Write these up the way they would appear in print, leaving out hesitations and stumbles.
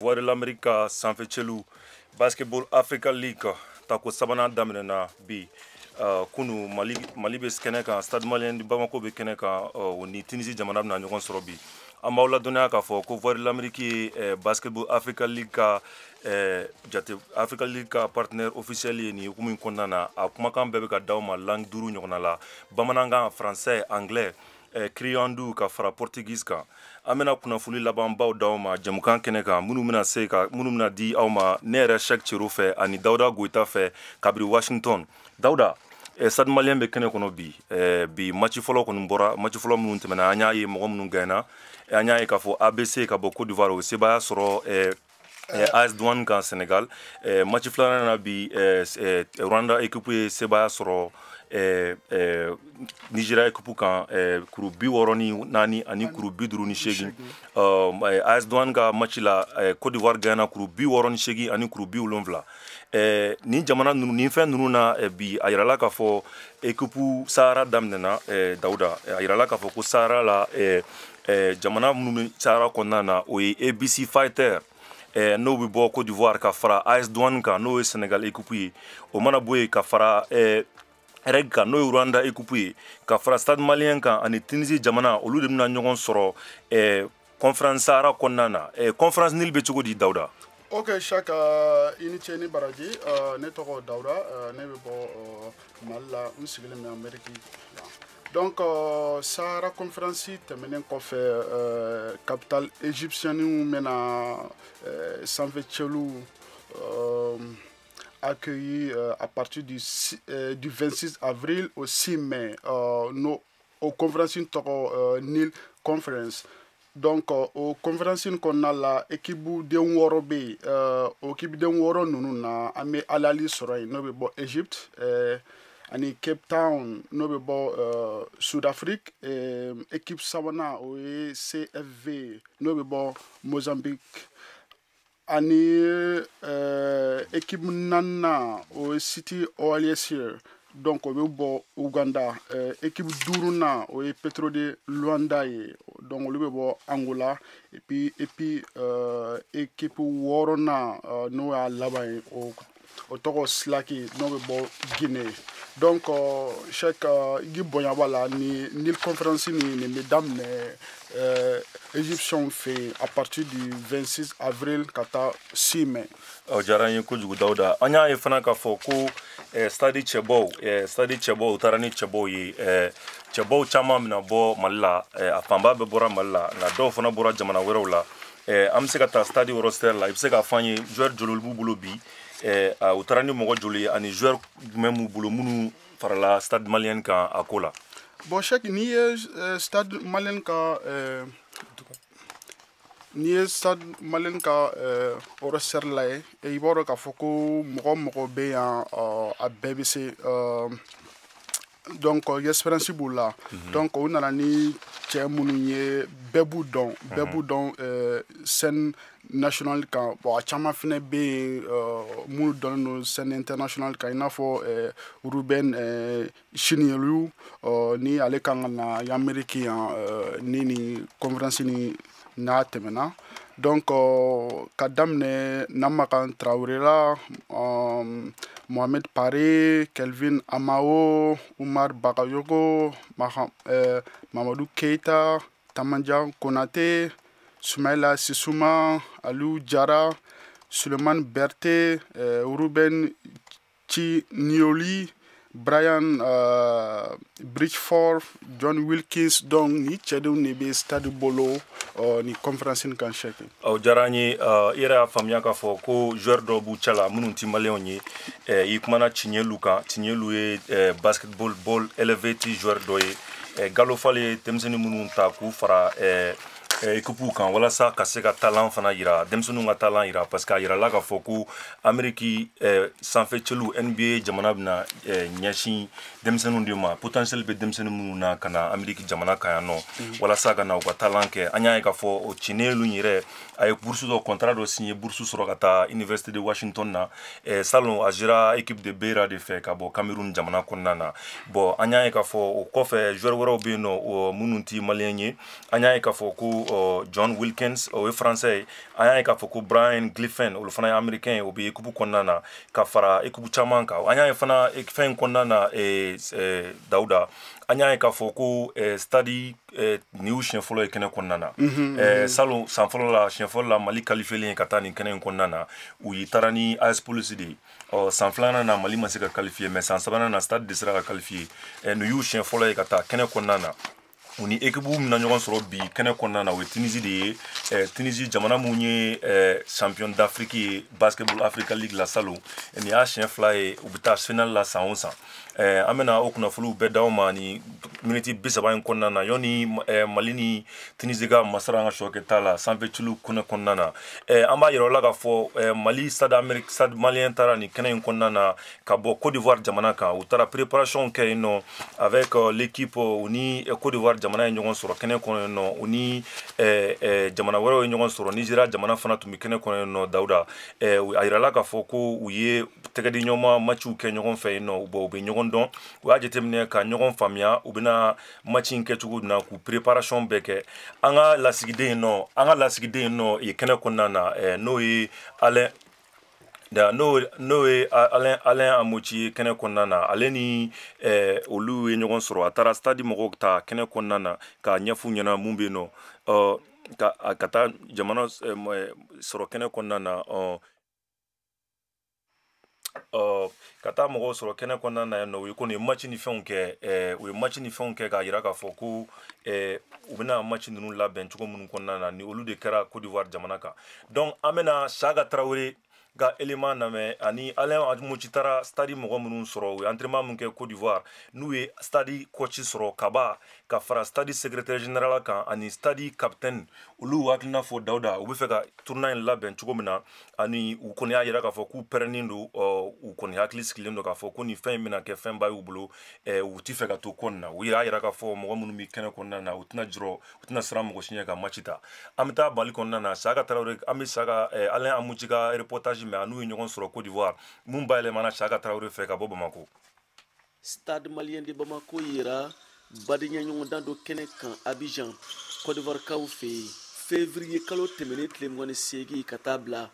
Voix de l'Amérique sanfɛ cɛlu Basketball Africa League tako sabanan daminɛna bi kunu Mali bɛ kɛnɛ kan Stade Malien di Bamako bɛ kɛnɛ kan o ni Tunisie jamana bɛna ɲɔgɔn sɔrɔ bi an b'aw ladɔnniya k'a fɔ ko Voix de l'Amérique ye Basketball Africa League ka Africa League ka partenaire officiel ye nin hukumu kɔnɔna na a kumakan bɛɛ bɛ ka d'aw ma langue 5 ɲɔgɔnna la bamanankan français anglais Kriyandu ka fara portugise kan an bɛna kunnafoni laban baw d'aw ma jamukan kɛnɛ kan minnu bɛna di aw ma ne yɛrɛ Cheick Thierno fɛ ani Dawuda Goyita fɛ kabiri Washington Dawuda Stade Malien bɛ kɛnɛ kɔnɔ bi match fɔlɔ kɔni bɔra match fɔlɔ minnu tɛmɛna an y'a ye mɔgɔ minnu gagné an y'a ye k'a fɔ ABC ka bɔ Côte d'Ivoire o sebaya sɔrɔ AS Douane kan Sénégal match filanan na bi Rwanda équipe ye sebaya sɔrɔ Nigeria équipe kan kuru 64 ani kuru 58 AS Douane ka match la Côte d'Ivoire gagné kuru 68 ani kuru 70 ni jamana ninnu ni fɛn ninnu na bi a yirala k'a fɔ équipe Sahara daminɛna Dawuda a yirala k'a fɔ ko Sahara la jamana minnu bɛ Sahara kɔnɔna na o ye ABC Fighter n'o bɛ bɔ Côte d'Ivoire ka fara AS Douane kan n'o ye Sénégal équipe ye o mana bɔ yen ka fara REG kan n'o ye Rwanda équipe ye ka fara Stade Malien kan ani Tunisie jamana olu de bɛna ɲɔgɔn sɔrɔ conférence Sahara kɔnɔna na conférence Nil bɛ cogo di Dawuda? Ok, Cheick i ni ce ni baraji ne tɔgɔ Dawuda ne bɛ bɔ Mali la n sigilen bɛ Amérique donc Sahara conférence tɛmɛnen kɔfɛ capitale égyptienne bɛna sanfɛ cɛlu accueilli à partir du 26 avril au 6 mai au conférence tɔgɔ Nil Conference. Donc o conférence kɔnɔna la équipe den 6 bɛ yen o équipe den 6 ninnu na an bɛ alali sɔrɔ yen n'o bɛ bɔ Egypte ani Cape Town n'o bɛ bɔ Sud-Afrique équipe sabanan o ye CFV n'o bɛ bɔ Mozambique ani équipe naaninan o ye City Oilers donc o bɛ bɔ Uganda équipe 5nan o ye Petro de Luanda ye donc olu bɛ bɔ Angola et puis équipe 6nan n'o y'a laban ye o tɔgɔ Slaki n'o bɛ bɔ Guinée donc Cheick i bonya b'a la ni Nil conférence nin bɛ daminɛ égyptiens fɛ yen à partir du 26 avril ka taa 6 mai. O diyara n ye kojugu Dawuda an y'a ye fana k'a fɔ ko stade cɛbaw u taara ni cɛbaw ye cɛbaw caman bɛna bɔ Mali la a fanba bɛɛ bɔra Mali la nka dɔw fana bɔra jamana wɛrɛw la an bɛ se ka taa stade Eurostars la i bɛ se k'a fɔ an ye joueur joli b'u bolo bi u taara ni mɔgɔ joli ani joueur jumɛn b'u bolo minnu farala Stade Malien kan a ko la. Bon Cheick n'i ye Stade Malien ka Eurostars lajɛ i b'a dɔn k'a fɔ ko mɔgɔ bɛ yan a bɛɛ bɛ se donc espérance b'u la donc u nana ni cɛ minnu ye bɛɛ b'u dɔn scène nationale kan bon a caman fana bɛ yen minnu dɔnnen don scène internationale kan i n'a fɔ Ruben Chinyelu ni ale kan ka na Amérique yan ni nin conférence ni n'a tɛmɛna donc ka daminɛ Namakan Traoré la Mohamed Pare, Kelvin Amao, Umar Bakayoko, Mamadou Keita, Tamandja Konate, Soumaïla Sissouma, Aliou Diarra, Suleiman Berté, Ruben Chinyoli, Brian Bridgeford, John Wilkins, donc ni cɛdenw de bɛ stade bolo ni conférence kan Cheick. O diyara n ye i yɛrɛ y'a faamuya k'a fɔ ko joueur dɔw b'u cɛ la minnu tɛ maliyɛnw ye i kumana Chinyelu kan Chinyelu ye basketball elevate joueur dɔ ye Gallo Fall ye denmisɛnnin minnu ta k'u fara équipe kan walasa ka se ka talent fana yira denmisɛnninw ka talent yira parce que a yirala k'a fɔ ko Amérique sanfɛ cɛlu NBA jamana bɛna ɲɛsin denmisɛnninw de ma potentiel bɛ denmisɛnnin minnu na ka na Amérique jamana kan yan nɔ walasa ka na u ka talent kɛ an y'a ye k'a fɔ o Chinyelu yɛrɛ a ye bourse dɔ contrat dɔ signé bourse sɔrɔ ka taa Université de Washington na salon a jouera équipe de Beira de fɛ ka bɔ Cameroun jamana kɔnɔna na bon an y'a ye k'a fɔ o kɔfɛ joueur wɛrɛw bɛ yen nɔ minnu tɛ maliyɛn ye an y'a ye k'a fɔ ko John Wilkins o ye français an y'a ye k'a fɔ ko Brian Griffin olu fana ye américain ye o bɛ équipe kɔnɔna na ka fara équipe caman kan an y'a ye fana fɛn kɔnɔna na Dawuda an y'a ye k'a fɔ ko stade nin y'u siɲɛ fɔlɔ ye kɛnɛ kɔnɔna na salon san fɔlɔ la siɲɛ fɔlɔ la Mali qualifielen ka taa nin kɛnɛ in kɔnɔna na u yi taara ni AS Police de ye san filanan na Mali ma se ka qualifier mais san sabanan na stade de sera ka qualifier nin y'u siɲɛ fɔlɔ ye ka taa kɛnɛ kɔnɔna na u ni équipe mina ɲɔgɔn sɔrɔ bi kɛnɛ kɔnɔna na o ye Tunisie de ye Tunisie jamana mun ye champion d'Afrique ye basketball Africa League la salon nin y'a siɲɛ fila ye u bɛ taa final la san o san an bɛna o kunnafoniw bɛɛ d'aw ma ni miniti 30 in kɔnɔna na yɔni Mali ni Tunisie ka masara an ka sɔkɛta la sanfɛcilu kɔnɔna na an b'a yira o la k'a fɔ Mali stade malien taara nin kɛnɛ in kɔnɔna na ka bɔ Côte d'Ivoire jamana kan u taara préparation kɛ yen nɔ avec l'équipe u ni Côte d'Ivoire jamana ye ɲɔgɔn sɔrɔ kɛnɛ kɔnɔ yen nɔ u ni jamana wɛrɛw ye ɲɔgɔn sɔrɔ Nigeria jamana fana tun bɛ kɛnɛ kɔnɔ yen nɔ Dawuda a yirala k'a fɔ ko u ye tɛgɛdi ɲɔgɔnma matchiw kɛ ɲɔgɔn fɛ yen nɔ u bɛ ɲɔgɔn dɔn u y'a jateminɛ ka ɲɔgɔn faamuya u bɛna match in kɛ cogo na k'u préparation bɛɛ kɛ an ka lasigiden yen nɔ ye kɛnɛ kɔnɔna na n'o ye n'o ye Alain Amochi kɛnɛ kɔnɔna na ale ni olu ye ɲɔgɔn sɔrɔ a taara stade mɔgɔw ta kɛnɛ kɔnɔna na ka ɲɛfu ɲɛna mun bɛ yen nɔ ka taa jamana sɔrɔ kɛnɛ kɔnɔna na ka taa mɔgɔw sɔrɔ kɛnɛ kɔnɔna na yen nɔ u ye kɔni match ni fɛnw kɛ k'a yira k'a fɔ ko u bɛna match ninnu labɛn cogo minnu kɔnɔna na ni olu de kɛra Côte d'Ivoire jamana kan donc an bɛna Saga Traoré ka élément lamɛn ani Alain Amochi taara stade mɔgɔ minnu sɔrɔ u ye entraînement min kɛ Côte d'Ivoire n'u ye stade coach sɔrɔ Kaba ka fara stade secrétaire général kan ani stade capitaine olu hakilina fɔ Dawuda u bɛ fɛ ka tournoi in labɛn cogo min na ani u kɔni y'a yira k'a fɔ k'u pɛrɛnnen don u kɔni hakili sigilen don k'a fɔ ko nin fɛn in bɛna kɛ fɛnba y'u bolo u tɛ fɛ ka to ko nin na u y'a yira k'a fɔ mɔgɔ minnu bɛ kɛnɛ kɔnɔna na u tɛna siran mɔgɔ si ɲɛ ka match ta an bɛ taa Mali kɔnɔna na Saga Traoré an bɛ Saga Alain Amochi ka reportage mɛn n'u ye ɲɔgɔn sɔrɔ Côte d'Ivoire mun bayɛlɛmana Saga Traoré fɛ ka bɔ Bamako. Stade malien de Bamako yira badenya ɲɔgɔn dan dɔ kɛnɛ kan Abidjan Côte d'Ivoire kaw fɛ yen février kalo tɛmɛnen tile 28 ka taa bila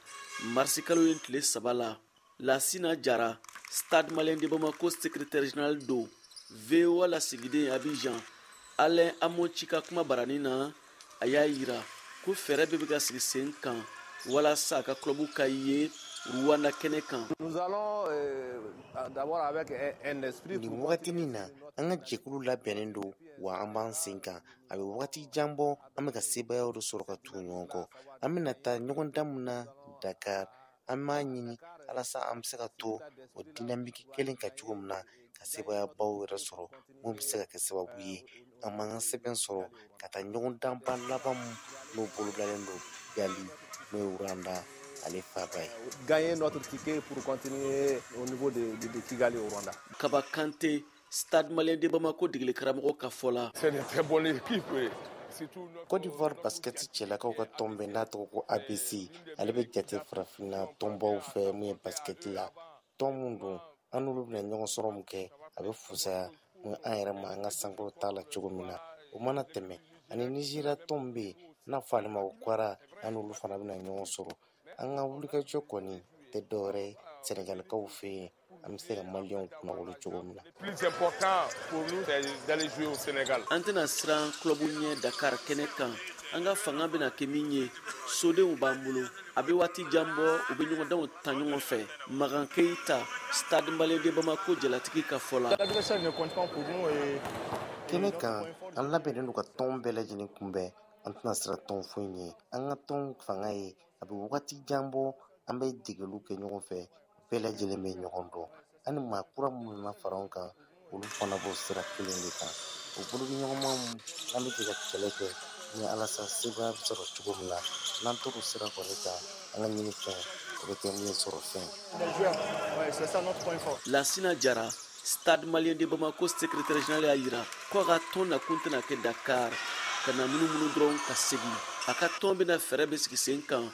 mars kalo ye tile 3 la Lassina Jara Stade malien de Bamako secrétaire général do VOA lasigiden Abidjan Alain Amochi ka kuma barani na a y'a yira ko fɛɛrɛ bɛ ka sigi sen kan walasa a ka club ka ye Rwanda kɛnɛ kan. Nous allons d'abord avec un esprit. Nin wagatinin na an ka jɛkulu labɛnnen don wa an b'an sen kan a bɛ wagati jan bɔ an bɛ ka sebayaw de sɔrɔ ka tugu ɲɔgɔn kɔ an bɛna taa ɲɔgɔn dan mun na Dakar an b'a ɲini alasa an bɛ se ka to o dynamique kelen kan cogo min na ka sebayabaw yɛrɛ sɔrɔ mun bɛ se ka kɛ sababu ye an b'an ka sɛbɛn sɔrɔ ka taa ɲɔgɔn danba laban n'o bolobilalen don Gali n'o ye Rwanda. Gagner notre ticket pour continuer au niveau de Kigali au Rwanda. Kaba Kanté, Stade malien de Bamako degeli karamɔgɔ ka fɔ la. C'est une très bonne équipe. Côte d'Ivoire basket cɛlakaw ka tɔn bɛ n'a tɔgɔ ko ABC ale bɛ jate farafinna tɔnbaw fɛ mun ye basket la tɔn mun don an n'olu bɛna ɲɔgɔn sɔrɔ mun kɛ a bɛ fusaya mun an yɛrɛ ma an ka sankɔrɔ t'a la cogo min na o mana tɛmɛ ani Nigeria tɔn bɛ yen n'a fɔ ale ma ko Kwara an n'olu fana bɛna ɲɔgɔn sɔrɔ an ka wulikajɔ kɔni tɛ dɔwɛrɛ Sénégalikaw fɛ yen an bɛ se ka Maliyɛnw kunnawolo cogo min na. Plus important pour nous c'est d'aller jouer au Sénégal. An tɛna siran club ɲɛ Dakar kɛnɛ kan an ka fanga bɛna kɛ min ye sodenw b'an bolo a bɛ waati jan bɔ u bɛ ɲɔgɔndanw ta ɲɔgɔn fɛ Magan Keita Stade malien de Bamako jalatigi ka fɔ la. Kɛnɛ kan an labɛnnen don ka tɔn bɛɛ lajɛlen kunbɛn an tɛna siran tɔn foyi ɲɛ an ka tɔn fanga ye a bɛ wagati jan bɔ an bɛ degeliw kɛ ɲɔgɔn fɛ bɛɛ lajɛlen bɛ ɲɔgɔn dɔn ani maa kura minnu na fara an kan olu fana b'o sira kelen de kan o bolo ni ɲɔgɔnma an bɛ ka kɛlɛ kɛ ni alasa sebaya bɛ sɔrɔ cogo min na n'an t'o sira kɔni kan an ka ɲini fɛn o bɛ kɛ min ye sɔrɔ fɛn. Lassina Jara Stade malien de Bamako secrétaire général y'a yira ko a ka tɔn na kun tɛna kɛ Dakar ka na munumunu dɔrɔn ka segin a ka tɔn bɛna fɛɛrɛ bɛ sigi sen kan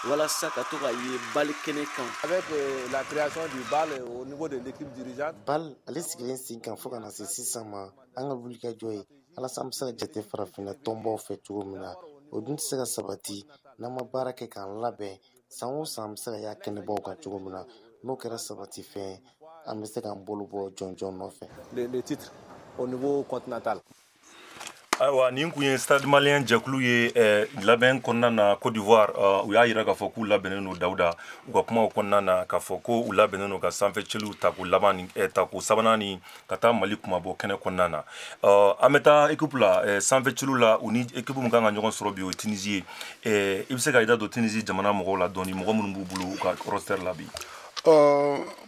walasa ka to ka ye BAL kɛnɛ kan. Avec la création du BAL au niveau de l'équipe dirigeante. BAL ale sigilen sen kan fo ka na se sisan ma an ka wulikajɔ ye alasa an bɛ se ka jate farafinna tɔnbaw fɛ cogo min na o dun tɛ se ka sabati n'an ma baara kɛ k'an labɛn san o san an bɛ se ka y'a kɛnɛbaw kan cogo min na n'o kɛra sabati fɛn an bɛ se k'an bolo bɔ jɔnjɔn nɔfɛ. Les titres au niveau continental. Ayiwa nin kun ye Stade Malien jɛkulu ye labɛn kɔnɔna na Côte d'Ivoire u y'a yira k'a fɔ k'u labɛnnen don Dawuda u ka kumaw kɔnɔna na k'a fɔ ko u labɛnnen don ka sanfɛcɛliw ta k'u laban ni ta k'u sabanan ni ka taa Mali kumabɔ kɛnɛ kɔnɔna na an bɛ taa équipe la sanfɛcɛliw la u ni équipe min kan ka ɲɔgɔn sɔrɔ bi o ye Tunisie ye i bɛ se ka i da don Tunisie jamana mɔgɔw la dɔɔni mɔgɔ minnu b'u bolo u ka roster la bi.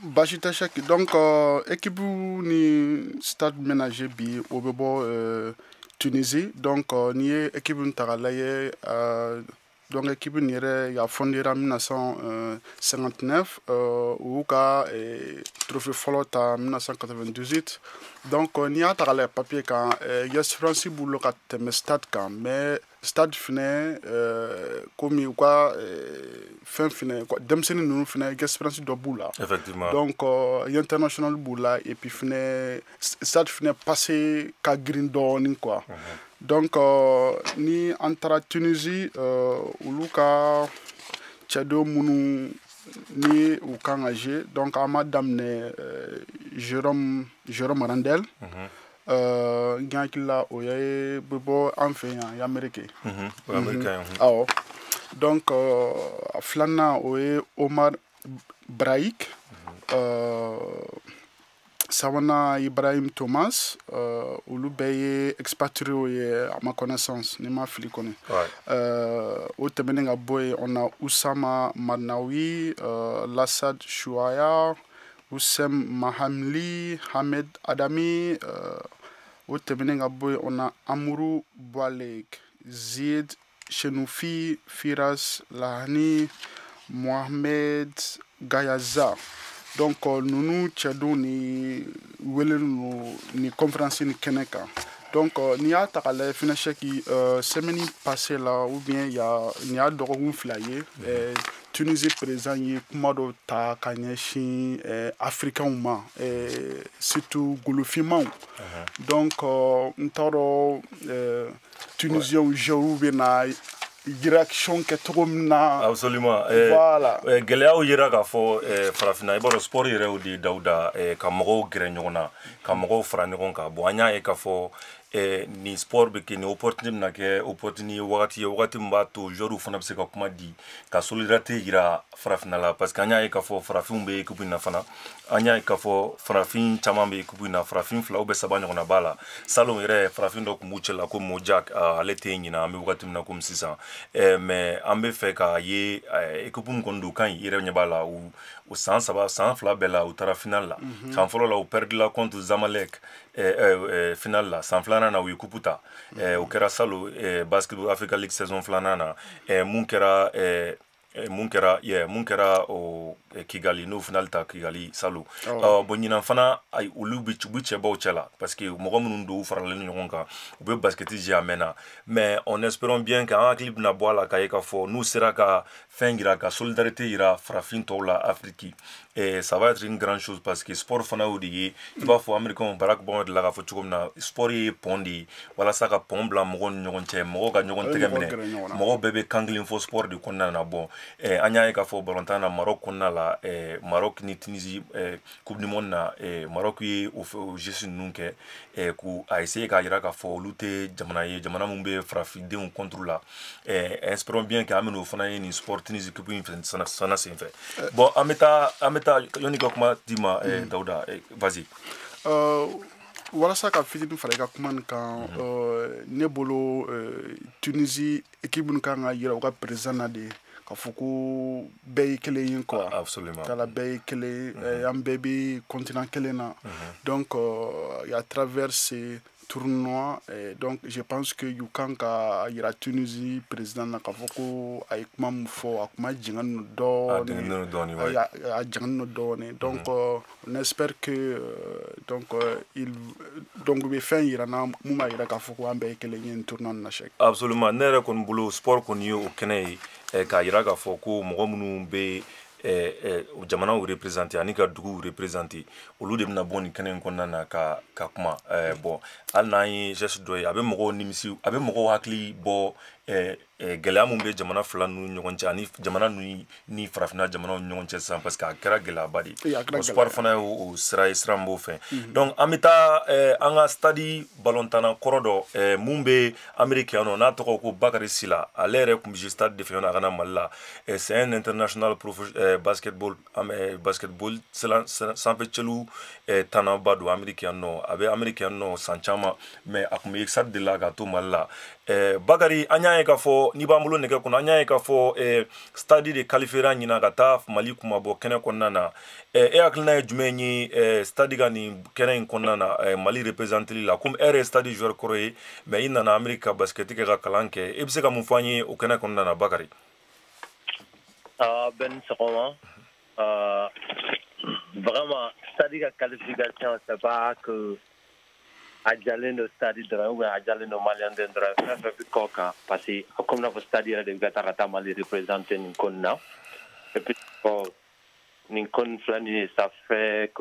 Basi tɛ sɛki donc équipe ni Stade ménager bi o bɛ bɔ Tunisie donc n'i ye équipe in ta k'a lajɛ donc équipe in yɛrɛ y'a fondé en 1959 u y'u ka trophée fɔlɔ ta 1998 donc n'i y'a ta k'a lajɛ papier kan espérance b'u ka tɛmɛ Stade kan mais Stade fɛnɛ komi u ka fɛn fɛnɛ denmisɛnnin ninnu fɛnɛ espérance dɔ b'u la effectivement donc international b'u la et puis fɛnɛ Stade fɛnɛ passé ka girin dɔɔni quoi donc ni an taara Tunisie olu ka cɛdenw minnu ni u kan ka jouer donc an m'a daminɛ Jérôme Randel n hakili la o ye bɛ bɔ an fɛ yan y'Amérique awɔ donc filanan o ye Omar Braik sabanan Ibrahim Thomas olu bɛɛ ye expatriés ye à ma connaissance ni ma fili kɔni o tɛmɛnen ka bɔ yen on a Oussama Marnaoui Lassad Chouaya Oussem Mahamli Hamed Adami o tɛmɛnen ka bɔ yen on a Amourou Boualek Zied Chenoufi Firas Lahani Mohamed Gayaza donc ninnu cɛdenw ni welelen ni conférence ni kɛnɛ kan donc n'i y'a ta k'a lajɛ fɛnɛ sɛki semaine passée la ou bien nin y'a dɔgɔkun fila ye Tunisie président ye kuma dɔ ta ka ɲɛsin africains ma surtout golofinmaw donc n t'a dɔn tunisiens joueurs bɛ na direction kɛ cogo min na absolument voilà gɛlɛyaw yera k'a fɔ farafinna i b'a dɔn sport yɛrɛ o de ye Dawuda ka mɔgɔw gɛrɛ ɲɔgɔn na ka mɔgɔw fara ɲɔgɔn kan bon an y'a ye k'a fɔ ni sport bɛ kɛ ni opportunité bɛna kɛ opportunité ye wagati min b'a to joueurs fana bɛ se ka kuma di ka solidarité yira farafinna la parce que an y'a ye k'a fɔ farafinw bɛ équipe in na fana an y'a ye k'a fɔ farafin caman bɛ équipe in na farafin fila ou bien saba ɲɔgɔnna b'a la salon yɛrɛ farafin dɔ tun b'u cɛ la ko Mojak ale tɛ yen ɲinan an bɛ wagati min na komi sisan mais an bɛ fɛ k'a ye équipe min kɔni don kan i yɛrɛ ɲɛ b'a la o san fila bɛɛ la u taara final la san fɔlɔ la u perdila contre Zamalek final la san filanan na u ye coupe ta o kɛra salon basketball Africa League saison filanan na mun kɛra o Kigali n'o final ta Kigali salon bon ɲinan fana olu bɛ cɛbaw cɛ la parce que mɔgɔ minnu don u faralen ɲɔgɔn kan u bɛ basket jouer a mɛnna mais en espérant bien que an hakili bɛna bɔ a la k'a ye k'a fɔ n'u sera ka fɛn yira ka solidarité yira farafin tɔw la Afrique ça va être une grande chose parce que sport fana y'o de ye i b'a fɔ américain Barack Obama de la k'a fɔ cogo min na sport ye pont de ye walasa ka pont bila mɔgɔw ni ɲɔgɔn cɛ mɔgɔw ka ɲɔgɔn tɛgɛ minɛ mɔgɔw bɛɛ bɛ kan kelen fɔ sport de kɔnɔna na bon an y'a ye k'a fɔ balontan na Maroc kɔnɔna la Maroc ni Tunisie coupe du monde na Maroc ye o geste ninnu kɛ k'u a essayer k'a yira k'a fɔ olu tɛ jamana ye jamana min bɛ farafindenw contre la espérons bien que an bɛ n'o fana ye nin sport Tunisie coupe in fana senfɛ bon an bɛ taa yani ka kuma di ma Dawuda vas-y walasa ka fitinin fara i ka kuma nin kan ne bolo Tunisie équipe min kan ka yira u ka président na de k'a fɔ ko bɛɛ ye kelen ye quoi absolument kala bɛɛ ye kelen an bɛɛ bɛ continent kelen na donc à travers ces tournois donc je pense que you kan ka yira Tunisie président na k'a fɔ ko a ye kuma min fɔ a kuma jɛngɛnnen don dɔɔni donc on espère que donc u bɛ fɛn yira na mun b'a yira k'a fɔ ko an bɛɛ ye kelen ye nin tournoi na chaque absolument ne yɛrɛ kɔni bolo sport kɔni ye o kɛnɛ ye k'a yira k'a fɔ ko mɔgɔ minnu bɛ jamanaw représenter ani ka duguw représenter olu de bɛna bɔ nin kɛnɛ in kɔnɔna na ka kuma bon hali n'an ye geste dɔ ye a bɛ mɔgɔw nimisi a bɛ mɔgɔw hakili bɔ gɛlɛya mun bɛ jamana fila ninnu ɲɔgɔn cɛ ani jamana ninnu ni farafinna jamanaw ni ɲɔgɔn cɛ sisan parce que a kɛra gɛlɛyaba de ye sport fana ye o sira ye sira min b'o fɛ donc an bɛ taa an ka stade balontanna kɔrɔ dɔ mun bɛ Amérique yan nɔ n'a tɔgɔ ko Bakary Sila ale yɛrɛ tun bɛ jouer stade de fɛ yan a ka na Mali la c'est un international basketball sanfɛ cɛlu tannaba don Amérique yan nɔ a bɛ Amérique yan nɔ san caman mais a tun bɛ stade de la ka to Mali la Bakary an y'a ye k'a fɔ n'i b'an bolo nɛgɛ kɔnɔ an y'a ye k'a fɔ stade de qualifiera ɲina ka taa Mali kumabɔ kɛnɛ kɔnɔna na e hakilina ye jumɛn ye stade ka nin kɛnɛ in kɔnɔna na Mali représenteli la comme e yɛrɛ ye stade joueur kɔrɔ ye mais i nana Amérique ka basket kɛ ka kalan kɛ e bɛ se ka mun fɔ an ye o kɛnɛ kɔnɔna na Bakary Ben sɔgɔma vraiment stade ka qualification c'est pas que a jalen do stade dɔrɔn ou bien a jalen do malien den dɔrɔn fɛn fɛn bɛ kɔ kan parce que comme n'a fɔ stade yɛrɛ de bɛ ka taa Mali représenter nin ko nin na et puis nin ko nin filɛ nin ye ça fait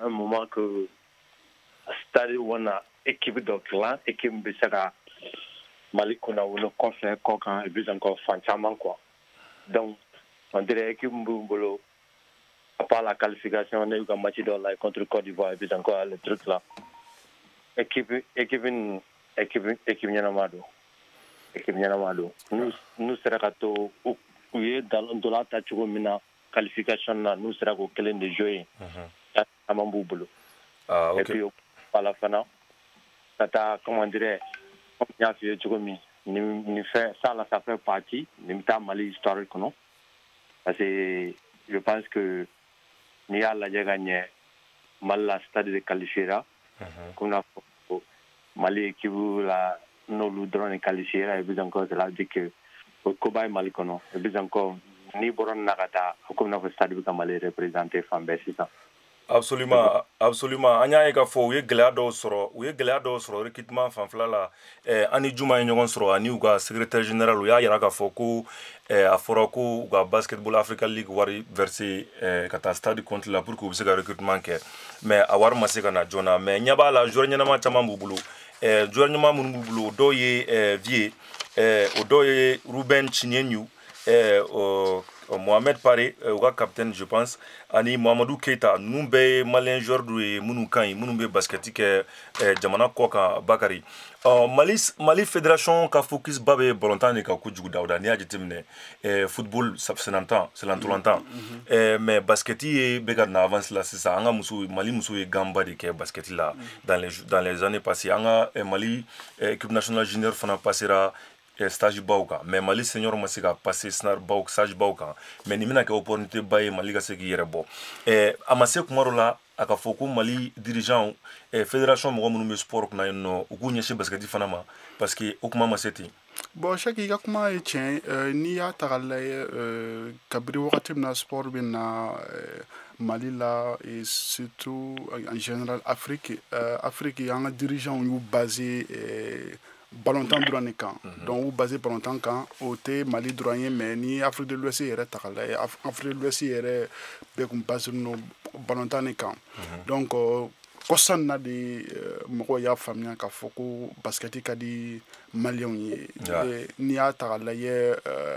un moment que stade wana équipe dɔ dilan équipe bɛ se ka Mali kunna wolo kɔfɛ kɔ kan et puis encore fan caman quoi donc on dirait équipe b'u bolo à part la qualification ne y'u ka match dɔ la contre Côte d'Ivoire et puis encore le truc là équipe ɲɛnama don n'u sera ka to u ye dola ta cogo min na qualification na n'u sera k'o kelen de jouer caman b'u bolo et puis voilà fana ka taa comment dirais comme n y'a f'i ye cogo min nin fɛn ça là ça fait partie nin bɛ taa Mali histoire kɔnɔ parce que je pense que n'i y'a lajɛ ka ɲɛ Mali la stade de qualifiera comme n'a fɔ Mali équipe la n'olu dɔrɔn de qualifiera et puis encore cela veut dire que o koba ye Mali kɔnɔ et puis encore n'i bɔra nin na ka taa comme n'a fɔ stade bɛ ka Mali représenter fan bɛɛ sisan. Absolument an y'a ye k'a fɔ u ye gɛlɛya dɔw sɔrɔ recrutement fanfɛla la ani juma ye ɲɔgɔn sɔrɔ ani u ka secrétaire général u y'a yira k'a fɔ ko a fɔra ko u ka basketball Africa League wari verser ka taa stade compte la pour que u bɛ se ka recrutement kɛ mais a wari ma se ka na joona mais ɲɛ b'a la joueur ɲɛnama caman b'u bolo joueur ɲɛnama minnu b'u bolo o dɔw ye Vie o dɔw ye Ruben Chinyenu Mohamed Pare u ka capitaine je pense ani Mamadou Keita ninnu bɛɛ ye malien joueur dɔ ye minnu ka ɲi minnu bɛ basket kɛ jamana kɔ kan Bakary Mali fédération ka focus ba bɛ balontan de kan kojugu Dawuda n'i y'a jateminɛ football c'est longtemps mais basket ye bɛ ka na avance la sisan an ka Mali musow ye ganba de kɛ basket la dans les années passées an ka Mali équipe nationale junior fana passera stage baw kan mais Mali senior ma se ka passer stage baw kan mais nin bɛna kɛ opportunité ba ye Mali ka se k'i yɛrɛ bɔ a ma se kuma dɔ la a ka fɔ ko Mali dirigeant fédération mɔgɔ minnu bɛ sport kunna yen nɔ u k'u ɲɛsin basket fana ma parce que o kuma ma se ten. Bon chaque i ka kuma ye tiɲɛ n'i y'a ta k'a lajɛ kabiri wagati min na sport bɛ na Mali la et surtout en général Afrique an ka dirigeant y'u basé balontan dɔrɔn de kan donc u basé balontan kan o tɛ Mali dɔrɔn ye mais ni Afrique de l'Ouest yɛrɛ ta k'a lajɛ Afrique de l'Ouest yɛrɛ bɛɛ kun basé no balontan de kan donc kɔsan na de mɔgɔw y'a faamuya k'a fɔ ko basket ka di maliyɛnw ye n'i y'a ta k'a lajɛ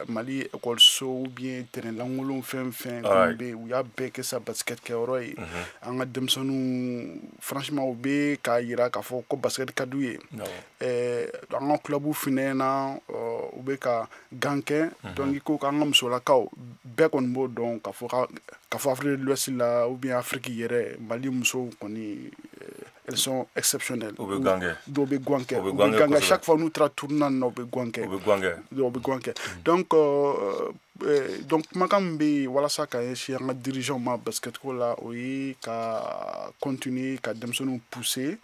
Mali ekɔliso ou bien terrain lankolon fɛn fɛn kun bɛ yen u y'a bɛɛ kɛ sa basket kɛyɔrɔ ye an ka denmisɛnninw franchement u bɛ k'a yira k'a fɔ ko basket ka d'u ye an ka club fana na u bɛ ka gan kɛ donc i ko k'an ka musolakaw bɛɛ kɔni b'o dɔn k'a fɔ Afrique de l'Ouest la ou bien Afrique yɛrɛ Mali musow kɔni elles sont exceptionnelles. Dɔw bɛ guan kɛ chaque fois n'u taara tournoi na u bɛ guan kɛ donc kumakan min bɛ yen walasa ka ɲɛsin an ka dirigeant ma basket ko la o ye ka continuer ka denmisɛnninw pousser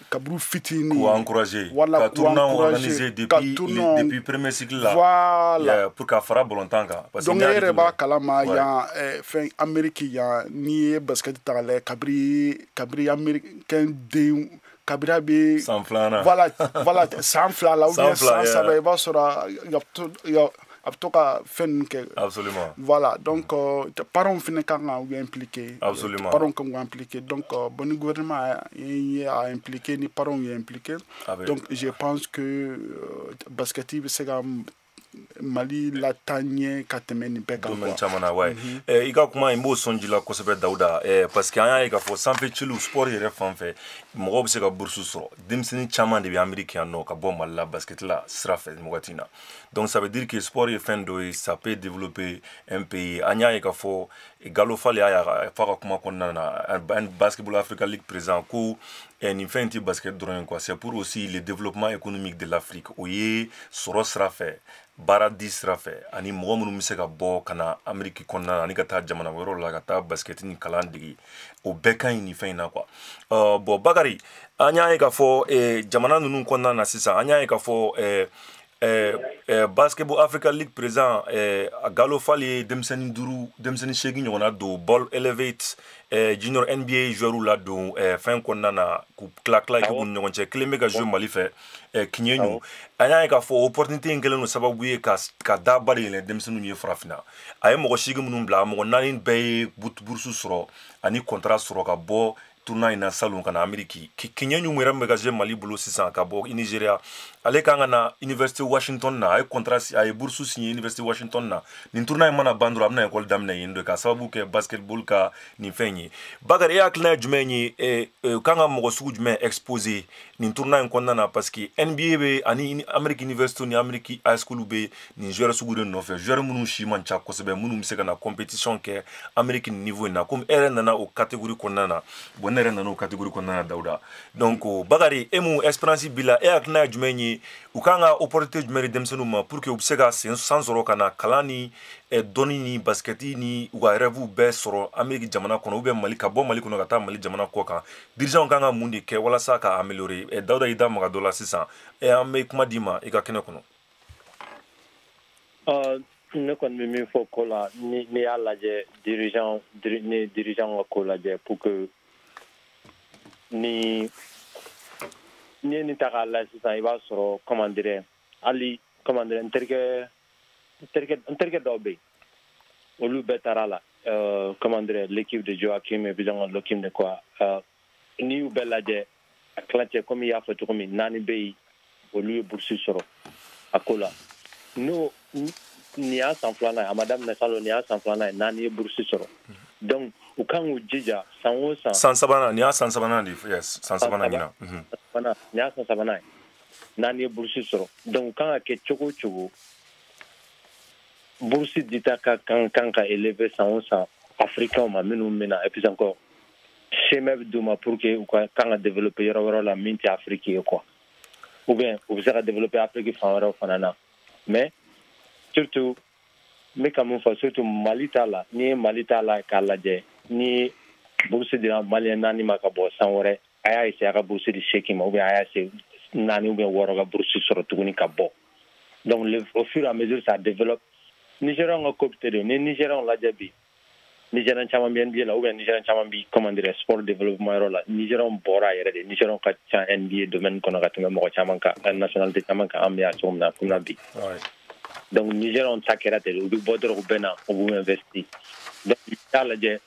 kaburu fitinin k'u encourager ka tournoi organiser depuis premier cycle la voilà pour ka fara balontan kan donc e yɛrɛ b'a kalama yan fɛn Amérique yan n'i ye basket ta k'a lajɛ kabiri américain den kabira bɛ san filanan voilà san fila la ou bien san saba i b'a sɔrɔ a bɛ to ka fɛn ninnu kɛ. Absolument. Voilà, donc parents fana kan ka u impliqué. Absolument. Parents kan k'u impliqué, donc bon ni gouvernement a impliqué ni parents y impliqué. Donc je pense que basket bɛ se ka Mali la taɲɛ ka tɛmɛ nin bɛɛ kan. Domaine caman na, ouais. I ka kuma in b'o sɔnji la kosɛbɛ Dawuda, parce que an y'a ye k'a fɔ sanfɛ cilu sport yɛrɛ fan fɛ mɔgɔw bɛ se ka bourse sɔrɔ. Denmisɛnnin caman de bɛ Amérique yan nɔ ka bɔ Mali la basket la sira fɛ nin wagati in na. Donc ça veut dire que sport ye fɛn dɔ ye, ça peut développer un pays. An y'a ye k'a fɔ Gallo Fall y'a fɔ a ka kuma kɔnɔna na, Basketball Africa League président ko nin fɛn tɛ basket dɔrɔn ye quoi, c'est pour aussi le développement économique de l'Afrique. O ye sɔrɔ sira fɛ, baara di sira fɛ, ani mɔgɔ minnu bɛ se ka bɔ ka na Amérique kɔnɔna na ani ka taa jamana wɛrɛw la ka taa basket ni kalan dege. O bɛɛ ka ɲi nin fɛn in na quoi. Bon Bakari, an y'a ye k'a fɔ jamana ninnu kɔnɔna na sisan, an y'a ye k'a fɔ Basketball Africa League président Gallo Fall ye denmisɛnnin 8 ɲɔgɔnna don Ball Elevate junior NBA joueur la don fɛn kɔnɔna na k'u tila équipe ni ɲɔgɔn cɛ, kelen bɛ ka jouer Mali fɛ Kiɲɛɲu. An y'a ye k'a fɔ opportunité in kɛlen don sababu ye ka daba de yɛlɛn denmisɛnninw ye farafinna. A ye mɔgɔ 8 minnu bila, mɔgɔ 4 bɛɛ ye bourse sɔrɔ ani contrat sɔrɔ ka bɔ tournoi in na salon ka na Amérique. Kiɲɛɲu yɛrɛ min bɛ ka jouer Mali bolo sisan ka bɔ Nigeria, ale kan ka na Université Washington na, a ye contrat a ye bourse signé Université Washington na. Nin tournoi in mana ban dɔrɔn a bɛna école daminɛ yen de ka sababu kɛ basketball ka nin fɛn ye. Bakari, e hakilina ye jumɛn ye kan ka mɔgɔ sugu jumɛn exposé nin tournoi in kɔnɔna na, parce que NBA bɛ ani Amérique University ni Amérique High School bɛ nin joueur sugu de nɔfɛ, joueur minnu si man ca kosɛbɛ, minnu bɛ se ka na compétition kɛ Amérique niveau in na, comme e yɛrɛ nana o catégorie kɔnɔna na, bon ne yɛrɛ nana o catégorie kɔnɔna na Dawuda. Donc Bakari, e mun expérience b'i la, e hakilina ye jumɛn ye u kan ka opportunité jumɛn di denmisɛnninw ma pour que u bɛ se ka san sɔrɔ ka na kalan ni dɔnni ni basketi ni u ka rêve bɛɛ sɔrɔ Amérique jamana kɔnɔ ou bien Mali, ka bɔ Mali kɔnɔ ka taa Mali jamana kɔ kan. Dirigeants kan ka mun de kɛ walasa ka améliorer. Dawuda y'i da maga dɔ la sisan, an bɛ kuma d'i ma i ka kɛnɛ kɔnɔ. Ne kɔni bɛ min fɔ ko la, ni y'a lajɛ dirigeant ka ko lajɛ pour que ni ye nin ta k'a lajɛ sisan i b'a sɔrɔ comment dire hali comment dire n terikɛ dɔw bɛ yen olu bɛɛ taara la comment dire l'équipe de Joachim et puis l'équipe de quoi n'i y'u bɛɛ lajɛ a kilancɛ comme i y'a fɔ cogo min 4 bɛ yen olu ye bourse sɔrɔ a ko la n'o nin y'a san 2nan ye a ma daminɛ salon nin y'a san 2nan ye 4 ye bourse sɔrɔ donc u kan k'u jija san o san. San 3nan, nin y'a san 3nan de, yes, san 3nan ɲinan. Nin y'a san 3nan ye 4 ye bourse sɔrɔ, donc u kan ka kɛ cogo o cogo bourse dita ka kan ka élever san o san africains ma minnu bɛ na, et puis encore chemin bɛ d'u ma pour que u ka kan ka développer yɔrɔ wɛrɛw la min tɛ Afrique ye quoi, ou bien u bɛ se ka développer Afrique fan wɛrɛw fana na, mais surtout n bɛ ka mun fɔ surtout Mali ta la, n'i ye Mali ta la k'a lajɛ, ni bourse dira Malien 4 ma ka bɔ san wɛrɛ a y'a essayer a ka bourse di 8 ma ou bien a y'a essayer 4 ou bien 6 ka bourse sɔrɔ tuguni ka bɔ, donc au fur et à mesure ça développe. Nigérians ka ko tɛ de, ni Nigérians lajɛ bi Nigérian caman bɛ NBA la ou bien Nigérian caman bi comment dire sport développement yɔrɔ la, Nigérian bɔra yɛrɛ de, Nigérian ka ca NBA domaine kɔnɔ ka tɛmɛ mɔgɔ caman kan, nationalité caman kan an bɛ yan cogo min na comme bi. Donc Nigérian ta kɛra ten, u bɛ bɔ dɔrɔn u bɛ na u b'u investir, donc i t'a lajɛ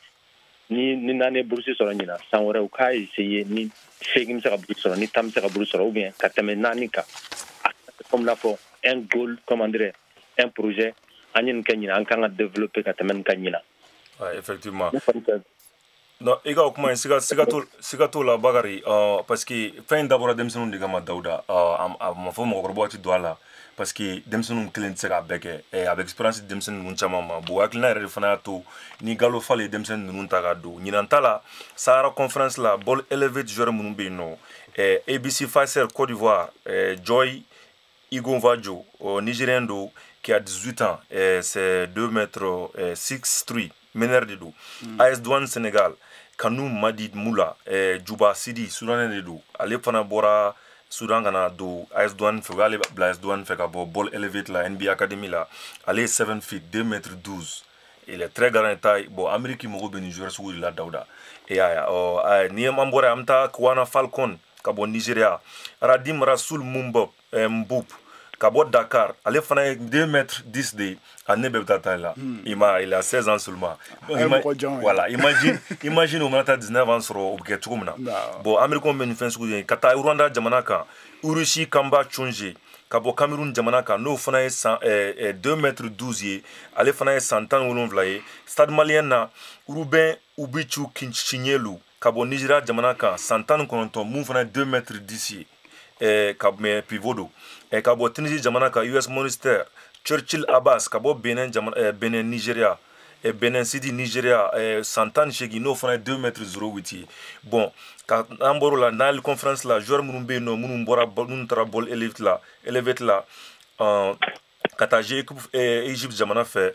ni 4 ye bourse sɔrɔ ɲinan san wɛrɛ u k'a essayer ni 8 bɛ se ka bourse sɔrɔ, ni 10 bɛ se ka bourse sɔrɔ, ou bien ka tɛmɛ 4 kan, comme n'a fɔ un goal, comment dire un projet an ye nin kɛ ɲinan an kan ka développer ka tɛmɛ nin kan ɲinan. Effectivement. Non, i ka o kuma in siga t'o la Bakari, parce que fɛn in dabɔra denmisɛnninw de kama Dawuda, a ma fɔ mɔgɔkɔrɔbaw tɛ don a la, parce que denmisɛnninw kelen tɛ se k'a bɛɛ kɛ, a bɛ expérience di denmisɛnnin ninnu caman ma, bon hakilina yɛrɛ de fana y'a to ni Gallo Fall ye denmisɛnnin ninnu ta k'a don ɲinan ta la Sahara Conference la Ball Elevate joueur minnu bɛ yen nɔ, ABC Pfizer Côte d'Ivoire, Joy Igonvajo, Nigérien do, qui a 18 ans, c'est 2m6'3", meneur de do. AS Douane Sénégal, Kanou Madid Moula, Djouba Sidi, Soudanais de do. Ale fana bɔra Soudan kana do AS Douane fɛ, ale bila AS Douane fɛ ka bɔ Ball Elevate la NBA Academy la. Ale est 7 feet, 2m12. Il est très grand taille. Bon, Amérique mɔgɔw bɛ nin joueur sugu de la Dawuda. Et ni ye man bɔra an bɛ taa Kwana Falcon ka bɔ Nigeria. Radim Rasoul Mboup, ka bɔ Dakar ale fana ye 2 mètres 10 de a ne bɛ taa taille là il a 16 ans seulement voilà imagine o mana taa 19 ans sɔrɔ o bɛ kɛ cogo min na bon américain bɛ nin fɛn sugu ye ka taa Rwanda jamana kan Urusi Kamba Chonje ka bɔ Cameroun jamana kan n'o fana ye 2 mètres 12 ye ale fana ye 117 ye Stade Malien na Ruben Ubichu Chinyelu ka bɔ Nigeria jamana kan 119 mun fana ye 2 mètres 10 ye ka mɛ pivot do ka bɔ Tunisie jamana kan US Monastir Churchill Abbas ka bɔ Benin Nigeria Benin City Nigeria 118 n'o fana ye 2 mètres 08 ye bon ka an bɔr'o la Nile Conference la joueur minnu bɛ yen nɔ minnu taara ball elevate la ka taa jouer Egypte jamana fɛ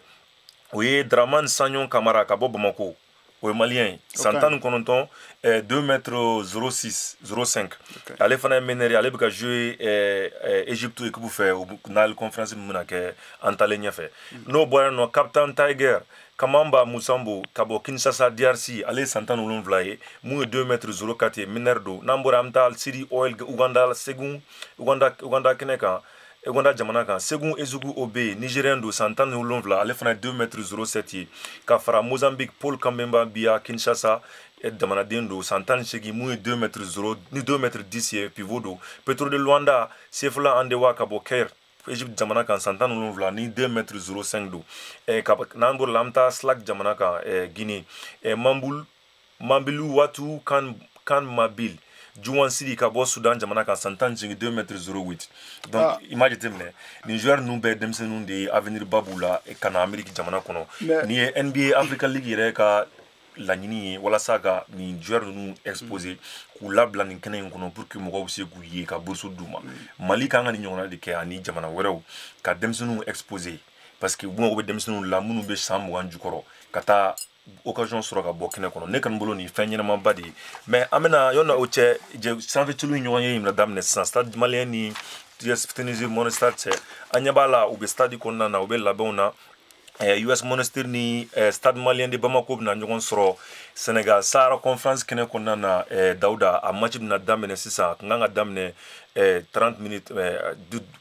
o ye Dramane Sagnon Camara ka bɔ Bamako o ye malien ye 119 2 mètres 06 05 ale fana ye meneur ye ale bɛ ka jouer Egypte équipe fɛ Nile Conference min bɛna kɛ an taalen ɲɛfɛ n'o bɔra yen nɔ Captain Tiger Kamamba Musambo ka bɔ Kinshasa DRC ale ye 117 ye mun ye 2 mètres 04 ye meneur do n'an bɔra an bɛ taa Siri Oil Uganda kɛnɛ kan Uganda jamana kan Segun Ezugu Obe Nigérien do 117 ale fana 2 mètres 07 ye ka fara Mozambique Paul Kambemba Biya Kinshasa jamanaden do 118 mun ye 2 mètres 10 ye pivot do Petro de Luanda Sefula Andewa ka bɔ Caire Egypte jamana kan 117 ni 2 mètres 05 do n'an bɔra la an bɛ taa Slack jamana kan Guinée Mambilu Watu Kan Mabil Juwan Siri ka bɔ Sudan jamana kan 115 2 mètres 08 donc image jateminɛ nin joueur ninnu bɛɛ denmisɛnninw de ye avenir ba b'u la ka na Amérique jamana kɔnɔ nin ye NBA Africa League yɛrɛ ka laɲini ye walasa ka nin joueur ninnu exposer k'u labila nin kɛnɛ in kɔnɔ pour que mɔgɔw bɛ se k'u ye ka bourse d'u ma Mali kan ka nin ɲɔgɔnna de kɛ ani jamana wɛrɛw ka denmisɛnninw exposer parce que u mago bɛ denmisɛnninw la minnu bɛ san 20 jukɔrɔ ka taa occasion sɔrɔ ka bɔ kɛnɛ kɔnɔ ne kɔni bolo nin fɛn ɲɛnamaba de ye mais an bɛna yɔrɔ o cɛ sanfɛcilu ni ɲɔgɔn ye minɛ daminɛ sisan Stade Malien ni Tunisie Monastir cɛ an ɲɛ b'a la u bɛ stade kɔnɔna na u bɛ labɛnw na US Monastir ni Stade Malien de Bamako bɛna ɲɔgɔn sɔrɔ Sénégal Sahara Conference kɛnɛ kɔnɔna na Dawuda a match bɛna daminɛ sisan a kan ka daminɛ 30 minutes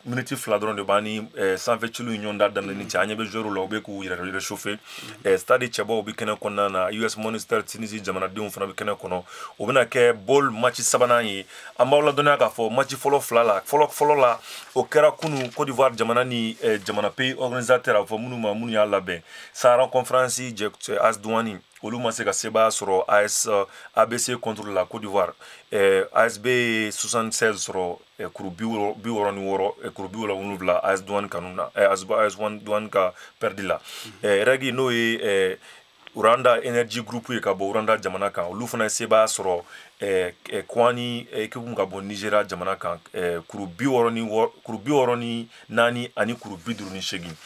minutes fila dɔrɔn de b'an ni sanfɛcilu ni ɲɔgɔn daminɛ ni cɛ an ɲɛ bɛ joueur la u bɛ k'u yɛrɛ réchauffer stade cɛbaw bɛ kɛnɛ kɔnɔna na US Monastir Tunisie jamanadenw fana bɛ kɛnɛ kɔnɔ o bɛna kɛ ball match sabanan ye an b'aw ladɔnniya k'a fɔ match fɔlɔ la fɔlɔ la o kɛra kunu Côte d'Ivoire jamana ni jamana pays organisateur a fɔ minnu y'a labɛn Sahara Conference AS Douanes olu ma se ka sebaaya sɔrɔ ABC contre la Côte d'Ivoire ASB 76 sɔrɔ kuru 66 kuru 77 AS Douanes kanu na AS Douanes ka perdi la regi n'o ye Rwanda Energy Group ye ka bɔ Rwanda jamana kan olu fana sebaaya sɔrɔ Kwani équipe ka bɔ Nigeria jamana kan kuru 64 ani kuru 58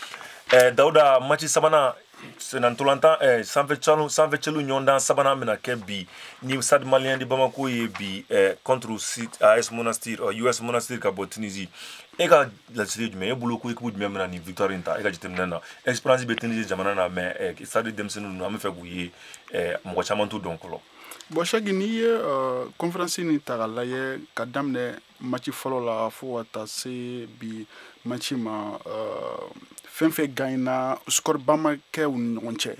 Dawuda match sabanan Senantolantan sanfɛcilu ɲɔgɔndan sabanan bɛna kɛ bi ni Stade Malien de Bamako ye bi contre AS Monastir US Monastir ka bɔ Tunisie e ka lasiri jumɛn e bolo ko équipe jumɛn bɛna ni victoire in ta e ka jateminɛ na Esperance bɛ Tunisie jamana na mais stade denmisɛnninw ninnu an bɛ fɛ k'u ye mɔgɔ caman t'u dɔn fɔlɔ bon chaque n'i ye conférence ni ta k'a lajɛ ka daminɛ match fɔlɔ la fo ka taa se bi match ma fɛn fɛn gagnera score ba ma kɛ u ni ɲɔgɔn cɛ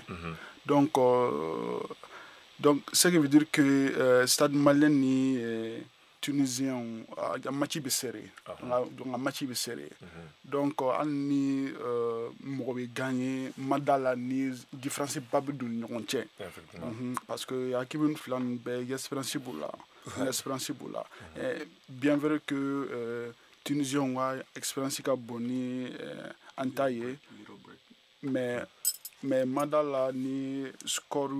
donc ce qui veut dire que Stade Malien ni Tunisien a match bɛ serré donc a match bɛ serré donc hali ni mɔgɔ bɛ gagner ma da la ni différence ba bɛ don ni ɲɔgɔn cɛ parce que équipe fila ninnu bɛɛ Espérance b'u la bien vrai que Tunisien ka expérience ka bon ni an ta ye mais Madala ni score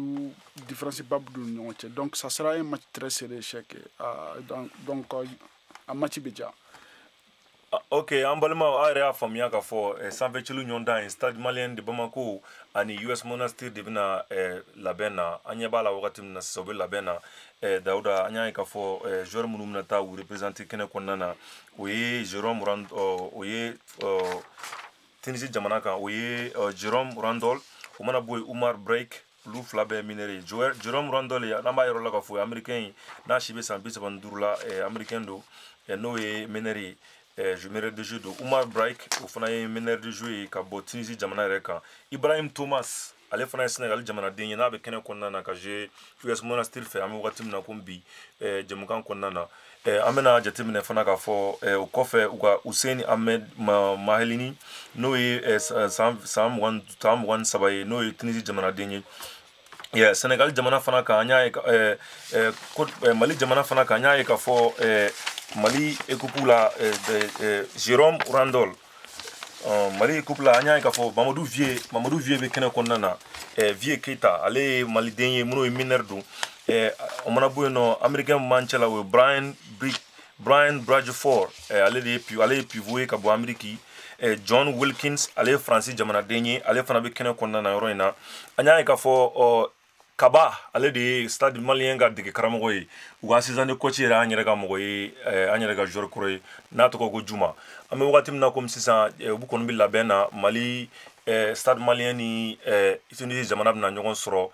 différence ba bɛ don ni ɲɔgɔn cɛ donc ça sera un match très serré donc a match bɛ ja ok an balimaw a yɛrɛ y'a faamuya k'a fɔ sanfɛcilu ɲɔgɔndan Stade Malien de Bamako ani US Monastir de bɛna labɛn na an ɲɛ b'a la wagati min na sisan u bɛ labɛn na Dawuda an y'a ye k'a fɔ joueur minnu bɛna taa u représenter kɛnɛ kɔnɔna na o ye Jérôme o ye Tunisie jamana kan o ye Jérôme Randol o mana bɔ yen Umar Break olu fila bɛɛ minere Jérôme Randol n'an b'a yɔrɔ la k'a fɔ américain n'a si bɛ san 35 la américain do n'o ye minere je meneur de jeu de Oumar Braik o fana ye meneur de jeu ka bɔ Tunisie jamana yɛrɛ kan Ibrahim Thomas ale fana ye Sénégal jamanaden ye n'a bɛ kɛnɛ kɔnɔna na ka jouer US Monastir fɛ an bɛ wagati min na komi bi jamukan kɔnɔna na an bɛna jateminɛ fana k'a fɔ o kɔfɛ u ka Hussein Ahmed Mahelini n'o ye san 23 ye n'o ye Tunisie jamanaden ye Sénégal jamana fana kan an y'a ye Mali jamana fana kan an y'a ye k'a fɔ Mali équipe la Jérôme Randol Mali équipe la an y'a ye k'a fɔ Mamadou Vieux bɛ kɛnɛ kɔnɔna na Vieux Keita ale ye maliden ye minnu ye mineur don o mana bɔ yen nɔ américain man cɛla o ye Brian Bradford ale ye pivot ye ka bɔ Amérique John Wilkins ale ye Faransi jamanaden ye ale fana bɛ kɛnɛ kɔnɔna na yɔrɔ in na an y'a ye k'a fɔ Kaba ale de ye Stade Malien ka dege karamɔgɔ ye u ka assistant de coach yɛrɛ an yɛrɛ ka mɔgɔ ye an yɛrɛ ka joueur kɔrɔ ye n'a tɔgɔ ko Juma an bɛ wagati min na komi sisan u kɔni bɛ labɛn na Mali Stade Malien ni Tunisie jamana bɛna ɲɔgɔn sɔrɔ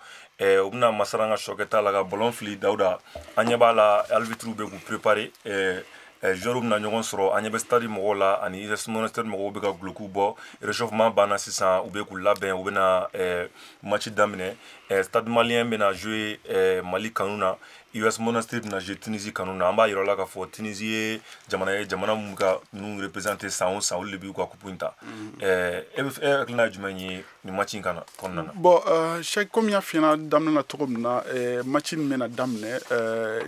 u bɛna masara an ka sɔkɛta la ka ballon fili Dawuda an ɲɛ b'a la arbitre bɛ k'u préparer joueurs bɛna ɲɔgɔn sɔrɔ an ɲɛ bɛ stade mɔgɔw la ani US Monastir mɔgɔw bɛ ka gulokiw bɔ réchauffement banna sisan u bɛ k'u labɛn u bɛna match daminɛ Stade Malien bɛna jouer Mali kanu na US Monastir bɛna jouer Tunisie kanu na an b'a yira o la k'a fɔ Tunisie ye jamana mun ka ninnu représenter san o san olu de b'u ka coupe in ta e hakilina ye jumɛn ye nin match in kɔnɔna na bon Cheikh comme y'a f'i ɲɛna daminɛ na cogo min na match in bɛna daminɛ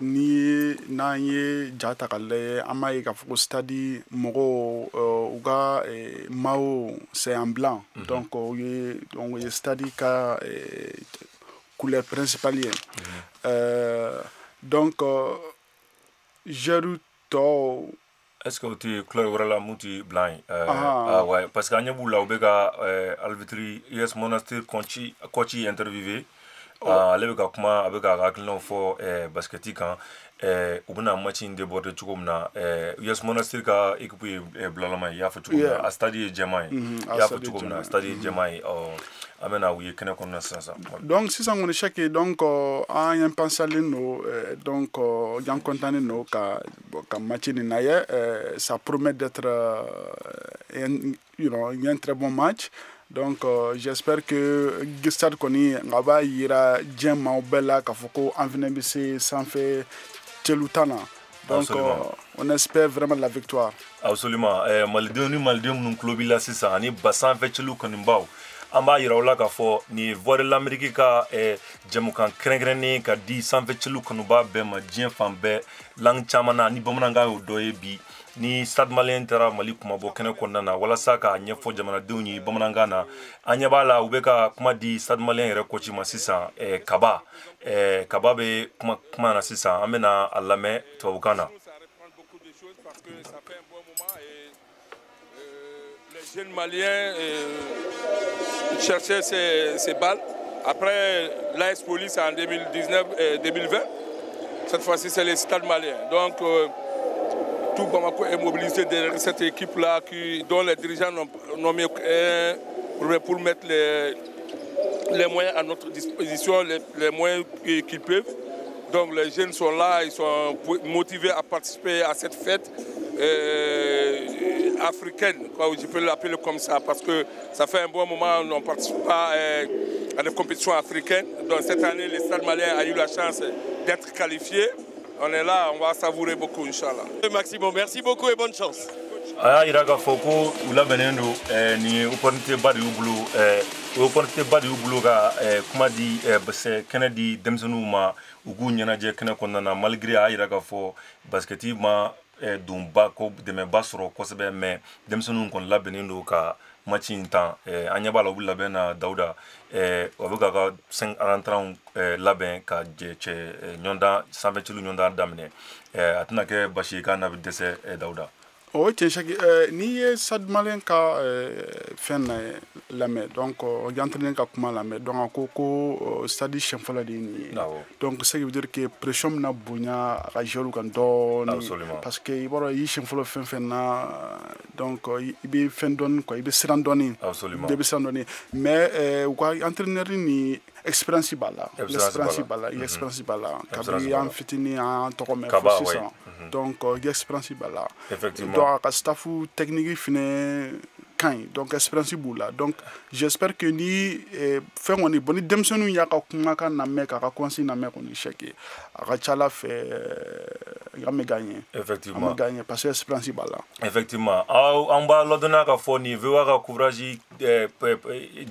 ni n'an ye ja ta k'a lajɛ an b'a ye k'a fɔ ko stade mɔgɔw u ka maillot c'est en blanc donc o ye stade ka couleur principale ye donc joueur tɔw est-ce que o tɛ couleur wɛrɛ la mun tɛ blanc ye ouais parce que an ɲɛ b'u la u bɛ ka arbitre US Monastir coach interviewé ale bɛ ka kuma a bɛ ka hakilinaw fɔ basket kan u bɛna match in déborder cogo min na US Monastir ka équipe ye bulalama ye i y'a fɔ cogo min na a stade ye jɛman ye i y'a fɔ cogo min na stade ye jɛman ye an bɛna u ye kɛnɛ kɔnɔna sisan donc sisan kɔni Cheikh donc an y'an pensalen no donc y'an contannen no ka match nin lajɛ ça promet d'être un très bon match. Donc j'espère que stade kɔni a b'a yira diɲɛ maaw bɛɛ la k'a fɔ ko an fana bɛ se sanfɛ cɛlutan na donc on espère vraiment la victoire. Absolument malidenw ni malidenw minnu tulo b'i la sisan ani sanfɛ cɛlu kɔnibaw an b'a yira o la k'a fɔ nin ye voix de l'Amérique ka jɛmukan kɛrɛnkɛrɛnnen ka di sanfɛ cɛlu kanuba bɛɛ ma diɲɛ fan bɛɛ langue caman na ni bamanankan y'o dɔ ye bi ni Stade Malien taara Mali kumabɔ kɛnɛ kɔnɔna na walasa k'a ɲɛfɔ jamanadenw ye bamanankan na an ɲɛ b'a la u bɛ ka kuma di Stade Malien yɛrɛ coach ma sisan Kaba bɛ kuma na sisan an bɛna a lamɛn tubabukan na. Les jeunes Maliens cherchaient ces balles. Après l'AS Police en 2019-2020, cette fois-ci c'est les Stades Maliens. Donc tout Bamako est mobilisé derrière cette équipe-là dont les dirigeants n'ont mis pour mettre les moyens à notre disposition, les moyens qu'ils peuvent. Donc les jeunes sont là, ils sont motivés à participer à cette fête africaine, quoi, je peux l'appeler comme ça, parce que ça fait un bon moment qu'on ne participe pas à des compétitions africaines. Donc cette année, les Stades Maliens ont eu la chance d'être qualifiés. On est là, on va savourer beaucoup, Inch'Allah. Maximo, merci beaucoup et bonne chance. A y'a yira k'a fɔ ko u labɛnnen don ni opportunité ba de y'u bolo ka kuma di kɛnɛ di denmisɛnninw ma u k'u ɲɛnajɛ kɛnɛ kɔnɔna na malgré a y'a yira k'a fɔ basketi ma donba ko dɛmɛba sɔrɔ kosɛbɛ mais denmisɛnninw kɔni labɛnnen don ka match in tan an ɲɛ b'a la u bɛ labɛn na Dawuda o bɛ k'a ka 5 rentrants labɛn ka ɲɔgɔndan sanfɛcilu ɲɔgɔndan daminɛ a tɛna kɛ basi ye k'a na bɛ dɛsɛ Dawuda. O tiɲɛ Cheikh n'i ye Stade Malien ka fɛn lamɛn donc entraîneur ka kuma lamɛn donc a ko stade siɲɛ fɔlɔ de ye nin ye donc ce qui veut dire que pression bɛna bonya a ka joueurs kan dɔɔni parce que i b'a dɔn i ye siɲɛ fɔlɔ fɛn fɛn na donc i bɛ fɛn dɔɔni quoi i bɛ siran dɔɔni bɛɛ bɛ siran dɔɔni mais u ka entraîneur ni expérience b'a la expérience b'a la kabini an fitinin an tɔgɔ mɛn fo sisan donc expérience b'a la effectivement donc ka staff technique fine kain donc expérience b'u la donc j'espère que ni fɛn kɔni bon ni denmisɛnninw y'a ka kumakan lamɛn k'a ka conseil lamɛn kɔni chèque a ka ca Ala fɛ an bɛ gagner effectivement an bɛ gagner parce que expérience b'a la effectivement an b'a ladɔnniya k'a fɔ nin VOA ka couvrage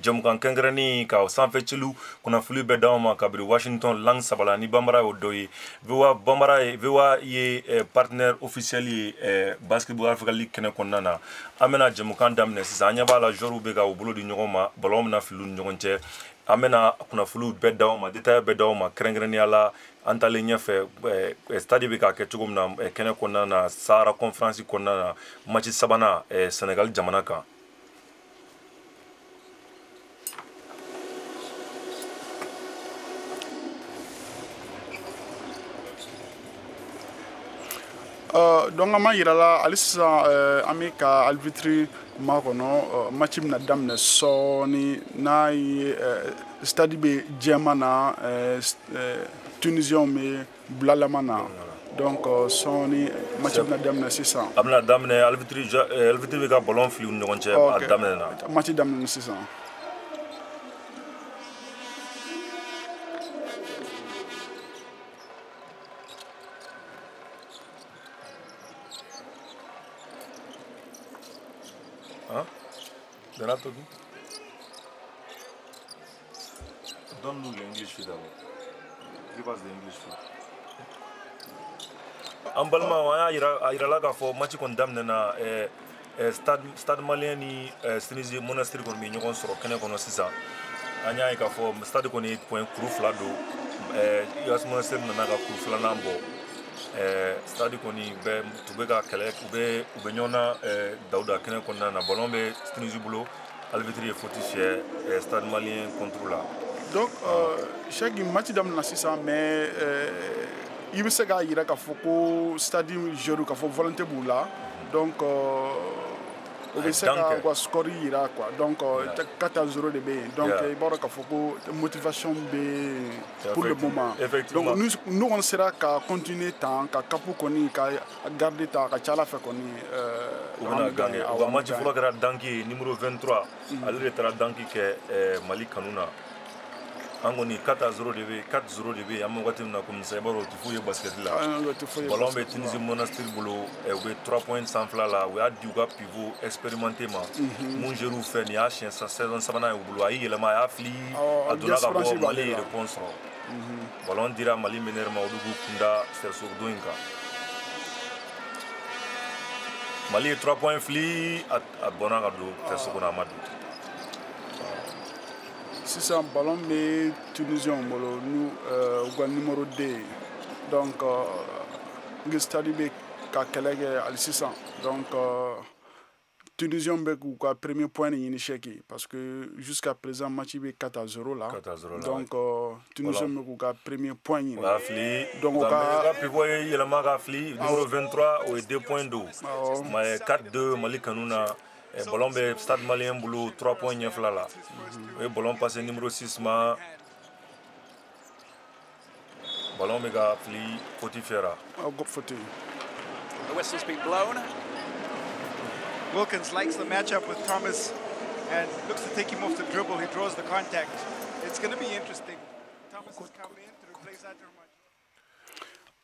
jɛmukan kɛrɛnkɛrɛnnin ka sanfɛ cilu kunnafoni bɛɛ d'aw ma kabiri Washington langue sabala ni Bambara y'o dɔ ye VOA ye partenaire officiel ye Basketball Africa League kɛnɛ kɔnɔna na an bɛna jɛmukan daminɛ sisan an ɲɛ b'a la joueurs bɛ ka u bolo di ɲɔgɔn ma ballon bɛna fili u ni ɲɔgɔn cɛ an bɛna kunnafoniw bɛɛ d'aw ma détail bɛɛ d'aw ma kɛrɛnkɛrɛnnenya la an taalen ɲɛfɛ stade bɛ ka kɛ cogo min na kɛnɛ kɔnɔna na Sahara conférence kɔnɔna na match sabanan Sénégal jamana kan. Donc an m'a yira la hali sisan an bɛ ka arbitre makɔnɔ match bɛna daminɛ sɔɔni n'a ye stade bɛ jɛman na Tunisiens bɛ bulalama na donc sɔɔni match bɛna daminɛ sisan. A bɛna daminɛ arbitre bɛ ka ballon fili u ni ɲɔgɔn cɛ a daminɛ na. Match daminɛ sisan. Donne-nous l'English feed d'abord. Give us the English feed. An balima an y'a yira la k'a fɔ match kɔni daminɛna stade malien ni Tunisie Monastir kɔni bɛ ɲɔgɔn sɔrɔ kɛnɛ kɔnɔ sisan an y'a ye k'a fɔ stade kɔni point kuru fila don US Monastir nana ka kuru filanan bɔ stade kɔni tu bɛ ka kɛlɛ u bɛ ɲɔgɔn na Dawuda kɛnɛ kɔnɔna na ballon bɛ Tunisie bolo arbitre ye faute fiyɛ stade malien contre la. Donc chaque match daminɛna sisan mais i bɛ se k'a yira k'a fɔ ko stade joueur k'a fɔ volonté b'u la donc o bɛ se ka u ka score yira quoi donc 4-0 de bɛ yen donc i b'a dɔn k'a fɔ ko motivation bɛ pour le moment donc n'u kɔni sera ka continuer tan ka cap kɔni ka garder tan a ka ca Ala fɛ kɔni u bɛna gagner u ka match fɔlɔ kɛra Danki numéro 23 ale de taara Danki kɛ Mali kanu na. An kɔni 4-0 de bɛ 4-0 de bɛ an bɛ wagati min na komi sisan i b'a dɔn o tɛ foyi ye basket la ballon bɛ Tunisie Monastir bolo u bɛ 3 points sanfɛla la u y'a di u ka pivot expérimenté ma mun géré u fɛ nin y'a siɲɛ saison sabanan ye u bolo a y'i yɛlɛma a y'a fili a donna ka bɔ Mali ye réponse sɔrɔ ballon dira Mali meneur ma olu b'u kunda sɛrisogodon in kan Mali ye 3 points fili a bɔnna ka don sɛrisogo na a ma don. Sisan ballon bɛ Tunisiens bolo n'u ka numéro 2 donc ngi stade bɛ ka kɛlɛ kɛ hali sisan donc Tunisiens bɛ k'u ka premier point de ɲini chèque parce que jusqu'à présent match bɛ 4-0 la donc Tunisiens bɛ k'u ka premier point ɲini. O y'a fili donc o ka pivot ye yɛlɛma ka fili numéro 23 o ye 2 points don mais 4-2 Mali kanu na. Ballon bɛ stade malien bolo 3 points ɲɛfila la o ye ballon passé numéro 6 ma ballon bɛ ka fili faute fiyɛra. The whistle's been blown. Wilkins likes the matchup with Thomas and looks to take him off the dribble. He draws the contact. It's going to be interesting. Thomas has come in to replace Adderman.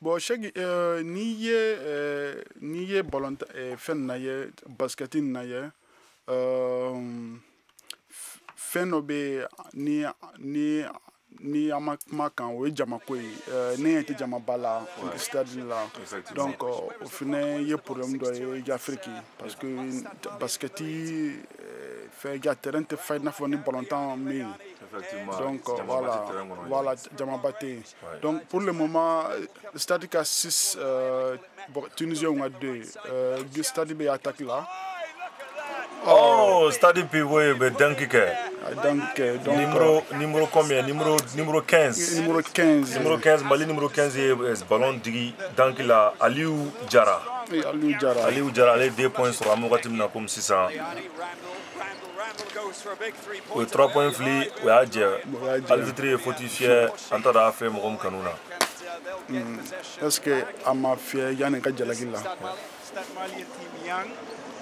Bon, Chèque, n'i ye ballon fɛn na ye basket na ye fɛn dɔ bɛ ni an ma kuma kan o ye jamako ye ne ɲɛ tɛ jamaba la stade la donc o fana ye problème dɔ ye Afrique parce que basket fɛ terrain tɛ fa i n'a fɔ ni ballontan bɛ yen donc voilà jamaba tɛ yen donc pour le moment stade ka 6 Tunisiens ka 2 stade bɛ attaque la. Oh, stade pivot bɛ Danki kɛ. Numéro combien? Numéro 15. Numéro 15 Mali numéro 15 ye ballon digi Danki la Aliou Jara. Aliou Jara ale 2 points sɔrɔ an bɛ wagati min na komi sisan. O ye 3 points fili o y'a jɛ arbitre ye faute fiyɛ an t'a dɔn a fɛ mɔgɔ min kanu na. Est-ce que a ma fiyɛ yanni ka jalaki la? Stade Malien team young.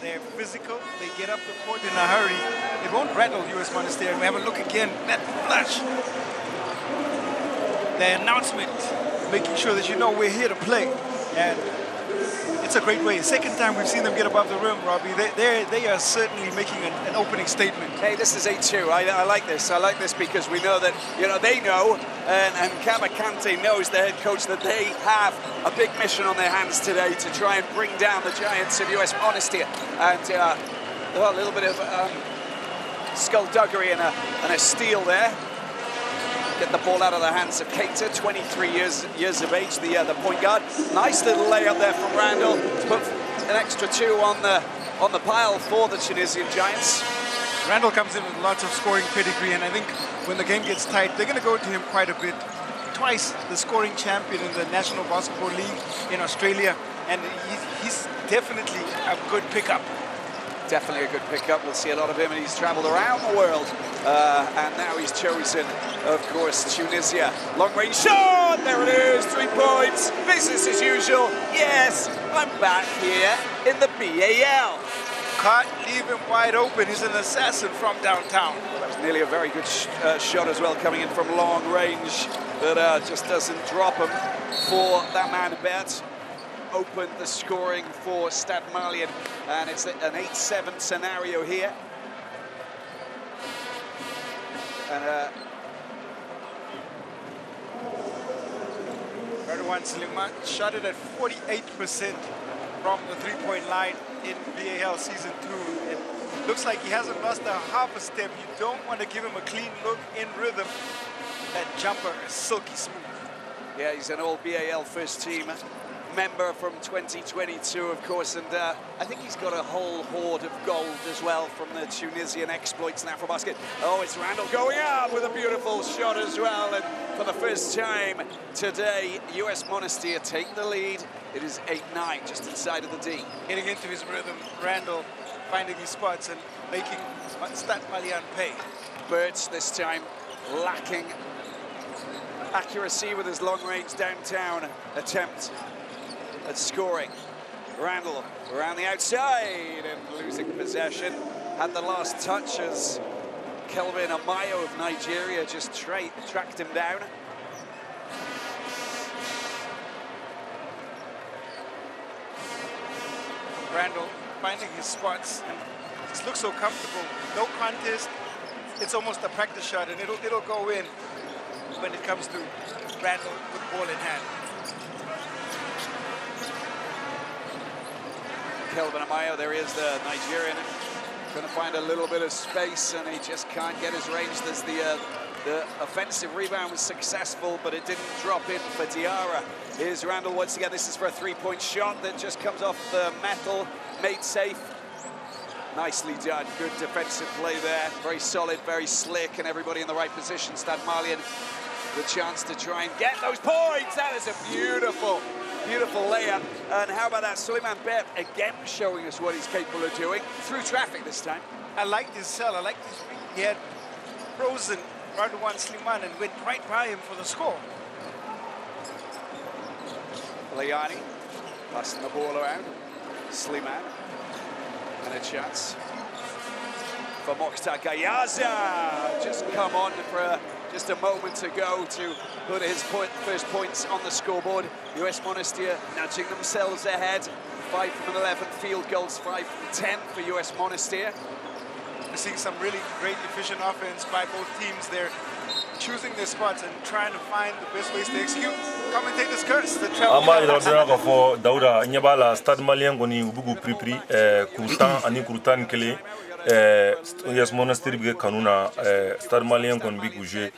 They're physical. They get up the court in a hurry. It won't rattle US Monastir. We have a look again. That flash. The announcement, making sure that you know we're here to play. And it's a great way. Second time we've seen them get above the rim, Robbie. They are certainly making an opening statement. Hey, this is A2. I like this. I like this because we know that, they know, and Kaba Kante knows, the head coach, that they have a big mission on their hands today to try and bring down the Giants of US Monastir. And a little bit of skullduggery and a steal there. Get the ball out of the hands of Keita, 23 years of age, the point guard. Nice little layup there from Randall to put an extra 2 on the pile for the Tunisian Giants. Randall comes in with lots of scoring pedigree, and I think when the game gets tight, they're going to go to him quite a bit. Twice the scoring champion in the National Basketball League in Australia, and he's definitely a good pickup. Definitely a good pickup. We'll see a lot of him, and he's traveled around the world. And now he's chosen, of course, Tunisia. Long-range shot! There it is, 3 points. Business as usual. Yes, I'm back here in the BAL. Can't leave him wide open. He's an assassin from downtown. That was nearly a very good shot as well, coming in from long range. But just doesn't drop him for that man, Bert. Opened the scoring for Stade Malien, and it's an 8-7 scenario here. And Radwan Slimane shot it at 48% from the three-point line in BAL Season 2. It looks like he hasn't lost a half a step. You don't want to give him a clean look in rhythm. That jumper is silky smooth. Yeah, he's an all-BAL first team member from 2022, of course, and I think he's got a whole hoard of gold as well from the Tunisian exploits in Afrobasket. Oh, it's Randall going up with a beautiful shot as well, and for the first time today, US Monastir take the lead. It is 8-9, just inside of the D. Getting into his rhythm, Randall finding his spots and making Stade Malien pay. Birch this time lacking accuracy with his long-range downtown attempt at scoring. Randall around the outside and losing possession. Had the last touch as Kelvin Amayo of Nigeria just tracked him down. Randall finding his spots and just looks so comfortable. No contest. It's almost a practice shot, and it'll go in when it comes to Randall with ball in hand. Kelvin Amayo, there is the Nigerian, trying to find a little bit of space, and he just can't get his range. There's the offensive rebound was successful, but it didn't drop in for Diarra. Here's Randall once again. This is for a three-point shot that just comes off the metal, made safe. Nicely done, good defensive play there. Very solid, very slick, and everybody in the right position. Stade Malien, the chance to try and get those points. That is a beautiful layup. And how about that? Suleiman Bert again showing us what he's capable of doing through traffic this time. I like this cell. I like this. He had frozen Radwan Slimane and went right by him for the score. Layani passing the ball around. Slimane. And a chance for Mokhtar Gayaza. Just come on for just a moment to go to put his first points on the scoreboard. US Monastir nudging themselves ahead. 5 from 11 field goals, 5 from 10 for US Monastir. We're seeing some really great efficient offense by both teams. They're choosing their spots and trying to find the best ways to execute. Commentators curse the travel. Ama for Dauda Nyabala Stade Malien goni ubugu pripri Krutan ani Krutan kele US Monastir bige kanuna Stade Malien kon bigu jouer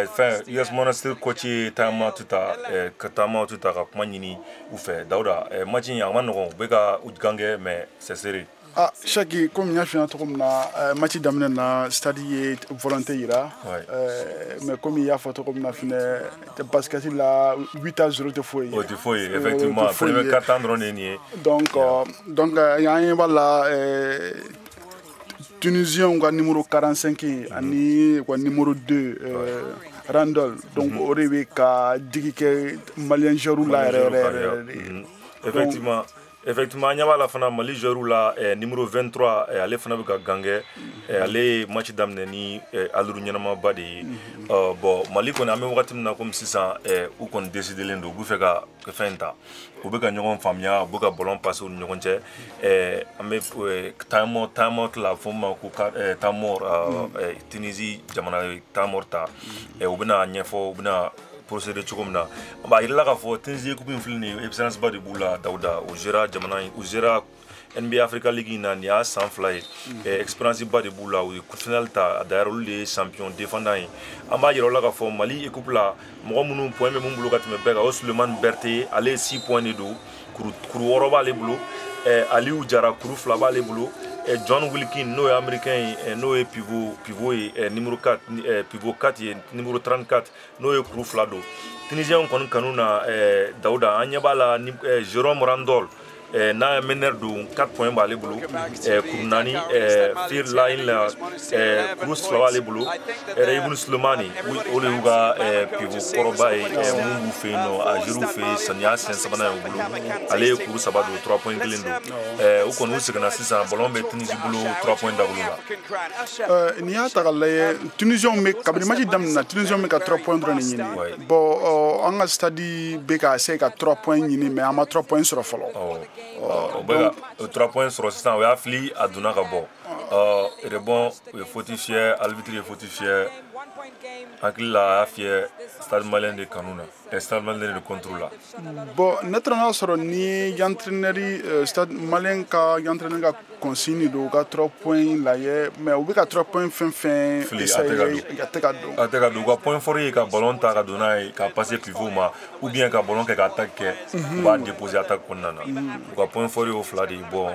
fin US Monastir coaché tama tuta katama tuta ka kumanyini ou fait Dauda match ya manogo bega udgange mais c'est serré. Ah, chaque comme il y a fait un truc na match d'amener na stade volontaire mais comme il y a photo comme na fine parce que la 8-0 de foyer. Oh, de foyer effectivement. Premier quart-temps drôné. Donc il y a un voilà Tunisien on a numéro 45 ani quoi numéro 2 Randall donc aurait ka digi que Malien Jarou là effectivement. Effectivement, il y a la fana Mali joueur là numéro 23 ale fana bɛ gange ale match damne ni aluru ɲɛnama ba de ye bon Mali kɔni an bɛ wagati min na comme sisan u kɔni décidelen don u bɛ fɛ ka fɛn ta u bɛ ka ɲɔgɔn faamuya u bɛ ka ballon passer u ni ɲɔgɔn cɛ an bɛ time la fɔ ma ko time Tunisie jamana time ta u bɛna ɲɛfɔ u bɛna procéder cogo min na ba yirala ka fɔ Tunisie coupe in filɛ nin ye expérience ba de b'u la Dawuda u gera jamana u gera NBA Africa League na ni a san fila ye expérience ba de b'u la u ye final ta d'ailleurs olu de ye champion défendant ye an b'a yira la ka fɔ Mali équipe la mɔgɔ minnu point bɛ mun bolo ka tɛmɛ bɛɛ kan o Sulemani Berté ale 6 points de don kuru 6 b'ale bolo Aliou Jara kuru 2 b'ale bolo John Wilkin n'o ye américain ye n'o ye pivot ye numéro 4 pivot 4 ye numéro 34 n'o ye kuru 2 don Tunisien kɔni kanu na Dawuda an ɲɛ b'a la Jérôme Randol n'a ye meneur don 4 points b'ale bolo kuru 4 Fir Line la kuru 2 b'ale bolo Ibn Sulemani o de y'u ka pivot kɔrɔba ye mun b'u fɛ yen nɔ a géré fɛ yen saniya sen sabanan y'u bolo ale ye kuru 3 don 3 points kelen don u kɔni u seginna sisan ballon bɛ Tunisie bolo 3 points dagolo la n'i y'a ta k'a lajɛ Tunisien bɛ kabini match daminɛna Tunisien bɛ ka 3 points dɔrɔn de ɲini bon an ka stade bɛ ka essayer ka 3 points ɲini mais an ma 3 points sɔrɔ fɔlɔ o bɛ ka 3 points sɔrɔ sisan o y'a fili a donna ka bɔ rebond o ye faute fiyɛ arbitre ye faute fiyɛ hakili la a y'a fiyɛ stade malien de kanu na stade malien de contrôle la bon ne taara n'a sɔrɔ ni entraîneur stade malien ka entraîneur ka consigne don u ka 3 points lajɛ mais u bɛ ka 3 points fɛn fɛn essayer a tɛ ka don a tɛ ka don u ka point fort ye ka ballon ta ka don n'a ye ka passer pivot ma ou bien ka ballon kɛ ka attaque kɛ u b'a déposer attaque kɔnɔna na u ka point fort ye o 2 de ye bon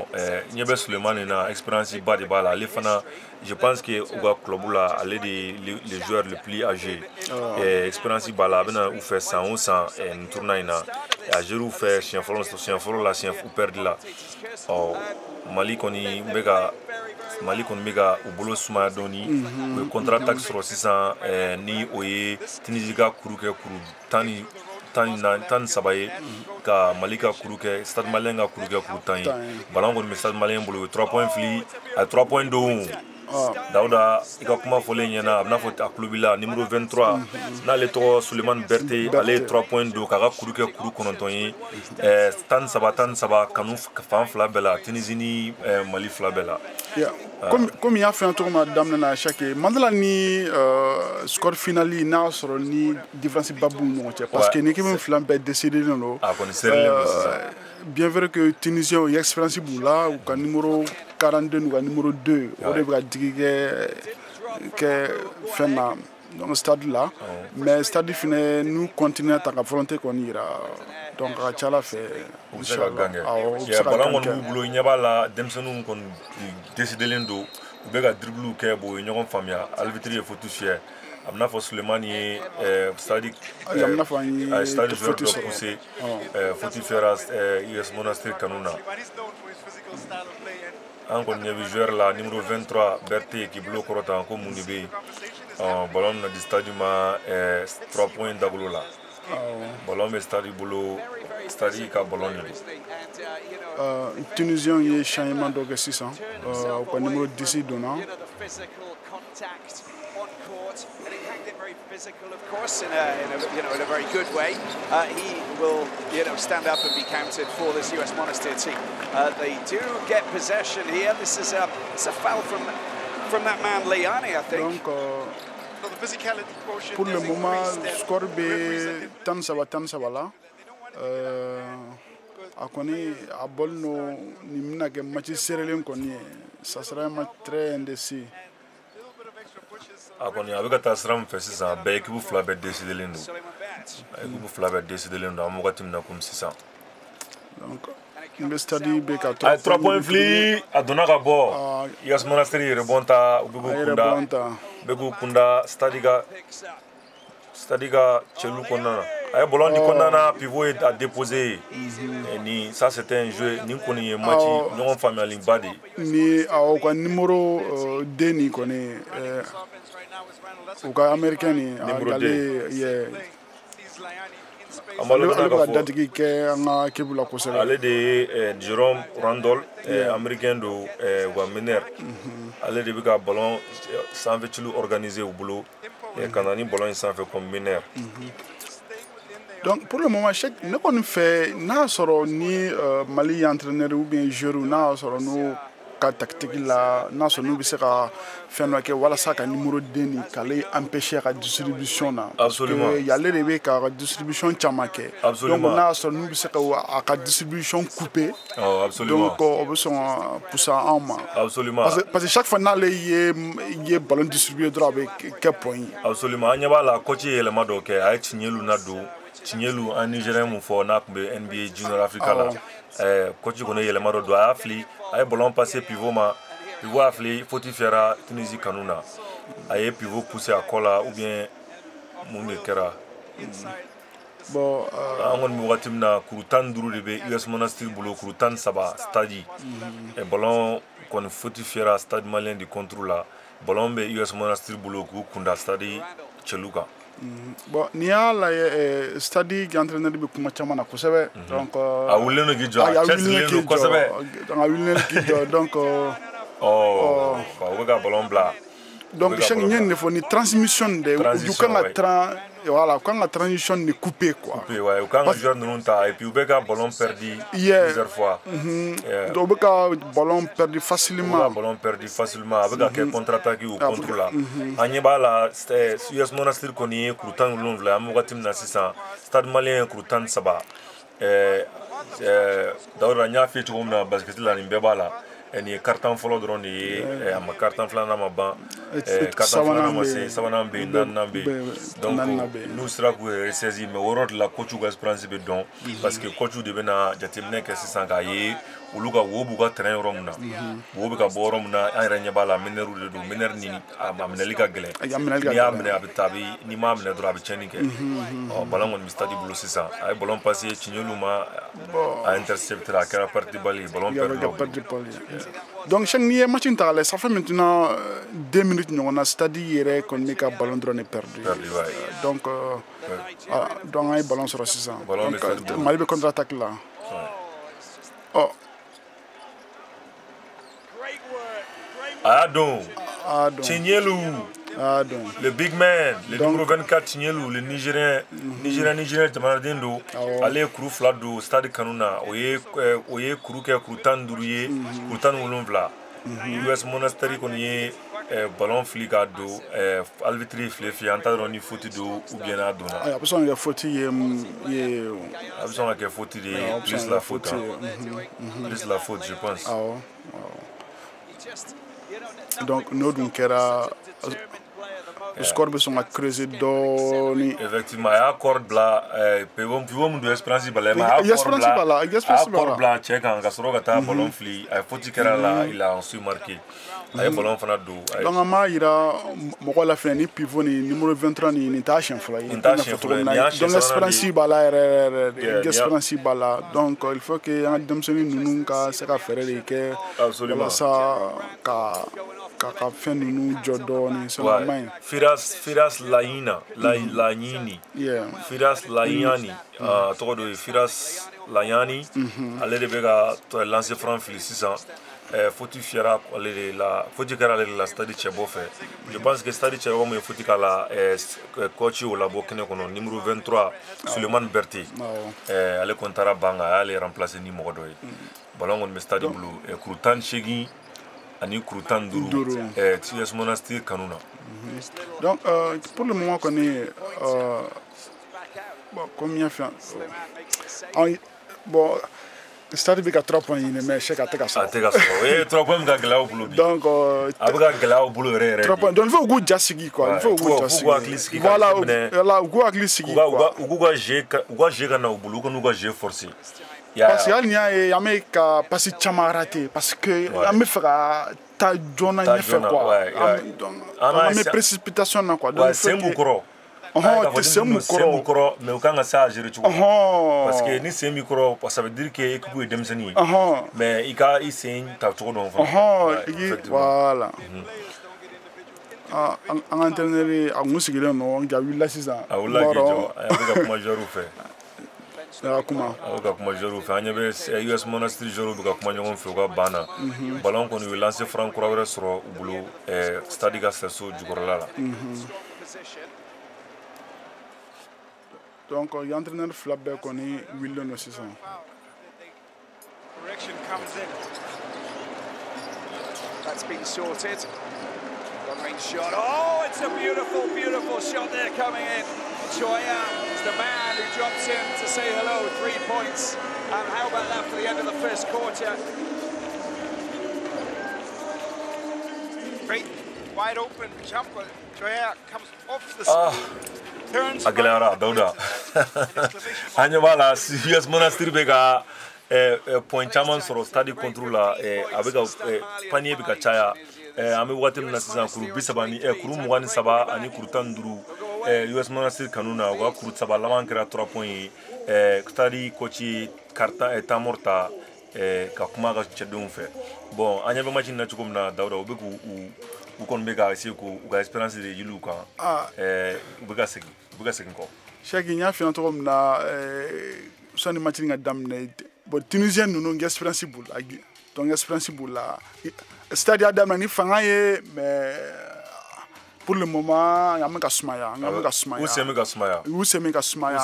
ɲɛ bɛ Sulemani na expérience ba de b'a la ale fana je pense que u ka club la ale de ye le joueur le plus âgé expérience b'a la a bɛna u fɛ san o san nin tournoi in na a géré u fɛ siɲɛ fɔlɔ la siɲɛ u perdre la Mali kɔni bɛ ka u bolo sumaya dɔɔni u ye contre attaque sɔrɔ sisan ni o ye Tunisie ka kuru kɛ kuru 13 ye ka Mali ka kuru kɛ stade malien ka kuru kɛ kuru 10 ye ballon kɔni bɛ stade malien bolo u ye 3 points fili a ye 3 points don Dawuda i ka kuma fɔlen ɲɛna a bɛna fɔ a tulo b'i la numéro 23 n'ale tɔgɔ Sulemani Berté ale ye 3 points don k'a ka kuru kɛ kuru 9 ye 13 kanu fan 2 bɛɛ la Tunisie ni Mali 2 bɛɛ la comme y'a fɛn cogo min na daminɛ na chaque mandala ni score finali n'a sɔrɔ ni différence ba b'u ni ɲɔgɔn cɛ parce que ni équipe fila bɛɛ décidé don a kɔni serilen don sisan bien vrai que Tunisien o expérience b'u la u ka numéro 42 n'u ka numéro 2 o de bɛ ka digi kɛ fɛn na donc stade la mais stade fɛnɛ n'u continue ta ka volonté kɔni yira donc a ka ca Ala fɛ u bɛ se ka gange ballon kɔni b'u bolo i ɲɛ b'a la denmisɛnninw kɔni décidelen don u bɛ ka dribble kɛ bon u ye ɲɔgɔn faamuya arbitre ye faute fiyɛ a bɛna fɔ Sulemani ye stade joueur dɔ poussé faute fiyɛra US Monastir kanu na an kɔni ɲɛ bɛ joueur la numéro 23 Berté k'i bolo kɔrɔta ko mun de bɛ yen ballon na di stade ma 3 points dagolo la ballon bɛ stade bolo stade ka ballon de don Tunisien ye changement dɔ kɛ sisan u ka numéro 10 donna physical, of course, in a very good way. He will, stand up and be counted for this US Monastir team. They do get possession here. This is it's a foul from that man Liani, I think. Pour le moment, score be 10-3 la. A kɔni a bol no ni mina ke match serré kɔni ça sera un match très indécis. A kɔni a bɛ ka taa sira min fɛ sisan bɛɛ équipe fila bɛɛ décidelen don équipe fila bɛɛ décidelen don an bɛ wagati min na comme sisan donc n bɛ stade bɛ ka 3 points fili a donna ka bɔ US Monastir ye rebond ta u bɛ k'u kunda stade ka cɛlu kɔnɔna na a ye ballon di kɔnɔna na pivot ye a déposé ni ça c'était un jeu ni kɔni ye match ɲɔgɔn faamuyalenba de ni aw ka numéro 2 ni kɔni u ka américain ni ale ye amalo ale ka ka fo datigi kɛ an ka équipe la kosɛbɛ ale de ye Jerome Randall américain do wa Miner ale de bɛ ka ballon sanfɛ cilu organiser u bolo ka na ni ballon in sanfɛ comme Miner. Donc pour le moment chaque ne kɔni fɛ n'a sɔrɔ ni Mali entraîneur ou bien joueur n'a sɔrɔ n'o ka tactique la n'a sɔrɔ n'u bɛ se ka fɛn dɔ kɛ walasa ka numéro 2 ni k'ale empêcher ka distribution na. Absolument. Parce que y'ale de bɛ ka distribution caman kɛ. Absolument. Donc n'a sɔrɔ n'u bɛ se ka a ka distribution couper. Oh, absolument. Donc o bɛ sɔn ka pousser an ma. Absolument. Parce que chaque fois n'ale ye ballon distribué dɔrɔn a bɛ kɛ point ye. Absolument. An ɲɛ b'a la coach ye yɛlɛma dɔ kɛ a ye Tiɲɛlu nadon. Tiɲɛlu an Nigérien mun fɔ n'a tun bɛ NBA Junior Africa la coach kɔni ye yɛlɛma dɔ don a y'a fili a ye ballon passer pivot ma pivot y'a fili faute fiyɛra Tunisie kanu na a ye pivot pousser a kɔ la ou bien mun de kɛra bon an kɔni bɛ wagati min na kuru 15 de bɛ US Monastir bolo kuru 13 stade ballon kɔni faute fiyɛra stade malien de contre la ballon bɛ US Monastir bolo k'u kunda stade Cɛlu kan. Bon n'i y'a lajɛ stade entraîneur bɛ kuma caman na kosɛbɛ donc a wulilen don k'i jɔ a cɛsirilen don kosɛbɛ a wulilen don k'i jɔ donc o bɛ ka ballon bila donc chaque n ye nin de fɔ ni transmission de u kan ka voilà u kan ka transition de couper quoi couper ouais u kan ka joueur ninnu ta et puis u bɛ ka ballon perdu plusieurs fois donc u bɛ ka ballon perdu facilement a bɛ ka kɛ contre attaque ou contre la an ɲɛ b'a la US Monastir kɔni ye kuru 17 an bɛ wagati min na sisan stade malien ye kuru 13 Dawuda n y'a f'i ye cogo min na basket la nin bɛɛ b'a la nin ye carton fɔlɔ dɔrɔn de ye a ma carton filanan ma ban carton filanan ma se sabanan bɛ yen naaninan bɛ yen donc n'u sera k'u yɛrɛ ressaisir mais o yɔrɔ de la coach ka expérience bɛ dɔn parce que coach de bɛna jateminɛ kɛ sisan k'a ye olu ka wo b'u ka terrain yɔrɔ min na wo bɛ ka bɔ yɔrɔ min na an yɛrɛ ɲɛ b'a la minɛriw de don minɛri ni a minɛli ka gɛlɛn n'i y'a minɛ a bɛ taa n'i m'a minɛ dɔrɔn a bɛ tiɲɛni kɛ ballon kɔni bɛ stade bolo sisan a ye ballon passé Tiɲɛlu ma a intercepté a kɛra perte de balle ye ballon perdu donc chaque n'i ye match in ta k'a lajɛ ça fait maintenant 2 minutes ɲɔgɔn na stade yɛrɛ kɔni bɛ ka ballon dɔrɔn de perdu donc an ye ballon sɔrɔ sisan donc Mali bɛ contre attaque la Tiɲɛlu le big man le numéro 24 Tiɲɛlu le Nigérien jamanaden don ale ye kuru 2 don stade kanu na o ye kuru kɛ kuru 15 ye kuru 17 US Monastir kɔni ye ballon fili k'a don arbitre filɛ fi an t'a dɔn ni faute don ou bien n'a donna a bɛ sɔn ka kɛ faute ye a bɛ sɔn ka kɛ faute de ye plus la faute je pense donc n'o dun kɛra score bɛ sɔn ka creuser dɔɔni effectivement a y'a corde bila pivot mun don Esperance bala mais a y'a corde bila cɛ kan ka sɔrɔ ka taa ballon fili a ye faute kɛra la il a ensuite marqué a ye ballon fana don donc an m'a yira mɔgɔw la fɛnɛ ni pivot ni numéro 23 nin t'a siɲɛ fɔlɔ ye donc Esperance b'a la yɛrɛ Esperance b'a la donc il faut que an ka denmisɛnnin ninnu ka se ka fɛɛrɛ de kɛ walasa ka fɛn ninnu jɔ dɔɔni sinon man ɲi Firas Laɲini Firas Laɲani tɔgɔ dɔ ye Firas Laɲani ale de bɛ ka lancer franc fili sisan faute fiyɛra ale de la faute kɛra ale de la stade Cɛbɔ fɛ je pense que stade Cɛbɔ mun ye faute k'a la coach y'o labɔ kɛnɛ kɔnɔ numéro 23 Sulemani Berté ale kɔni taara ban a y'ale remplacer ni mɔgɔ dɔ ye ballon kɔni bɛ stade bolo kuru 18 ani kuru 15 US Monastir kanu na donc pour le moment kɔni comme y'a fɛ bon stade bɛ ka 3 points ɲini mais Cheikh a tɛ ka sɔrɔ 3 points bɛ ka gɛlɛya u bolo bi donc a bɛ ka gɛlɛya u bolo yɛrɛ yɛrɛ 3 points donc il faut u k'u ja sigi quoi il faut u k'u ja sigi voilà u k'u hakili sigi quoi u k'u ka jeu ka na u bolo u kan'u ka jeu forcer parce que hali n'i y'a ye an bɛ ka passe caman rater parce que an bɛ fɛ ka taa joona ɲɛfɛ quoi an bɛ précipitation na quoi donc sen b'u kɔrɔ tɛ sen b'u kɔrɔ mais u kan ka se a gérer cogo parce que ni sen b'i kɔrɔ ça veut dire que équipe ye denmisɛnnin ye mais i ka i sen ta cogo dɔn fana voilà an ka entraîneur a kun sigilen don nka a wulila sisan a wulila k'i jɔ a bɛ ka kuma joueur fɛ kuma ka kuma joro fɛ an ɲɛ bɛ US Monastir joro bɛ ka kuma ɲɔgɔn fɛ u ka banna ballon kɔni u ye lancer franc kura wɛrɛ sɔrɔ u bolo stade ka sɛso jukɔrɔla la donc entraîneur fila bɛɛ kɔni wililen don sisan. Correction comes in. That's been sorted. Long-range shot. Oh, it's a beautiful, beautiful shot there coming in. Choya is the man who drops in to say hello. 3 points. And how about that for the end of the first quarter? Great, wide open jumper. Choya comes off the screen. Turns. Aguilera, Dauda. Anya bala US Monastir bɛ ka point caman sɔrɔ stade contre la a bɛ ka panier bɛ ka caya an bɛ waati min na sisan kuru 30 ni kuru 27 ani kuru 15 US Monastir kanu na u ka kuru 3 laban kɛra 3 points ye stade coach temps mort ta ka kuma ka cɛdenw fɛ bon an ɲɛ bɛ match na cogo min na Dauda u bɛ u kɔni bɛ ka essayer k'u ka expérience de yili u kan u bɛ ka segin kɔ. Cheikh n y'a f'i ɲɛna cogo min na sani match ka daminɛ bon Tunisien ninnu expérience b'u la donc expérience b'u la stade y'a daminɛ ni fanga ye mais pour le moment an bɛ ka sumaya u sen bɛ ka sumaya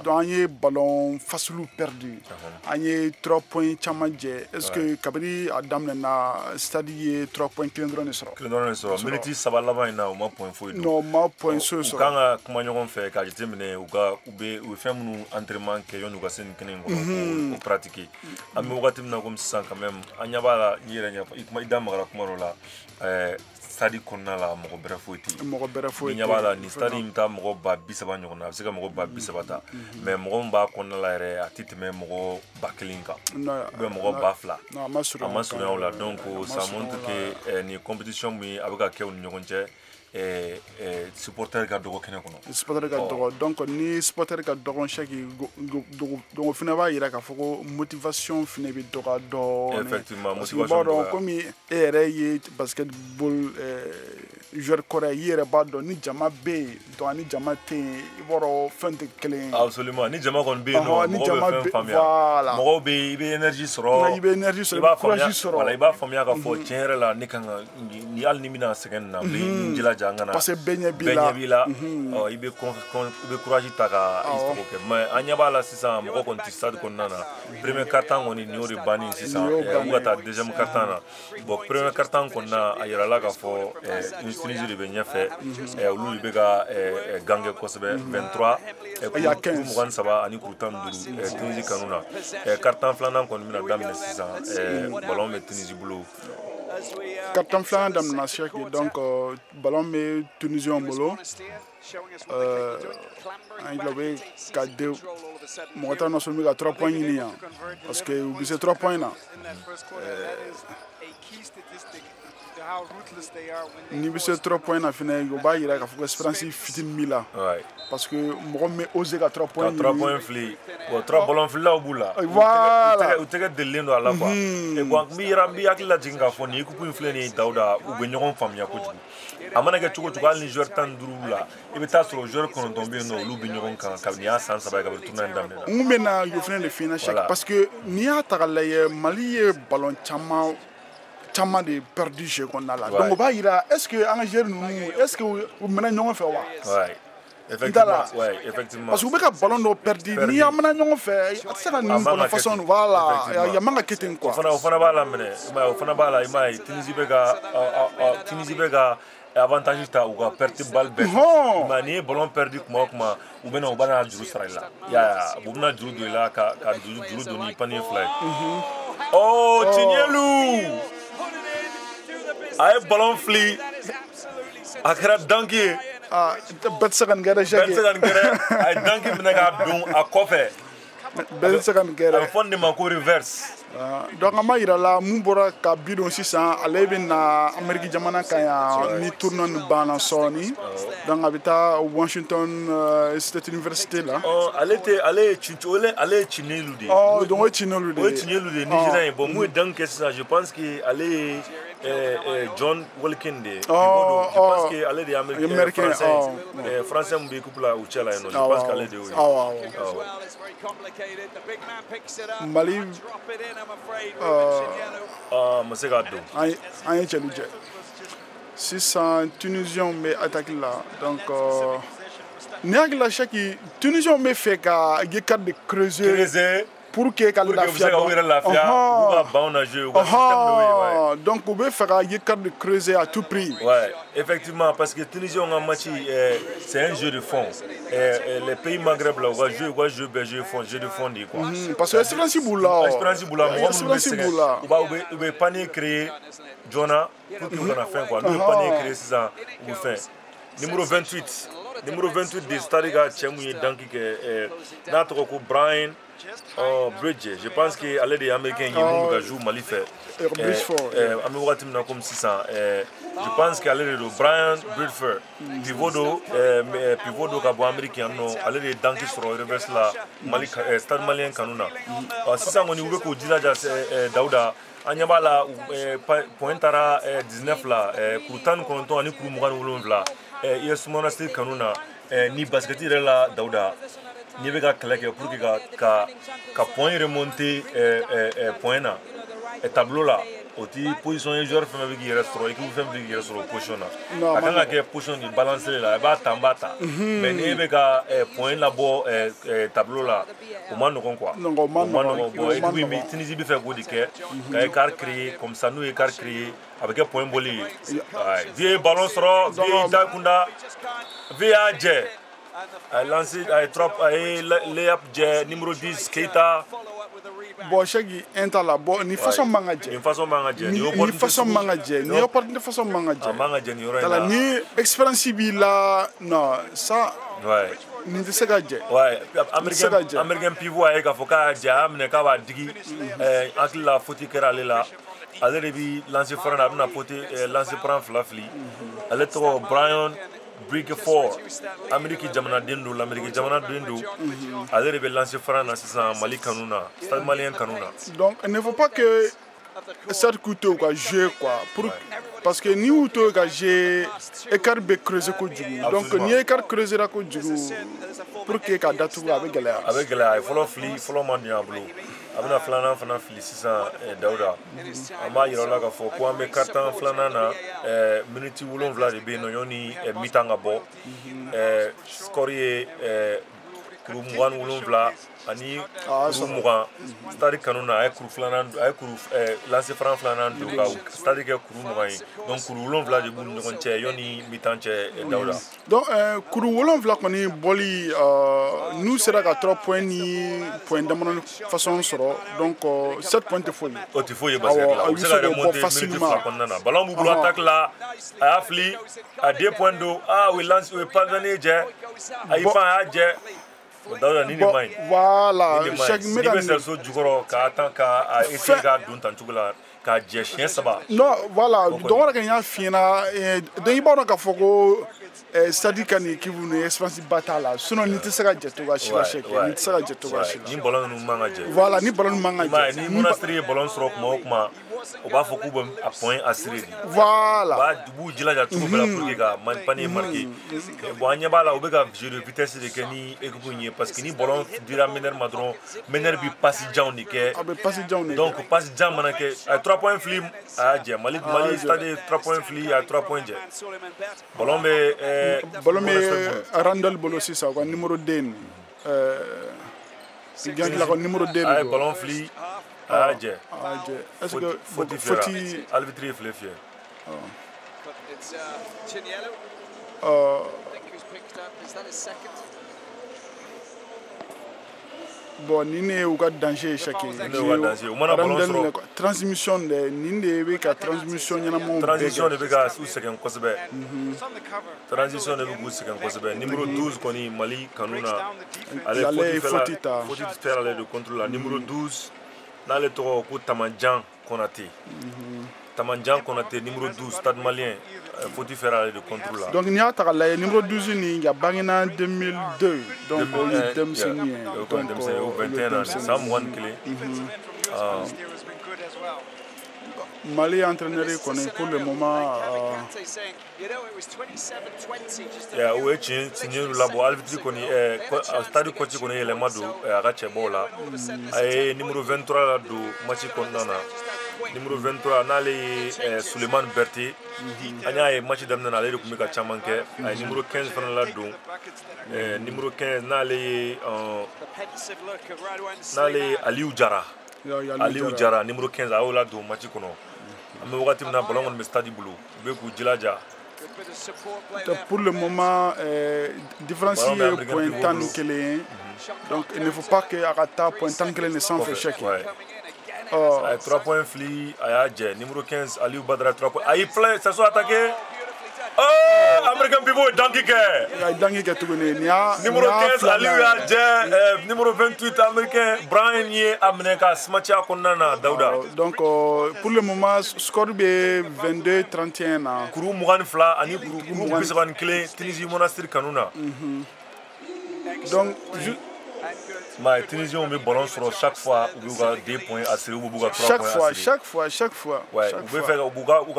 donc an ye ballon facile perdu an ye 3 points caman jɛ est ce que kabini a daminɛ na stade ye 3 points kelen dɔrɔn de sɔrɔ minute 3 laban in na u ma point foyi dɔn non ma point foyi sɔrɔ u kan ka kuma ɲɔgɔn fɛ ka jateminɛ u bɛ fɛn minnu entraînement kɛ yanni u ka se nin kɛnɛ in kɔnɔ k'o pratiquer an bɛ wagati min na komi sisan quand même an ɲɛ b'a la i yɛrɛ ɲɛ i da magara kuma dɔ la stade kɔnɔna la mɔgɔ bɛrɛ foyi tɛ yen ni ɲɛ b'a la nin stade in bɛ taa mɔgɔ 30,000 ɲɔgɔn na a bɛ se ka mɔgɔ 30,000 ta mais mɔgɔ min b'a kɔnɔna la yɛrɛ a tɛ tɛmɛ mɔgɔ 1,000 kan ou mɔgɔ 2,000 a ma surunya o la donc ça montre que nin compétition min a bɛ ka kɛ u ni ɲɔgɔn cɛ supporter ka dɔgɔ kɛnɛ kɔnɔ supporter ka dɔgɔ donc ni supporter ka dɔgɔ Cheikh donc o fana b'a yira k'a fɔ ko motivation fana bɛ dɔgɔ dɔɔni effectivement motivation b'a dɔn komi e yɛrɛ ye basketball joueur kɔrɔ ye i yɛrɛ b'a dɔn ni jama bɛ yen donc ani jama tɛ yen i b'a dɔn fɛn tɛ kelen ye absolument ni jama kɔni bɛ yen nɔ mɔgɔw bɛ fɛn faamuya mɔgɔw bɛ yen i bɛ énergie sɔrɔ i b'a faamuya i b'a faamuya k'a fɔ tiɲɛ yɛrɛ la ne kan ka hali ni bɛna sɛgɛn nin na n bɛ jilaja parce que bɛɛ ɲɛ b'i la i bɛ courage ta ka i sago kɛ mais an ɲɛ b'a la sisan mɔgɔ kɔni tɛ stade kɔnɔna na premier quart-temps kɔni nin y'o de bannen sisan u ka taa deuxième quart-temps na bon premier quart-temps kɔni na a yirala k'a fɔ Tunisie de bɛ ɲɛfɛ olu de bɛ ka gan kɛ kosɛbɛ 23 kuru 23 ani kuru 15 Tunisie kanu na quart-temps filanan kɔni bɛna daminɛ sisan ballon bɛ Tunisie bolo. Quart-temps filanan daminɛna Cheikh donc ballon bɛ Tunisien bolo an bɛ ka mɔgɔ t'a nɔsɔn bɛ ka 3 points ɲini yan parce que u bɛ se 3 points na n'i bɛ se 3 points na fana o b'a yira k'a fɔ ko expérience fitinin b'i la parce que mɔgɔ min bɛ oser ka 3 points ɲini 3 points fili bon 3 ballon fililaw b'u la u tɛgɛ delilen don a la quoi bon n bɛ hakili lajigin k'a fɔ nin équipe in filɛ nin ye Dawuda u bɛ ɲɔgɔn faamuya kojugu a mana kɛ cogo cogo hali ni joueur 15 la i bɛ taa sɔrɔ joueur 9 bɛ yen nɔ olu bɛ ɲɔgɔn kan kabini y'a san 3 ye kabini tournoi in daminɛ n bɛ na y'o fana de f'i ɲɛna Cheikh parce que n'i y'a ta k'a lajɛ Mali ye ballon caman de perdu jeu kɔnɔna la donc o b'a yira est ce que an ka joueur ninnu est ce que u mɛna ɲɔgɔn fɛ wa effectivement parce que u bɛ ka ballon dɔ perdu n'i y'an mɛna ɲɔgɔn fɛ a tɛ se ka nin ballon façon voilà ya man ka kɛ ten quoi o fana b'a la minɛ o fana b'a la i m'a ye Tunisie bɛ ka avantage ta u ka perte balle bɛɛ mais n'i ye ballon perdu kuma o kuma u bɛna juru sara i la u bɛna juru don i la ka juru don ni panier fila ye oh Tignelou a ye ballon fili a kɛra danki ye bɛɛ tɛ se ka nin kɛ dɛ Cheikh a ye danki minɛ k'a don a kɔfɛ bɛɛ tɛ se ka nin kɛ dɛ a bɛ fɔ nin de ma ko reverse donc an b'a yira la mun bɔra ka bi don sisan ale bɛ na Amérique jamana kan yan ni tournoi nin banna sɔɔni donc a bɛ taa Washington State University la ale ye Tignelou de ye donc o ye Tignelou de ye Nigérian ye bon mun ye danki kɛ sisan je pense que ale ye John Wilkinde. Je pense qu'elle est américaine. Français me coupe là où tu es là. Je pense qu'elle est de Mali. Masegado. Aïe, Tchalidje. 600 Tunisiens mais attaqué là. Donc, Niagla Chaki, Tunisiens mais fait qu'à Gekad de creuser. Pour que la donc on veut faire un carte de creuser à tout prix. Ouais, effectivement, parce que Tunisie on a match, c'est un jeu de fond. Les pays Maghreb là, on va jouer jeu de fond quoi. Parce que Espérance Boula, on va panier créer Jonah pour qu'on a fait quoi. Nous panier créer ça, on fait. Numéro 28 de Stariga Tchemouye Danki que notre Brian Bridge, je pense que aller des Américains qui jouent Mali fait. Comme 600. Je pense qu'aller de Brian Bridford, pivot de Cabo Américain, aller des Danki sur le reverse là, Mali Stade Malien Kanuna. Si ça on y veut qu'on dise Daouda. Anyabala pointara 19 là, Koutan Konton ani Koumogan Wolonvla, Yesumana State Kanuna, ni basketi là Daouda, ni vega claque pour que point remonter point na, tableau là, oti position joueur fait avec restaurant, équipe fait avec restaurant position là. Quand la position de balancer là, ba tambata, mais ni vega point là-bas tableau là. Comment nous quoi? Équipe Tunisie fait quoi de que écart créé comme ça nous écart créé avec un point bolé. Vieux ballon sera, vieux Dakunda, vieux Adje. Lancé à trop layup numéro 10 Keita. Bon chagi entala bon ni façon mangaje ni façon mangaje ni opportunité façon mangaje ni expérience bi là non ça ouais ni de segaje ouais américain pivot ay ka foka jam ne ka ba digi akila foti kera lela ale rebi lancer franc na poté lancer prend flafli ale to Brian Brick 4 Amérique Jamana Dendo l'Amérique Jamana Dendo allez révéler lancer franc dans ce Mali Kanuna Stade Malien Kanuna. Donc il ne faut pas que ça coûte quoi jouer quoi pour parce que ni ou toi que j'ai écart be creuser ko djugu donc ni écart creuser la ko djugu pour que ka datu avec galère il faut le mandiablo abna flana fana fili 600 Daouda ama yirola ka fo ko ambe carton flana na minute wulon vla de be no yoni mitanga bo scorer kuru mugan wulon vla ani kuru mugan stade kanuna ay kuru flana ay kuru lancer franc flana do ka stade ke kuru mugan donc kuru wulon vla de bun ngon che yoni mitanche Daouda donc kuru wulon vla koni boli nous sera à 3 points ni point de mon façon sera donc 7 points de folie il faut y basket là on sera remonter facilement ballon boubou attaque là à Afli à 2 points d'eau we lance we pardonner je ay fa je voilà chaque médaille so jugoro ka atan ka essayer ga dun tan tugula ka je chien saba non voilà donc on a gagné fina donc il va ka foko c'est-à-dire qu'il qui vous expérience bataille sinon ni tsaka jeto ga shira sheke ni tsaka jeto ga shira ni ballon nu manga je voilà ni ballon manga je ni monastri ballon sro kuma o ba foko bam a point assuré voilà ba dubu jilaja tout bela pour que ga man panier marqué bon anya bala o be ga jeu de vitesse de keni ekubunye parce que ni ballon dira mener madron mener bi passe down ni ke donc passe down manake à 3 points flim a je Mali stade 3 points flim à 3 points je ballon Randall Bolosi ça quoi numéro 2 il gagne la numéro 2 ballon fli aje est-ce que faut arbitre flefier bon nine ou ka danger chacun transmission de ninde be ka transmission nyana mo transition de be ka su second kosbe transition de be second kosbe numéro 12 koni Mali Kanuna allez faut faire aller de contrôle numéro 12 dans le tour ko Tamanjan Konaté Tamanjan Konaté numéro 12 Stade Malien faut faire aller de contrôle là donc nya ta la numéro 12 ni ya bangina 2002 donc il dem seni donc 21 ans ça one clé Mali entraîneur connaît pour le moment. Ouais, tu labo alvitri koni stade coach koni le madu agache bola. Numéro 23 là do match konnana. Numéro 23 nale Suleiman Berti. Anya e match damna na le kumika chamanke. Numéro 15 fana la do. Numéro 15 nale Aliou Jara. Aliou Jara numéro 15 a ola do match kono. Ame wakati na ballon on stade bulu. Be ku jilaja. Pour le moment, différencier pointant kelen. Donc il ne faut pas que Arata pointant kelen ne s'en fait chèque. 3 points fli Ayaje numéro 15 Aliou Badra 3 points. Aïe plein, ça soit attaqué. Oh, American Pivot Dankike. Numéro 15 Aliou Ayaje, numéro 28 américain Brian Ye Amneka Smacha Konana Dauda. Donc pour le moment score est 22-31. Kourou Mougan Fla ani Kourou Bisaban Kile Tunisie Monastir Kanuna. Donc ma Tunisie on met ballon sur chaque fois où il y a 2 points à série ou 3 points. Chaque fois. Ouais, vous pouvez faire au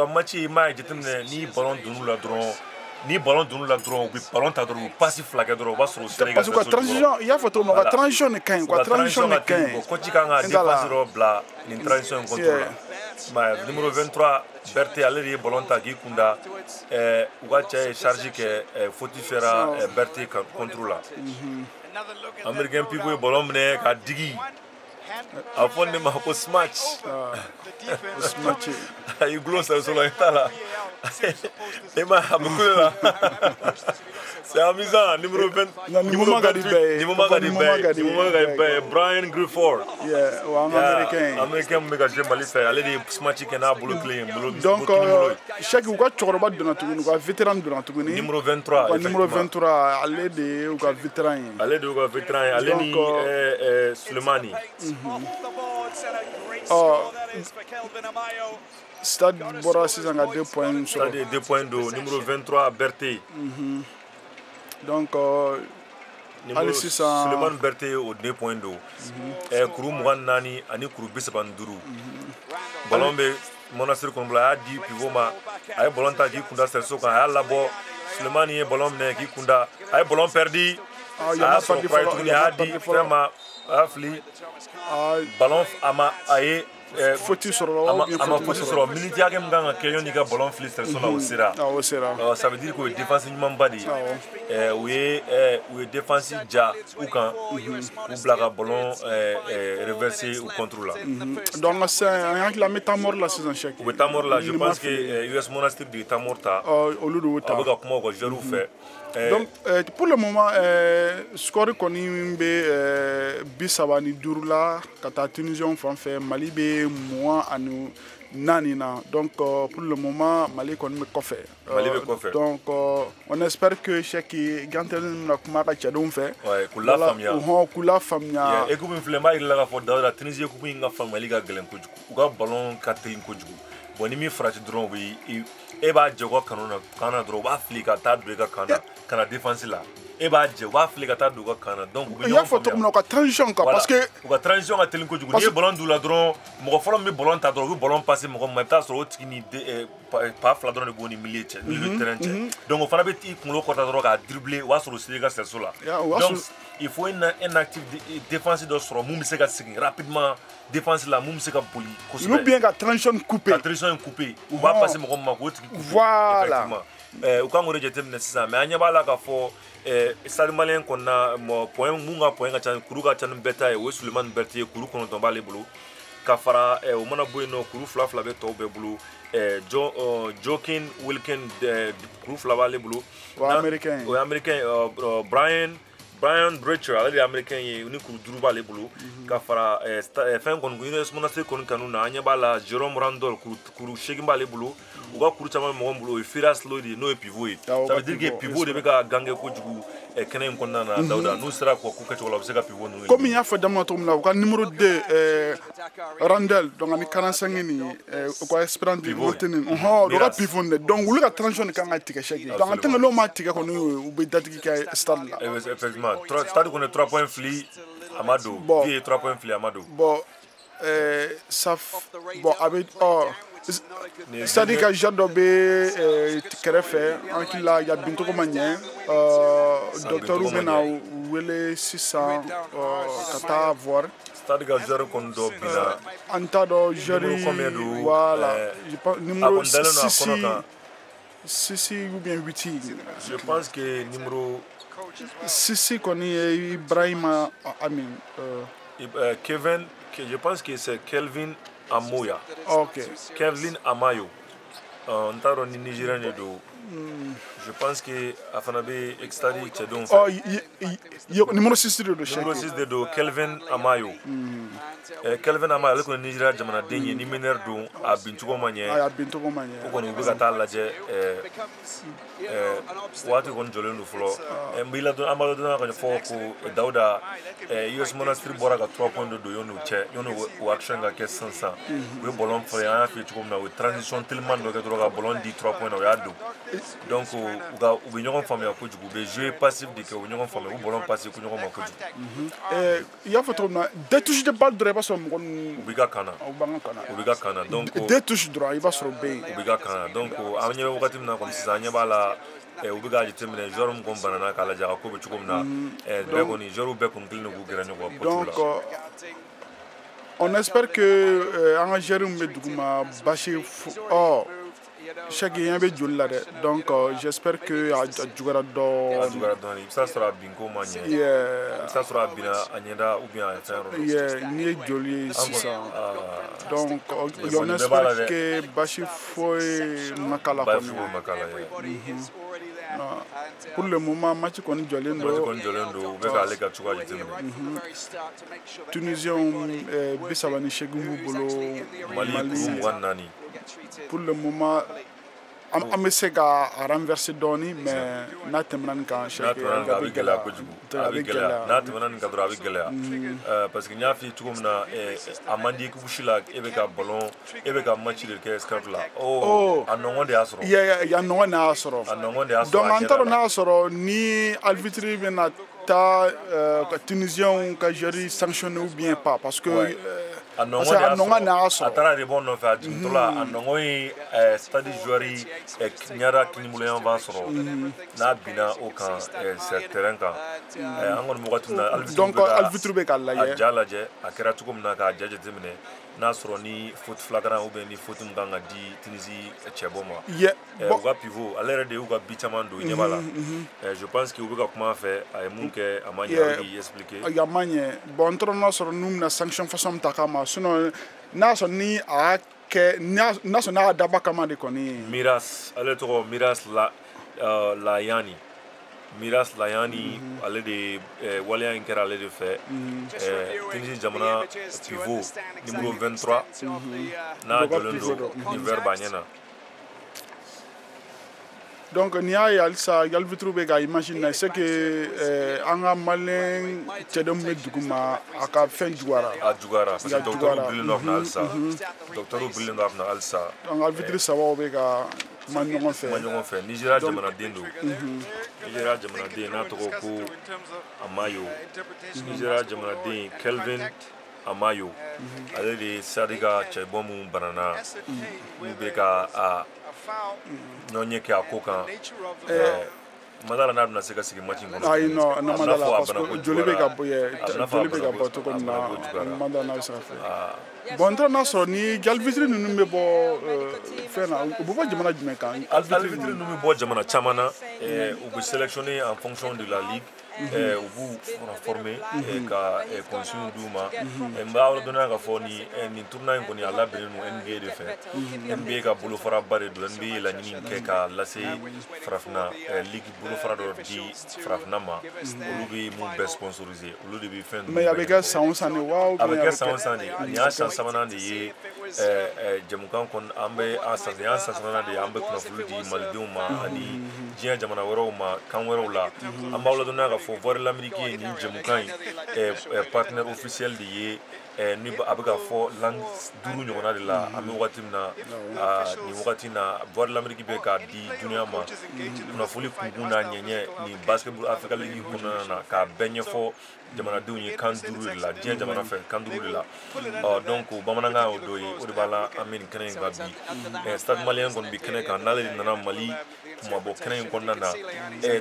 match ni ballon de nous la drone. Ni ballon de nous la drone, ou ballon ta drone, passif flag drone, va sur le Sénégal. Parce que transition, il y a photo, on va transition ne gagne quoi, transition ne gagne. Quand tu gagnes défense bla, une transition contrôle. Ma numéro 23 Berté aller ballon ta gi kunda ou va charger que faut tu faire Berté contrôle. American Pivot ballon mene ka digi. A fond de ma ko smash. Smash. Il gloss sur la tala. Et ma là. C'est amusant. Numéro 20. Numéro 28. Numéro Brian Grifford. Yeah, américain. Américain mega jemaliste. Allez des smash qui na bolo clean. Donc chaque ou quoi choroba de notre vétéran de notre numéro 23. Numéro 23 allez des ou vétéran. Allez des ou vétéran. Allez ni Sulemani. Stade Bora 6 à 2 points. Stade 2 points d'eau. Numéro 23 Berté. Donc Suleiman Berté au 2 points d'eau. Kourou Mougan Nani ani Kourou Bissabanduru. Ballon be Monastir Konbla a dit pivot ma ay ballon ta gi kunda serso kan ay labo Suleiman ye ballon ne gi kunda ay ballon perdu. Ya pas de faute a dit vraiment afli ballon ama ay faut-il sur le minute ya game ganga keyon ni ga ballon fli serso la osira. Ça veut dire que défense ni mambadi ou est défensif ja ou quand ou blaga ballon reversé ou contrôle. Donc c'est un la métamor la saison chèque. Métamor là, je pense que US Monastir de Tamorta au lieu de Wota. Avec comment que je le fais. Donc pour le moment score koni be bisabani durula kata Tunisien fan fait Mali be moi anu nanina. Donc pour le moment Mali koni me kofé. Donc on espère que chaque ganten na kuma ka chadon fait. Ouais, kula famia. Kula famia. Et comme flema il la fa da Tunisie ku nga fa Mali ga gelen ko juku. Uga ballon katin ko juku. Boni mi frati drone bi e ba jego kanona kana drone ba flika ta brega kana défense là. E ba je wa flika ta duga kana donc il y a photo comme la transition quoi parce que uga transition a telin ko juku ni ballon du la drone mo folo mi ballon ta drone ballon passer mo ma ta so tikini pa fla drone go ni milieu terrain. Donc on fana be ti kun lo ko ta drone ka dribbler wa so Sénégal c'est ça là. Donc il faut un actif défensif de sur mou se ka signer rapidement défense là mou se ka poli nous bien ka transition coupée ou va passer mo ma ko tiki voilà ou quand on rejette ça mais anya ba la ka fo stade malien qu'on a point munga point ka chan kuru ka chan beta e Suleiman Berté kuru kono to balé bulu ka fara o mana boyno kuru fla be to be bulu Jokin Wilkin kuru fla balé bulu américain Brian Bridger ali américain ye uni kuru duru balé bulu ka fara fin kon US Monastir kon kanuna anya bala Jérôme Randol kuru shegin balé bulu uga kuru chama mo bulu Firas Lodi no pivot ça veut dire que pivot de ka gange ko jugu kenen kon na Dauda nous sera ko ka chola se ka pivot no comme il y a fait dans ton là numéro 2 Randel donc ani 45 ni ko espérant de maintenir do ka pivot donc le ka transition kan ga tika cheki donc en tant que l'homme tika ko no be datiki ka stade là effectivement stade ko 3 points fli Amadou 3 points fli Amadou bon ça bon avec c'est-à-dire que j'adore kɛrɛfɛ an hakili la ya bin tɔgɔ ma ɲɛ docteur bɛna wele sisan ka taa voir c'est-à-dire que joueur kɔni dɔ bina an t'a dɔn joueur voilà numéro 6 ou bien 8 je pense que numéro 6 kɔni ye Ibrahima Amin Kevin je pense que c'est Kelvin Amoya. Ok. Kelvin Amayo. On t'a donné Nigérien de dos. Je pense que Afanabe extadi Tchadon. Oh, numéro 6 de dos. Numéro 6 de dos, Kelvin Amayo. Kelvin Amayo, le Nigeria jamana denye ni mener don a bintugo manye. A bintugo manye. Ko no buga ta laje wati kon jole no flo. Mbila don amalo don ka fo ko Dauda US Monastir bora ka 3 points de do yono che yono o action ga ke sansa. We bolon fo ya fi tugo na we transition tellement do ka do ka bolon di 3 points o ya do. Donc u bi ñogon famé ko jugu be jouer passif de que u ñogon famé u bolon passif ku ñogon ma ko jugu. Il y a photo na deux touches de balle droit parce qu'on ubiga kana donc deux touches droit il va sur B ubiga kana donc amanye wakati mna comme ça nya bala ubiga jitemne joueur mo banana kala jaga ko be chukomna be ko ni joueur be ko ngilno go granyo ko donc on espère que en Algérie me duguma bashi chaque yambe jolla de donc j'espère que jugara do ça sera bingo mania ça sera bina anyeda ou bien ni joli ça donc on espère que bashi foi makala pour le moment match kon jolendo be ka le ka tuwa jitemne Tunisien bisabani chegumbu bolo Mali wanani pour le moment on me sait qu'à renverser Doni mais n'a temran kan cheke avec gela ko jugu avec gela n'a temran ka dro avec gela parce que nya fi tukumna amandi ku bushila ebe ka ballon ebe ka match de ke scapula anongo de asro ya anongo na asro donc antaro na asro ni arbitre bena ta Tunisien ka gérer sanctionné ou bien pas parce que anongo na asro atara de bon no fa tola anongo stade joueur nyara kinimule en vansoro na bina aucun ce terrain kan angon mo gatuna donc arbitre be kala ye ajalaje akera tukum na ka jaje temne na soro ni foot flagrant ou bien ni foot mganga di Tunisie cheboma ga pivot alere de uga bitamando nyebala je pense que uga comment faire ay munke amanya yi expliquer ya manye bon trono soro num na sanction façon takama sinon na so ni a que national d'abord comment de connaître Miras ale to Miras la yani Miras Layani ale de Walia Inkera ale de fait Tunisie jamana pivot numéro 23 na jolendo ni verbanyana donc ni a yalsa yal vitroube ga imagine c'est que anga malen tedom meduguma aka fen juara parce que docteur Billinov na alsa docteur Billinov na alsa donc al vitri sawa be ga manyon fait Nigeria jamana dendo Nigeria jamana de na to ko Amayo Nigeria jamana de Kelvin Amayo ale de Sadiga Chaibomu banana be ka nonye ke akoka madala na na seka sigi matching kono ay no na madala parce que jolibe ga boto ko na madala na sa fa bon tra na so ni gal vitrine nu me bo fena bu bo jamana jume kan al vitrine nu me bo jamana chamana ou be sélectionner en fonction de la ligue ou vous formé ka consume duma mba wala dona ga foni ni tournoi ngoni ala benenu NBA de fait NBA ka bulu fara bare do NBA la nyini ke ka lase frafna ligue bulu fara do di frafna ma ulubi mu be sponsorisé ulubi bi fin mais avec ça on s'en est wow avec ça on s'en est nya chance samana de ye jamukan kon ambe asasian sasana de ambe kuna fulu di maldium ma ani jia jamana wero ma kan wero la amba wala dona ga fo voir l'Amérique ni jamukan partenaire officiel de ye ni abega fo lang duru nyona de la ami wakati na ni wakati na voir l'Amérique be ka di dunia ma na foli kunguna nyenye ni basketball Africa League kuna na ka benye fo jamana du ni kan duru de la dien jamana fe kan duru de la donc bamananga o do o de bala amin kenen ga bi stade malien gon bi kenen ka nale na Mali kuma bo kenen gon na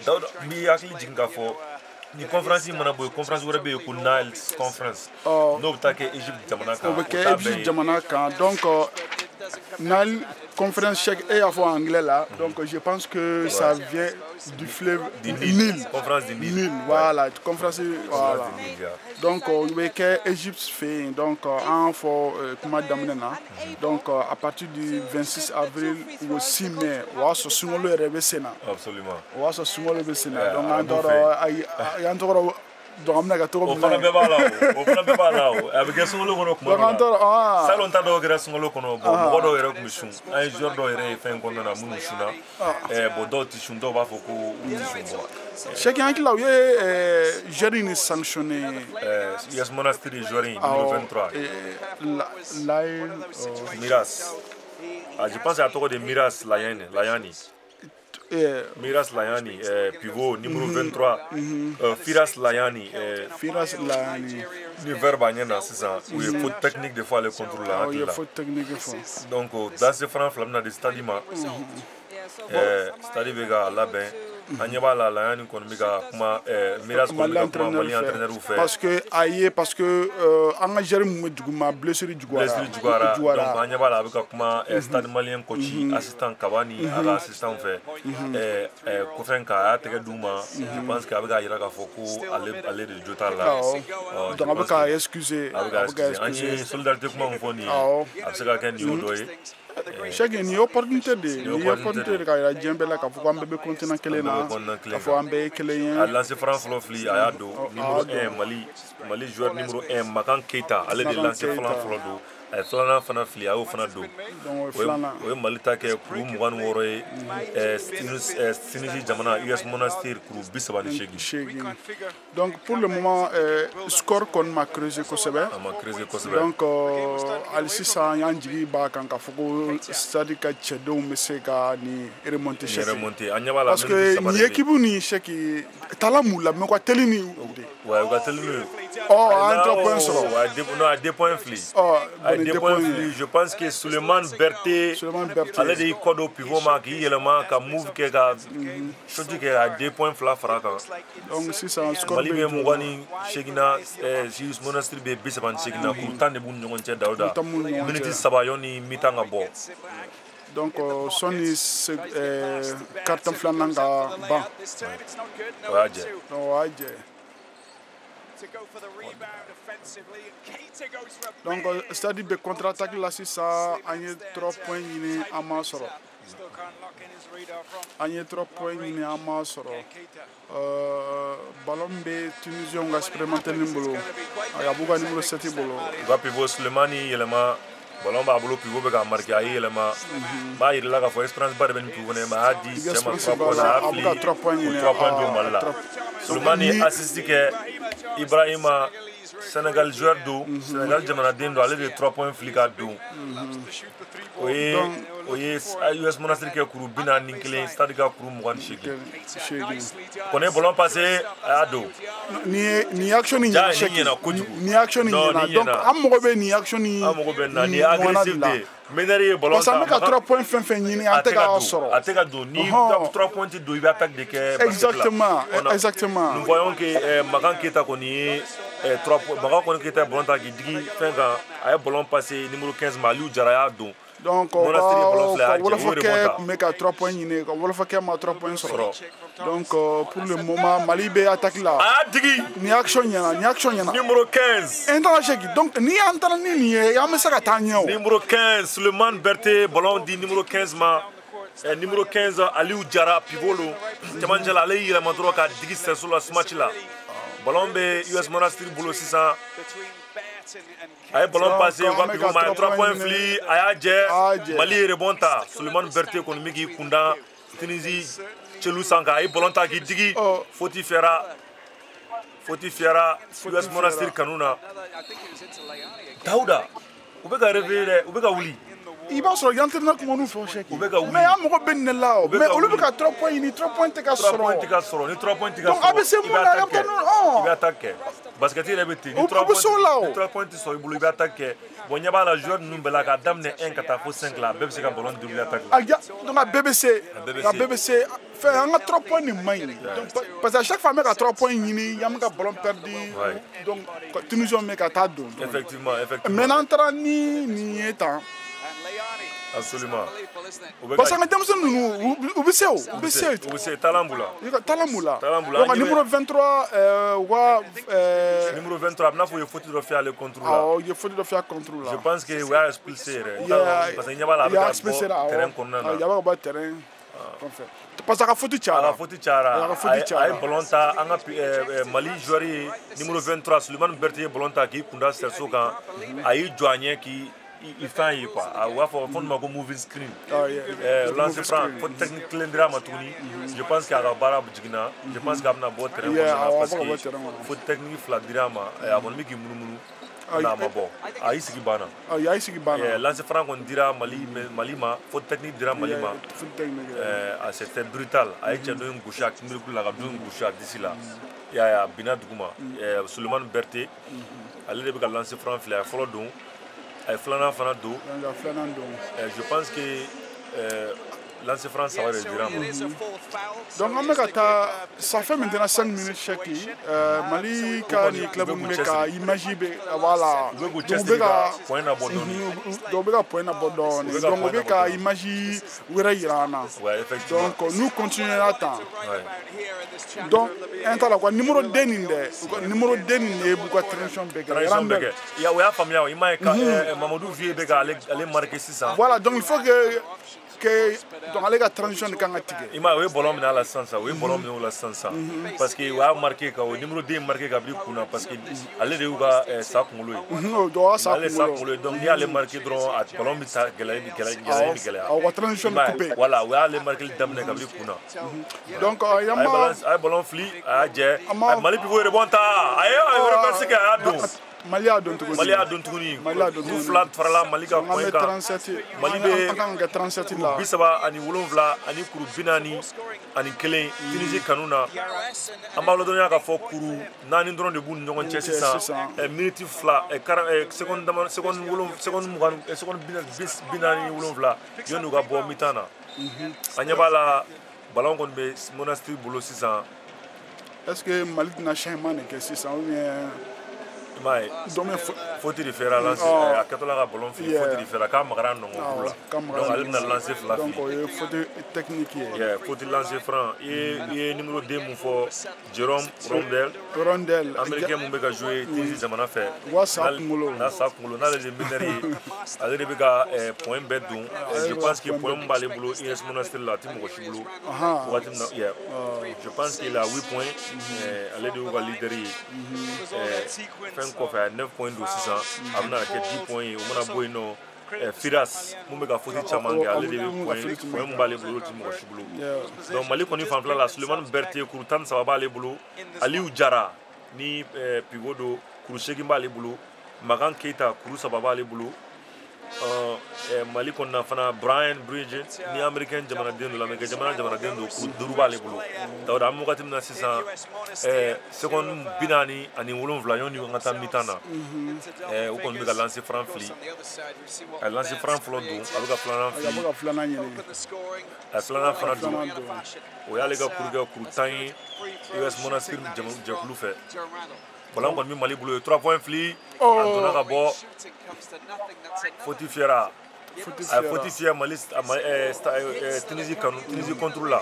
daud bi akli jinga fo ni conférence mana boy conférence wara be ko Niles conference no btake Egypte jamana ka Egypte jamana ka donc Nile conférence chèque et en anglais là donc je pense que ça vient du fleuve Nil conférence du Nil voilà conférence voilà donc on veut que Égypte fait donc en fort comment d'amener donc à partir du 26 avril au 6 mai on va se soumettre le RBCna absolument on va se soumettre le RBCna donc on donc amna ka to o fana be bala o abike sungolo kono kuma salon ta do gra sungolo kono bo mo do yere kum shun ay jordo yere fen kono na munu shuna bo do ti shun do ba fo ko shun bo chacun qui là ye jeune sanctionné yes monastère Jorin numéro 23 Miras je pense à toko de Miras Layani Miras Layani, pivot numéro 23, Firas Layani, le verbe c'est ça, où il faut technique de fois le contrôle là. Il faut technique de fois. Donc, dans ce franc flamme de stadium, stadium vega là ben. Anyaba la Layani kon biga kuma Miras kon biga kuma Mali entraîneur ou fait. Parce que anga jere mu duguma blessure Djouara. Donc anyaba la biga kuma stade malien coach assistant Kabani ala assistant fait ko fenka a tege duma je pense que abiga ira ka foko aller de Jota là. Donc abiga excuser ani solidarité kuma on foni absaka ken yo doye. Chaque ni opportunité de ka jembela ka foko ambe continent kelena ka fo ambe kelen a lancé France Flofli ayado numéro 1 Mali joueur numéro 1 Makan Keita allait de lancer France Flodo flana fana fili ayo fana do o Mali ta ke kuru mugan woro Tunisie jamana US Monastir kuru bisabani shegi donc pour le moment score kon ma creusé ko sebe donc Al-Sissa yanjigi ba kan ka foko stade ka chedo meseka ni remonter parce que ni équipe ni cheki talamu la me ko telini ouais ko telini en 3 points solo à 2 points fli je pense que Suleiman Berté allait de kodo pivot ma ki yelema ka move ke ka shoti ke à 2 points fla fraka donc si ça score Mali be mugani shegina US Monastir be bisaban shegina ku tande bu nyon che Dauda minute sabayoni mitanga bo donc Sony carton flananga ba waje donc c'est-à-dire be contre-attaque là si ça anye 3 points ni amasoro anye 3 points ni amasoro ballon be Tunisien nga expérimenté nimbolo ayabuga numéro 7 bolo va pivot Souleymani yelema ballon ba bolo pivot be ga marqué ay yelema ba yirla ka fo Esperance ba de ben pivot ne ma di chama 3 points abuga 3 points ni 3 points do malla Souleymani assiste ke Ibrahima Sénégal joueur do Sénégal jamana dendo aller de 3 points flika do oye US Monastir ke kuru bina ninkele stade ga kuru mugan shegi connaît ballon passé à do ni action ni action ni donc amogo be ni action ni ni agressivité menere ballon ça me ka 3 points fin ni ateka soro ateka do ni 3 points do il attaque de ke exactement nous voyons que Makan Keita koni 3 points Makan Keita ballon ta ki digi fin ga ay ballon passé numéro 15 Maliou Jaraya do donc on va faire mais à 3 points on va faire ma 3 points soro donc pour le moment Mali be attaque là digi ni action yana numéro 15 international donc ni antana ni ya me saka tanyo numéro 15 Suleiman Berté ballon di numéro 15 ma numéro 15 Aliou Diara pivolo Tiamanjala ale yira madro ka digi sur la match là ballon be US Monastir bolo 600 ay ballon passé va pivot ma 3 points fli aya Mali rebonta Suleiman Berté kon migi kunda Tunisie Chelou Sanga ay ballon ta ki digi foti fera Foti Fiera US Monastir Kanuna Dauda u bɛ ka réveiller dɛ u bɛ ka wuli i b'a sɔrɔ y'entraîneur kuma n'u fɛ o chèque mais an mago bɛ nin de la o mais olu bɛ ka 3 points ɲini 3 points tɛ ka sɔrɔ 3 points tɛ ka sɔrɔ ni 3 points tɛ ka donc a bɛ se mun na i bɛ attaque kɛ basket yɛrɛ bɛ ten ni 3 points tɛ sɔrɔ i bolo i bɛ attaque kɛ bon ɲɛ b'a la joueur ninnu bɛɛ la k'a daminɛ 1 ka taa fo 5 la a bɛɛ bɛ se ka ballon dribbler attaque la donc a bɛɛ bɛ se fɛn an ka 3 points nin man ɲi donc parce que à chaque fois an bɛ ka 3 points ɲini an bɛ ka ballon perdu donc Tunisien bɛ ka taa don effectivement maintenant an taara ni nin ye tan absolument parce que denmisɛnnin ninnu u bɛ se o u bɛ se talent b'u la donc numéro 23 numéro 23 a bɛna fɔ u ye faute dɔ fiyɛ ale contre la awɔ u ye faute dɔ fiyɛ contre la je pense que u y'a expulsé yɛrɛ parce que ɲɛ b'a la a bɛ ka bɔ terrain kɔnɔna na a bɛ ka bɔ terrain parce que a ka faute cayara a ye ballon ta an ka Mali joueur ye numéro 23 Sulemani Berté ye ballon ta k'i kunda Serso kan a y'i jɔ a ɲɛ k'i fɛn ye quoi a b'a fɔ nin ma ko moving screen lancer franc faute technique kelen dira a ma tuguni je pense que a ka baara jiginna je pense que a bɛna bɔ terrain kɔnɔna na parce que faute technique 2 dira a ma a kɔni bɛ k'i munumunu n'a ma bɔ a y'i sigi banna lancer franc kɔni dira Mali ma faute technique dira Mali ma c'était brutal a ye cɛ dɔ in gosi a kinbiriku la ka dɔ in gosi a disi la i y'a ye a binna duguma Sulemani Berté ale de bɛ ka lancer franc filɛ a ye fɔlɔ don a ye filanan fana don je pense que lancer franc saba de dira ma donc an bɛ ka taa ça fait maintenant 5 minutes chaque Mali ka ni club ninnu bɛ ka image bɛ voilà u bɛ ka point nabɔ dɔɔni donc u bɛ ka point nabɔ dɔɔni donc u bɛ ka image wɛrɛ yira an na donc nous continuera tan donc an ta la quoi numéro 2 nin dɛ numéro 2 nin de b'u ka transition bɛɛ kɛ o y'a faamuya i m'a ye Mamadou Vieux bɛ ka ale marquer sisan voilà donc il faut que donc ale ka transition de kan ka tigɛ i m'a ye o ye ballon minɛ a la sisan o ye ballon minɛ o la sisan parce que o y'a marqué ka o numéro 2 marqué ka b'i kunna parce que ale de y'u ka sa kunkolo ye ale sa kunkolo ye donc n'i y'ale marqué dɔrɔn a ballon bɛ taa gɛlɛya o ka transition bɛ couper voilà o y'ale marqué daminɛ ka b'i kunna donc a ye ballon fili a y'a jɛ Mali pivot rebond ta a ye reverse kɛ a y'a don Mali y'a don tuguni n'u fila farala Mali ka point kan Mali bɛ 37 la 37 ani kuru 41 Tunisie kanu na an b'a lɔdɔnya k'a fɔ kuru 4 dɔrɔn de b'u ni ɲɔgɔn cɛ sisan minute 2 seconde 47 yanni u ka bɔ mi-temps na an ɲɛ b'a la ballon kɔni bɛ Monastir bolo sisan est-ce que Mali tɛna changement de kɛ sisan ou bien faute de faire a kɛtɔla ka ballon fili faute de faire k'a magara nɔngɔnkuru la donc ale bɛna lancer fila fili donc o ye faute technique ye faute lancer franc i ye numéro 2 mun fɔ Jérôme Rondel américain mun bɛ ka jouer Tunisie jamana fɛ n'a sa kunkolo n'ale de meneur ye ale de bɛ ka point bɛɛ don je pense que point min b'ale bolo US Monastir la a tɛ mɔgɔ si bolo waati min na je pense qu'il a 8 points ale de y'u ka leader ye fɛn kɔfɛ a 9 points don sisan a bɛna kɛ 10 points ye o mana bɔ yen nɔ Firas mun bɛ ka faute caman kɛ ale de bɛ point min b'ale bolo o tɛ mɔgɔ si bolo donc Mali kɔni fanfɛla la Sulemani Berté kuru 13 b'ale bolo Aliou Jara ni pivot do kuru 8 b'ale bolo Makan Keita kuru 3 b'ale bolo Mali kɔnɔna fana Brian Bridge ni américain jamanaden do lamɛnkɛ jamanaden do kuru 5 b'ale bolo Dawuda an bɛ wagati min na sisan seconde 47 yanni an ka taa mi-temps na o kɔni bɛ ka lancer franc fili a ye lancer franc fɔlɔ don a bɛ ka filanan fili a ye filanan fana don o y'ale ka kuru kɛ kuru 10 ye US Monastir jɛkulu fɛ ballon kɔni bɛ Mali bolo 3 points fili a donna ka bɔ faute fiyɛra a ye faute fiyɛ Mali Tunisie contre la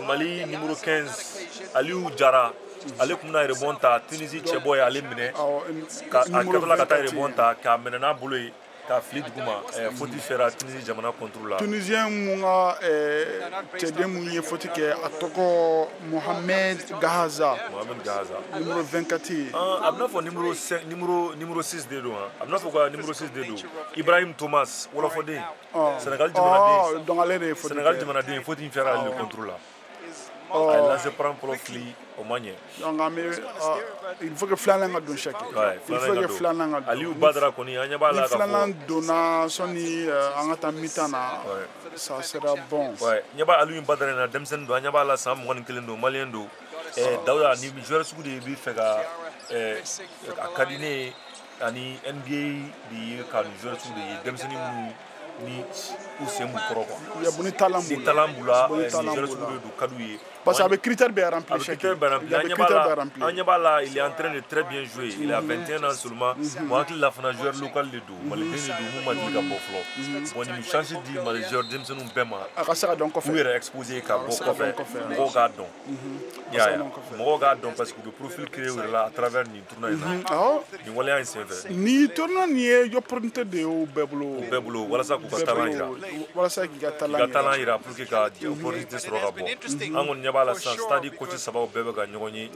Mali numéro 15 Aliou Jara ale tun bɛna rebond ta Tunisie cɛbɔ ye ale minɛ a kɛtɔla ka taa rebond ta k'a minɛ n'a bolo ye k'a fili duguma faute fiyɛra Tunisie jamana contre la Tunisien mun ka cɛden mun ye faute kɛ a tɔgɔ Mohamed Gahaza numéro 24 a bɛna fɔ numéro 6 de don a bɛna fɔ ka numéro 6 de don Ibrahim Thomas wɔlɔfɔden Sénégal jamanaden faute fiyɛra ale contre la là je prends profil au manier il faut que flanan gadon chaque il faut que flanan gadon Aliou Badara koni anya bala ka flanan dona soni angata mitana ça sera bon ouais nyaba Aliou Badara na demsen do anya bala sam ngon kelendo maliendo dawda ni joueur sugu de bi fega akadine ani NBA bi ka joueur sugu de demsen ni usemu koro quoi ya boni talambula joueur sugu de kadouye parce qu'avec critères bien remplis Anyabala il est en train de très bien jouer il a 21 ans seulement moi qui la fana joueur local de do malgré du moment il ka boflo bon ni chance di mal joueur demsen bema akasaka donc pour exposer ka boflo mo ga don ya mo ga don parce que le profil créé là à travers ni tournoi ni wala un CV ni tournoi ni opportunité de au beblo wala sa ku ka talent ira wala sa ki ka talent ira pour que ka opportunité sera bon angon bala san stadi coach sababu bebe ga nyogoni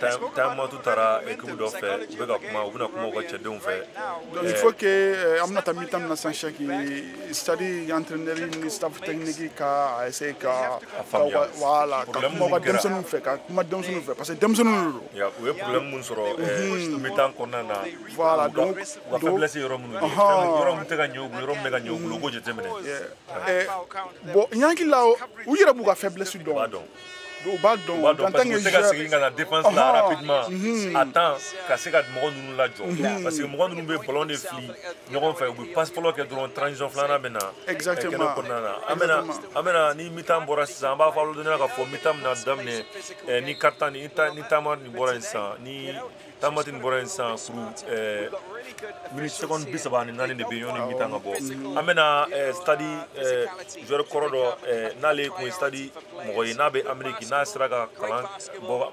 time tu tara équipe do fait bega kuma ubuna kuma ko cedon fait donc il faut que amna tamitam na san chaki stadi entraîneur ni staff technique ka essayer ka voilà kuma ko demsonu fait ka kuma demsonu fait parce que demsonu ya we problème mun soro mitan konana voilà donc wa faiblesse yoro mun te ga nyogu yoro me ga nyogu logo je temene bon yanki la u yere bu ka faiblesse do do ba don en tant que joueur la défense là rapidement attends casser ga mo nunu la jo parce que mo nunu be ballon de fli ñogon fay bu passe polo ke dron transition flana bena exactement amena ni mitam bora sa ba fa lo dona ka fo mitam na damne ni kartan ni tamar ni bora insa ni tamatin bora insa pour minute seconde bisaba ni nani de beyon ni mitanga bo amena study joueur korodo nale ko study mo yina be amerique na siraga kalan bo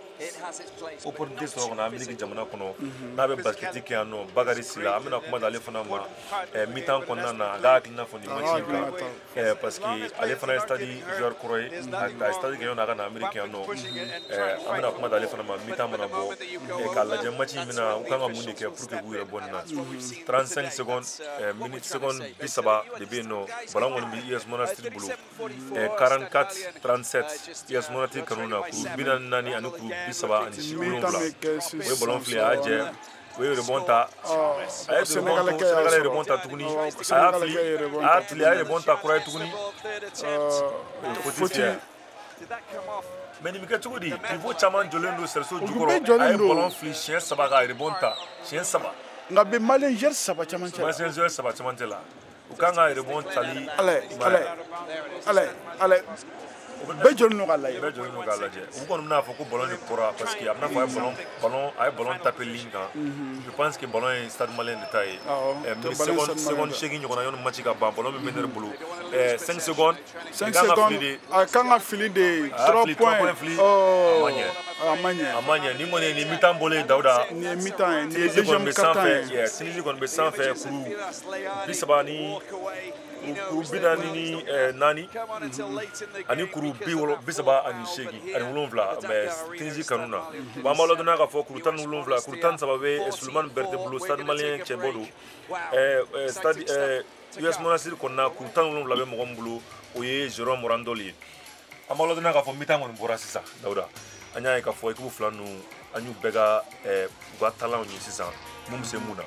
opportunité so na amerique jamana kono na be basket ki ano bagari sila amena kuma dale fana ma mitan konna na ga kina fo ni matchika parce que ale fana study joueur koroy na study ki na ga na amerique ano amena kuma dale fana ma mitan mana bo ka la jamachi mina ukanga munde ke pour que buire bonna 35 secondes minute seconde bisaba de beno ballon on bi US Monastir bulu 44 37 US Monastir kanuna ku binan nani anu ku bisaba ani shibulula we ballon fli aje we remonta Sénégalais remonta tuguni a remonta kurai tuguni mais ni mika tugudi il faut chaman jolendo serso jukoro ay ballon fli chien saba ga remonta chien saba nga be manager saba chaman la ukanga rebond tali ale be jol no gala je on ko na fa ko ballon de pora parce que amna fa ballon taper ligne je pense que ballon est stade malien de taille seconde chegi nyoko na yon match ka ba ballon me mener bulu 5 secondes kanga fili de 3 points amanya ni mone ni mitan bolé dauda ni mitan ni deuxième quart-temps si kon be sans faire crew bisabani bidani ni nani ani kuru bi wolo bisaba ani shegi ani wolonvla mais tinzi kanuna ba malo dona ka fo kuru tan wolonvla kuru tan sababe Suleiman Berte Bulu stade malien Chebodo stade US Monastir konna kuru tan wolonvla be mo gombulu oye Jérôme Morandoli amalo dona ka fo mitango bora sisa dauda anya ka fo ekibu flanu anyu bega ba talent ni sisa mum se muna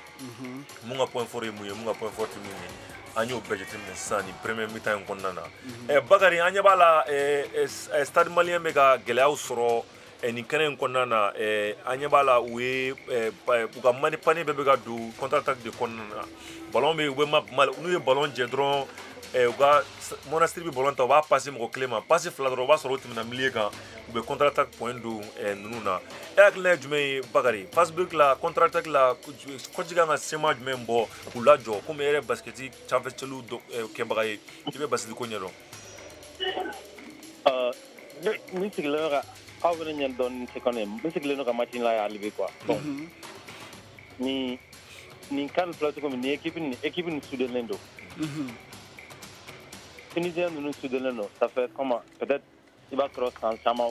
munga point fort e muye munga point fort muye anyo budget ni sani premier mi-temps konnana bagari anya bala stade malien mega gelao soro ni kenen konnana anya bala we buga mani pani bega du contre attaque de konnana ballon me we mal nous ballon jedron uga Monastir bi ballon ta va passer mo clément passer fladro va soro timna milieu kan be contre attaque point du nuna akle jume bagari Facebook la contre attaque la ko jiga nga sema jume mbo kula jo ko mere basketi champion chelu do ke bagay be basdi ko nyero musiklera awre nyen don sekonem musikleno ka matin la alibi quoi bon ni kan plateau comme ni équipe Sud-Lendo Tunisien nous Sud-Lendo ça fait comment peut-être il va trop sans chama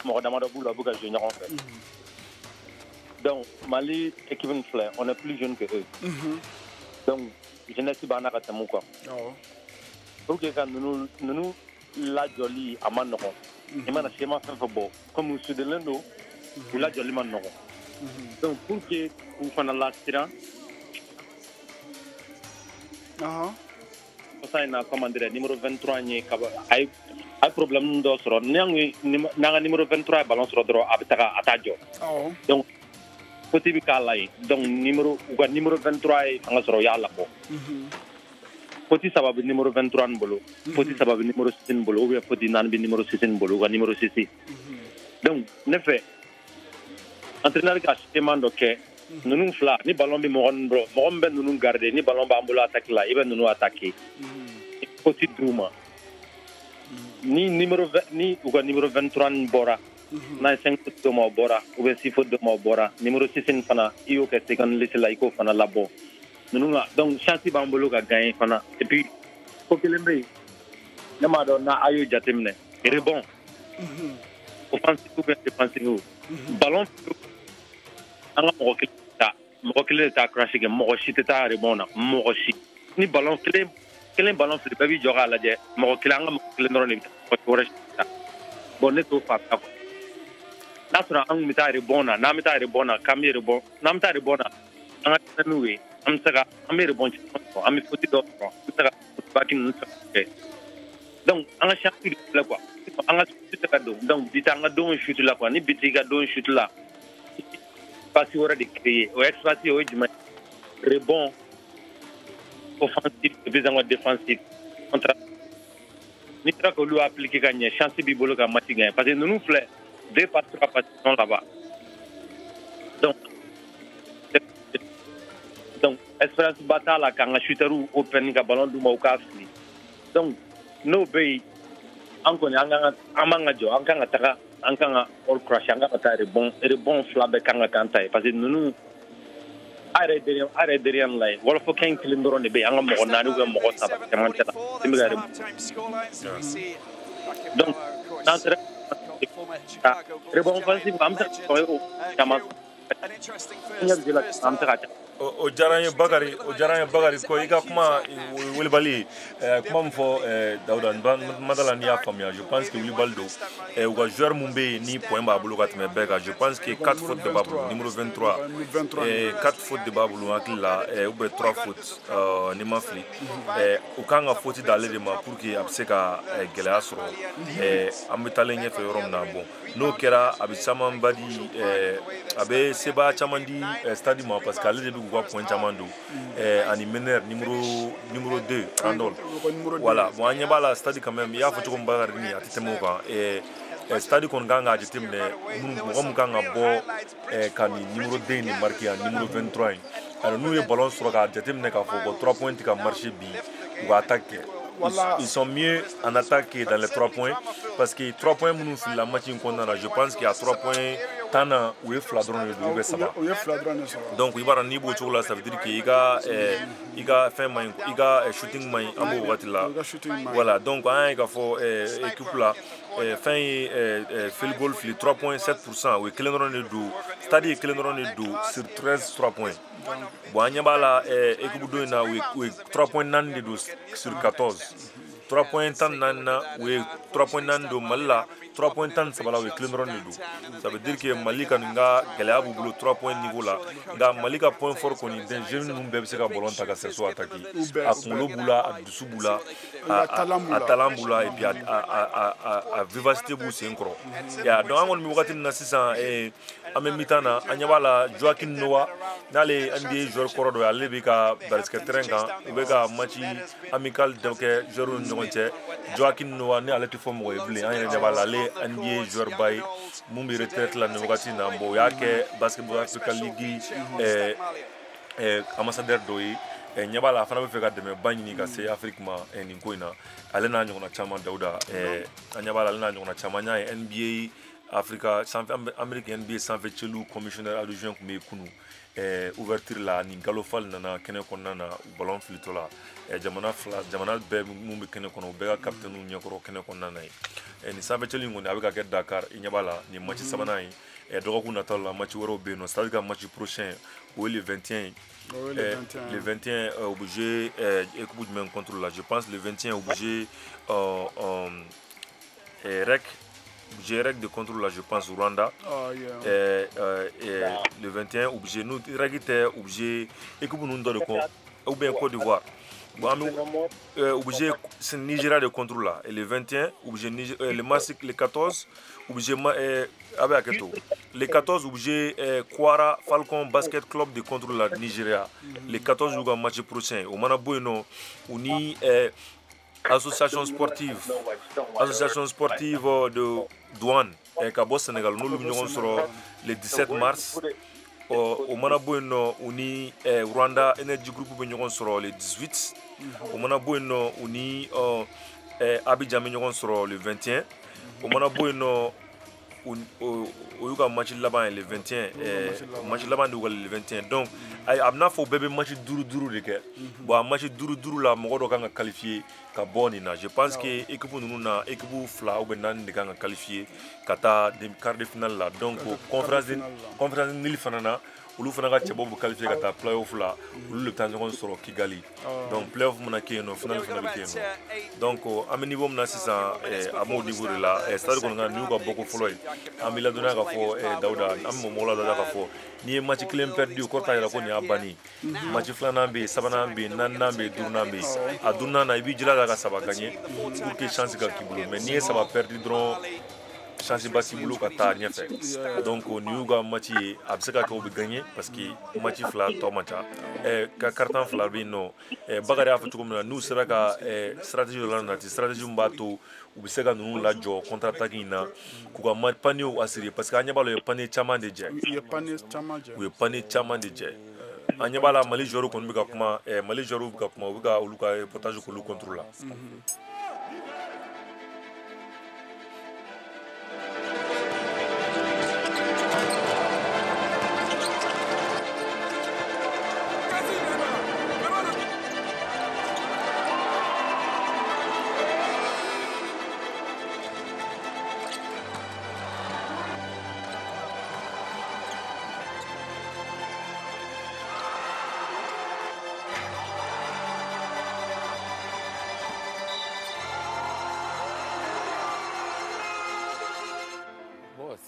mo damado bula buga junior en fait donc Mali équipe Fleur on est plus jeune que eux donc je ne suis pas na katamu quoi donc quand nous la jolie amano i mana schéma fɛn fɛn bɔ comme u sudilen don u lajɔli ma nɔgɔ donc pour que u fana lasiran ça in na comment dire numéro 23 ni ka ay problème do sɔrɔ n'anga numéro 23 ballon sɔrɔ dɔrɔn a bɛ taga a t'a jɔ donc côté bi k'a la ye donc numéro 23 ye fanga sɔrɔ y'a labɔ poti sababu numéro 23 ni bolo poti sababu numéro 6 ni bolo ou bien poti naani bi numéro 6 ni bolo ou numéro 6 donc ne fɛ entraîneur ka schéma dɔ kɛ nunu fila ni ballon bi mɔgɔ min bolo mɔgɔ min bɛ nunu garder ni ballon b'an bolo attaque la i bɛ nunu attaquer poti d'u ma ni numéro ni u ka numéro 23 ni bɔra n'a ye 5 fautes dɔ ma o bɔra ou bien 6 fautes dɔ ma o bɔra numéro 6 ni fana i y'o kɛ second liste la i k'o fana labɔ ninnu ka donc chance b'an bolo ka gagner fana et puis ko kelen bɛ yen ne m'a dɔn n'a y'o jateminɛ rebond offensive ou bien défensive ballon an ka mɔgɔ kelen de t'a crash kɛ mɔgɔ si tɛ taa rebond na mɔgɔ si ni ballon kelen ballon fili bɛɛ b'i jɔ k'a lajɛ mɔgɔ kelen an ka mɔgɔ kelen dɔrɔn de bɛ taa mɔgɔ wɛrɛ si tɛ taa bon ne t'o faamuya quoi n'a sɔrɔ an kun bɛ taa rebond na n'an bɛ taa rebond na k'an bɛ rebond n'an bɛ taa rebond na an ka tɛmɛ n'u ye an bɛ se ka an bɛ rebond caman sɔrɔ an bɛ faute dɔ sɔrɔ an bɛ se ka baki ninnu kɛ donc an ka chance de filɛ quoi an ka shoot tɛ ka don donc bi ta an ka don shoot la quoi ni bi t'i ka don shoot la espace wɛrɛ de créer o espace o ye jumɛn rebond offensif et puis an ka défensif contre ni sera k'olu appliquer ka ɲɛ chance b'i bolo ka match gagner parce que ninnu filɛ 2 par 3 passes sont là-bas donc espérance ba t'a la k'an ka shooterw open ka ballon d'u ma u k'a fili donc n'o bɛ yen an kɔni an b'an ka jɔ an kan ka taga an kan ka all crash an kan ka taa rebond fila bɛɛ kan ka k'an ta ye parce que ninnu a yɛrɛ derrière la ye wɔlɔfɔ kɛn kelen dɔrɔn de bɛ yen an ka mɔgɔ 4 ou bien mɔgɔ 3 cɛmancɛ la min bɛ ka rebond donc n'an sera rebond offensive an bɛ se ka sɔrɔ o caman o diyara n ye Bakari ko i ka kuma Wulibali kuma min fɔ Dawuda n ma dala n'i y'a faamuya je pense que Wulibali don u ka joueur mun bɛ yen ni point b'a bolo ka tɛmɛ bɛɛ kan je pense que 4 fautes de b'a bolo numéro 23 4 fautes de b'a bolo n hakili la ou bien 3 fautes ni ma fili u kan ka faute d'ale de ma pour que a bɛ se ka gɛlɛya sɔrɔ an bɛ taalen ɲɛfɛ yɔrɔ min na bon n'o kɛra a bɛ caman ba di a bɛ seba caman di stade ma parce que ale de bɛ k'u ka point caman don ani meneur numéro 2 Randol voilà bon an ɲɛ b'a la stade quand même i y'a fɔ cogo min Bakari ni a tɛ tɛmɛ o kan stade kɔni kan k'a jateminɛ mɔgɔ min kan ka bɔ ka nin numéro 2 ni marqué yan numéro 23 in alors n'u ye ballon sɔrɔ k'a jateminɛ k'a fɔ ko 3 points tɛ ka marché bi u ka attaque kɛ ils sont mieux en attaque que dans les 3 points parce que 3 points minnu filila match in kɔnɔna na je pense qu'il y a 3 points tan na u ye 2 dɔrɔn de don ou bien 3 donc i b'a dɔn n'i b'o cogo la ça veut dire que i ka fɛn man ɲi i ka shooting man ɲi an b'o wagati la voilà donc an y'a ye k'a fɔ équipe la fɛn ye field goal fili 3.7% o ye kelen dɔrɔn de don stade ye kelen dɔrɔn de don sur 13 3 points bon an ɲɛ b'a la équipe dɔ in na u ye 3.4 de don sur 14 3.4 na u ye 3.4 don Mali la 3.13 la u ye kelen dɔrɔn de don ça veut dire que Mali ka nin ka gɛlɛya b'u bolo 3 points niveau la nka Mali ka point fort kɔni den jeunes ninnu bɛɛ bɛ se ka ballon ta ka sɛso attaquer a kunkolo b'u la a dusu b'u la a talent b'u la et puis a vivacité b'u sen kɔrɔ ya donc an kɔni bɛ wagati min na sisan an bɛ mi-temps na an ɲɛ b'a la Joaquin Noah n'ale ye NBA joueur kɔrɔ dɔ ye ale bɛ ka barisikɛ terrain kan u bɛ ka match amical dɔ kɛ joueurs ni ɲɔgɔn cɛ Joaquin Noah ni ale tɛ fɔ mɔgɔ ye bilen an yɛrɛ ɲɛ b'a la ale ye NBA joueur ba ye mun bɛ retraite la nin wagati in na bon o y'a kɛ Basketball Africa League ambassadeur dɔ ye ɲɛ b'a la a fana bɛ fɛ ka dɛmɛba ɲini ka se Afrique ma nin ko in na ale n'a ɲɔgɔnna caman Dawuda an ɲɛ b'a la ale n'a ɲɔgɔnna caman n y'a ye NBA Africa Amérique NBA sanfɛ celu commissionnaire adjoint tun bɛ yen kunu ouverture la ni Gallo Fall nana kɛnɛ kɔnɔna na ballon filitɔ la jamana bɛɛ mun bɛ kɛnɛ kɔnɔ u bɛɛ ka capitaine ɲɛkɔrɔ kɛnɛ kɔnɔna na ye nin sanfɛ celu in kɔni a bɛ ka kɛ Dakar i ɲɛ b'a la nin match sabanan ye dɔgɔkun nataw la match wɛrɛw bɛ yen nɔ c'est-à-dire que match prochain o ye le 21 le 21 au budget équipe jumɛn contre la je pense le 21 au budget REC budget règle de contrôle là je pense Rwanda. Le 21 obligé nous règle obligé équipe nous donne ou bien Côte d'Ivoire. Bon, obligé c'est Nigeria de contrôle là et le 21 obligé le Massik le 14 obligé les 14 obligé Kwara Falcon Basket Club de contrôle là Nigeria les 14 jours match prochain au Manabueno uni association sportive de douane et Cabo Sénégal nous l'union sur le 17 mars au Manabueno uni Rwanda Energy Group l'union sur le 18 au Manabueno uni Abidjan l'union sur le 21 au Manabueno match là-bas le 21 match là-bas le 21 donc amna fo bébé match duru de que bon match duru la mo do kan qualifier ka bonina je pense que équipe nous na équipe fla ou benan de kan qualifier kata dem quart de finale là donc conférence nil fanana ulu fana ka chebo qualifier kata playoff là ulu le temps on soro Kigali donc playoff mona ke no finale fana ke no donc à niveau mona sisa à mon niveau de là stade ko nga ñu ko boko floy am la dona ka fo Dauda am mo mola da ka fo ni match clean perdu ko ta yara ko ni abani match flanambe sabanambe nanambe durnambe aduna na ibi jila da ka saba gagner pour que chance ka kibulo mais ni ça va perdre dron chance basi bulu ka ta nya fait donc ni uga match abseka ko be gagner parce que match fla to matcha ka carton fla bi no bagari afatu ko nous sera ka stratégie de la stratégie mbato ou sega nous la jo contre attaque ina ku ka match panio asiri parce que anya balo e pané chama de je we pané chama de je anya bala mali joro ko mbika kuma mali joro ka kuma uga uluka potage ko lu contrôle.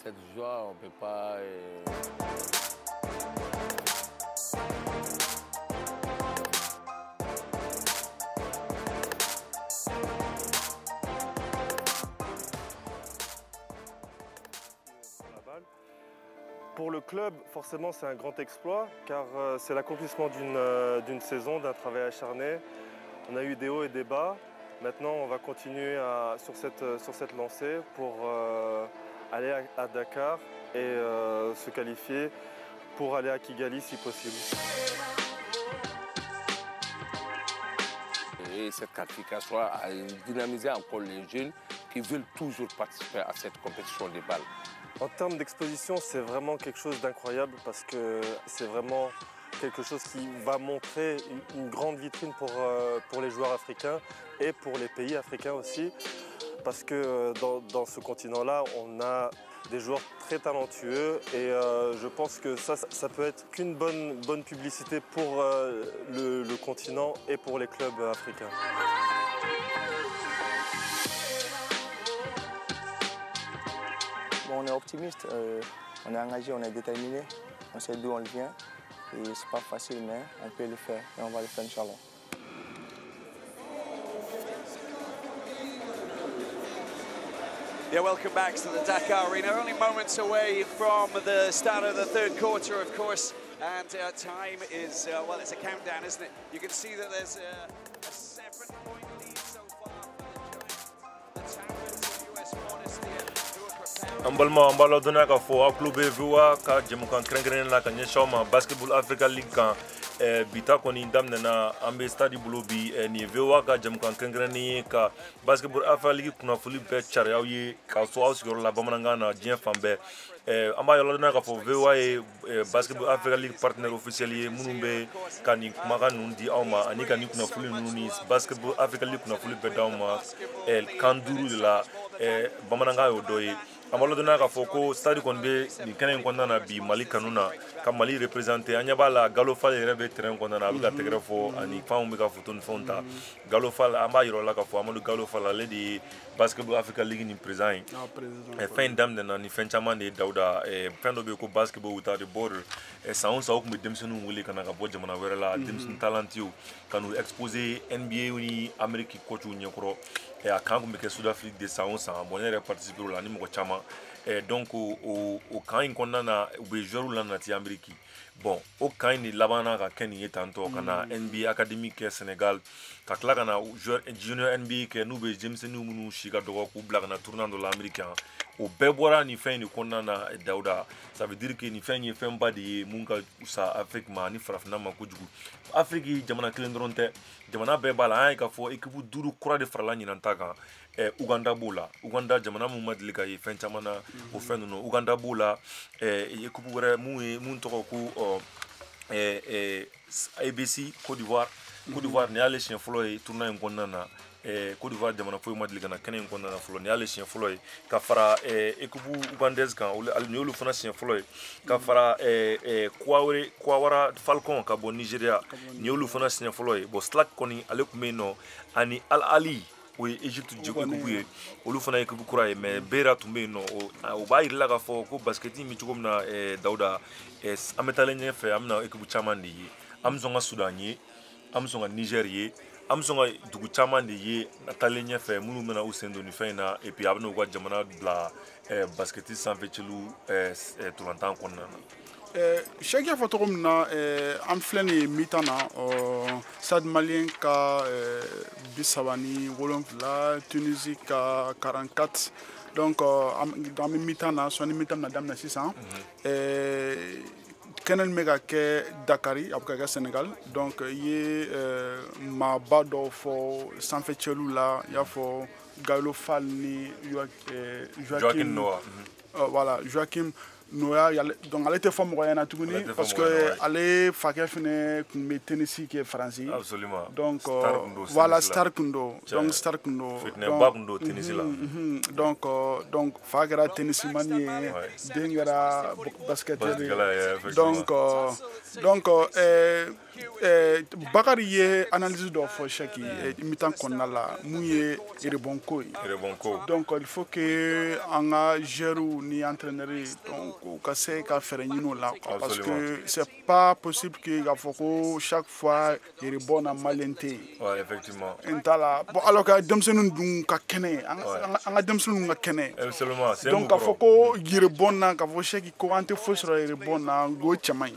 Cette joie, on ne peut pas... Pour le club, forcément, c'est un grand exploit, car c'est l'accomplissement d'une saison, d'un travail acharné. On a eu des hauts et des bas. Maintenant, on va continuer sur cette lancée pour aller à Dakar et se qualifier pour aller à Kigali si possible. Et cette qualification a dynamisé encore les jeunes qui veulent toujours participer à cette compétition de balle. En termes d'exposition, c'est vraiment quelque chose d'incroyable parce que c'est vraiment quelque chose qui va montrer une grande vitrine pour les joueurs africains et pour les pays africains aussi. Parce que dans ce continent-là, on a des joueurs très talentueux et je pense que ça peut être qu'une bonne publicité pour le continent et pour les clubs africains. Bon, on est optimiste, on est engagé, on est déterminé, on sait d'où on vient et c'est pas facile mais on peut le faire et on va le faire Inch'Allah. Yeah, welcome back to the Dakar Arena. Only moments away from the start of the third quarter, of course. And time is, well, it's a countdown, isn't it? You can see that there's a 7-point lead so far for the Towers of US Monastir, who are preparing. Ambalo dona ka fo club evoa ka jemukan krengren la ka nyeshoma Basketball Africa League kan bita koni damne na ambe stadi bulobi ni vewa ka jemukan krengren ni ka Basketball Africa League kuna fuli be chare ye ka so aus yor la bamananga na dien fambe amba yolo dona ka fo vewa e Basketball Africa League partner officiel ye munumbe kani kumaka nundi awma ani kani kuna fuli nuni Basketball Africa League kuna fuli be dawma el kanduru de la bamananga yo doye amalo dona ka fɔ ko stade kɔni bɛ nin kɛnɛ in kɔnɔna na bi Mali kanu na ka Mali représenter an ɲɛ b'a la Gallo Fall yɛrɛ bɛ terrain kɔnɔna na a bɛ ka tɛgɛrɛ fɔ ani fɛnw bɛ ka photo ni fɛnw ta Gallo Fall an b'a yir'a la ka fɔ Amadou Gallo Fall ale de ye Basketball Africa League nin président ye fɛn in daminɛna ni fɛn caman de ye Dawuda fɛn dɔ bɛ yen ko Basketball Without a Border san o san u tun bɛ denmisɛnninw wele ka na ka bɔ jamana wɛrɛ la denmisɛnnin talentueux ka n'u exposer NBA ni Amérique coachw ɲɛkɔrɔ a kan kun bɛ kɛ Sud-Afrique de san o san bon ne yɛrɛ participer o la ni mɔgɔ caman donc o kan in kɔnɔna na u bɛ joueurs la nati Amérique bon o kan in de labanna ka kɛ nin ye tantɔ ka na NBA Academy kɛ Sénégal ka tila ka na junior NBA kɛ n'u bɛ denmisɛnninw minnu si ka dɔgɔ k'u bila ka na tournant dɔ la Amérique o bɛɛ bɔra nin fɛn in de kɔnɔna na Dawuda ça veut dire que nin fɛn ye fɛnba de ye mun ka fisa Afrique ma ani farafinna ma kojugu Afrique jamana kelen dɔrɔn tɛ jamana bɛɛ b'a la an y'a ye k'a fɔ équipe 5 kura de farala ɲinan ta kan Uganda b'o la Uganda jamana mun ma deli ka ye fɛn caman na o fɛn ninnu Uganda b'o la équipe wɛrɛ mun tɔgɔ ko ABC Côte d'Ivoire nin y'ale siɲɛ fɔlɔ ye tournoi in kɔnɔna na Côte d'Ivoire jamana foyi ma deli ka na kɛnɛ in kɔnɔna na fɔlɔ nin y'ale siɲɛ fɔlɔ ye ka fara équipe ugandaise kan nin y'olu fana siɲɛ fɔlɔ ye ka fara Kouawara Falcon ka bɔ Nigeria nin y'olu fana siɲɛ fɔlɔ ye bon Slack kɔni ale tun bɛ yen nɔ ani Al Ahly o ye Egypte équipe ye olu fana ye équipe kura ye mais Beira tun bɛ yen nɔ o b'a yir'i la k'a fɔ ko basket bɛ cogo min na Dawuda an bɛ taalen ɲɛfɛ an bɛna équipe caman de ye an bɛ sɔn ka Sudan ye an bɛ sɔn ka Niger ye an bɛ sɔn ka dugu caman de ye taalen ɲɛfɛ minnu bɛna u sen don nin fɛn in na et puis a bɛ n'u ka jamana bila basket sanfɛcilu tolantan kɔnɔna na. Cheikh y'a fɔ cogo min na an filɛ nin ye mi-temps na Stade Malien ka 37 Tunisie ka 44 donc an bɛ mi-temps na sɔnni mi-temps na daminɛ sisan kɛnɛ min bɛ ka kɛ Dakari a bɛ ka kɛ Sénégal donc i ye maaba dɔw fɔ sanfɛcɛlu la i y'a fɔ Gallo Fall ni Joachim Noah voilà Joachim Noah donc ale tɛ fɔ mɔgɔ ɲɛna tuguni parce que ale fakɛ fɛnɛ tun bɛ tennis kɛ Faransi donc voilà star kun don donc star kun don donc fa kɛra tennisman ye den kɛra basketteur ye donc Bakari ye analyse dɔ fɔ Cheikh mi-temps kɔnɔna la mun ye rebond ko ye donc il faut que an ka joueurs ni entraîneurs donc u ka se ka fɛɛrɛ ɲini o la parce que c'est pas possible que k'a fɔ ko chaque fois rebond na malien tɛ yen n t'a la bon alors que denmisɛnninw dun ka kɛnɛ an ka denmisɛnninw ka kɛnɛ donc k'a fɔ ko rebond na k'a fɔ Cheikh ko an tɛ foyi sɔrɔ rebond na o cɛman ye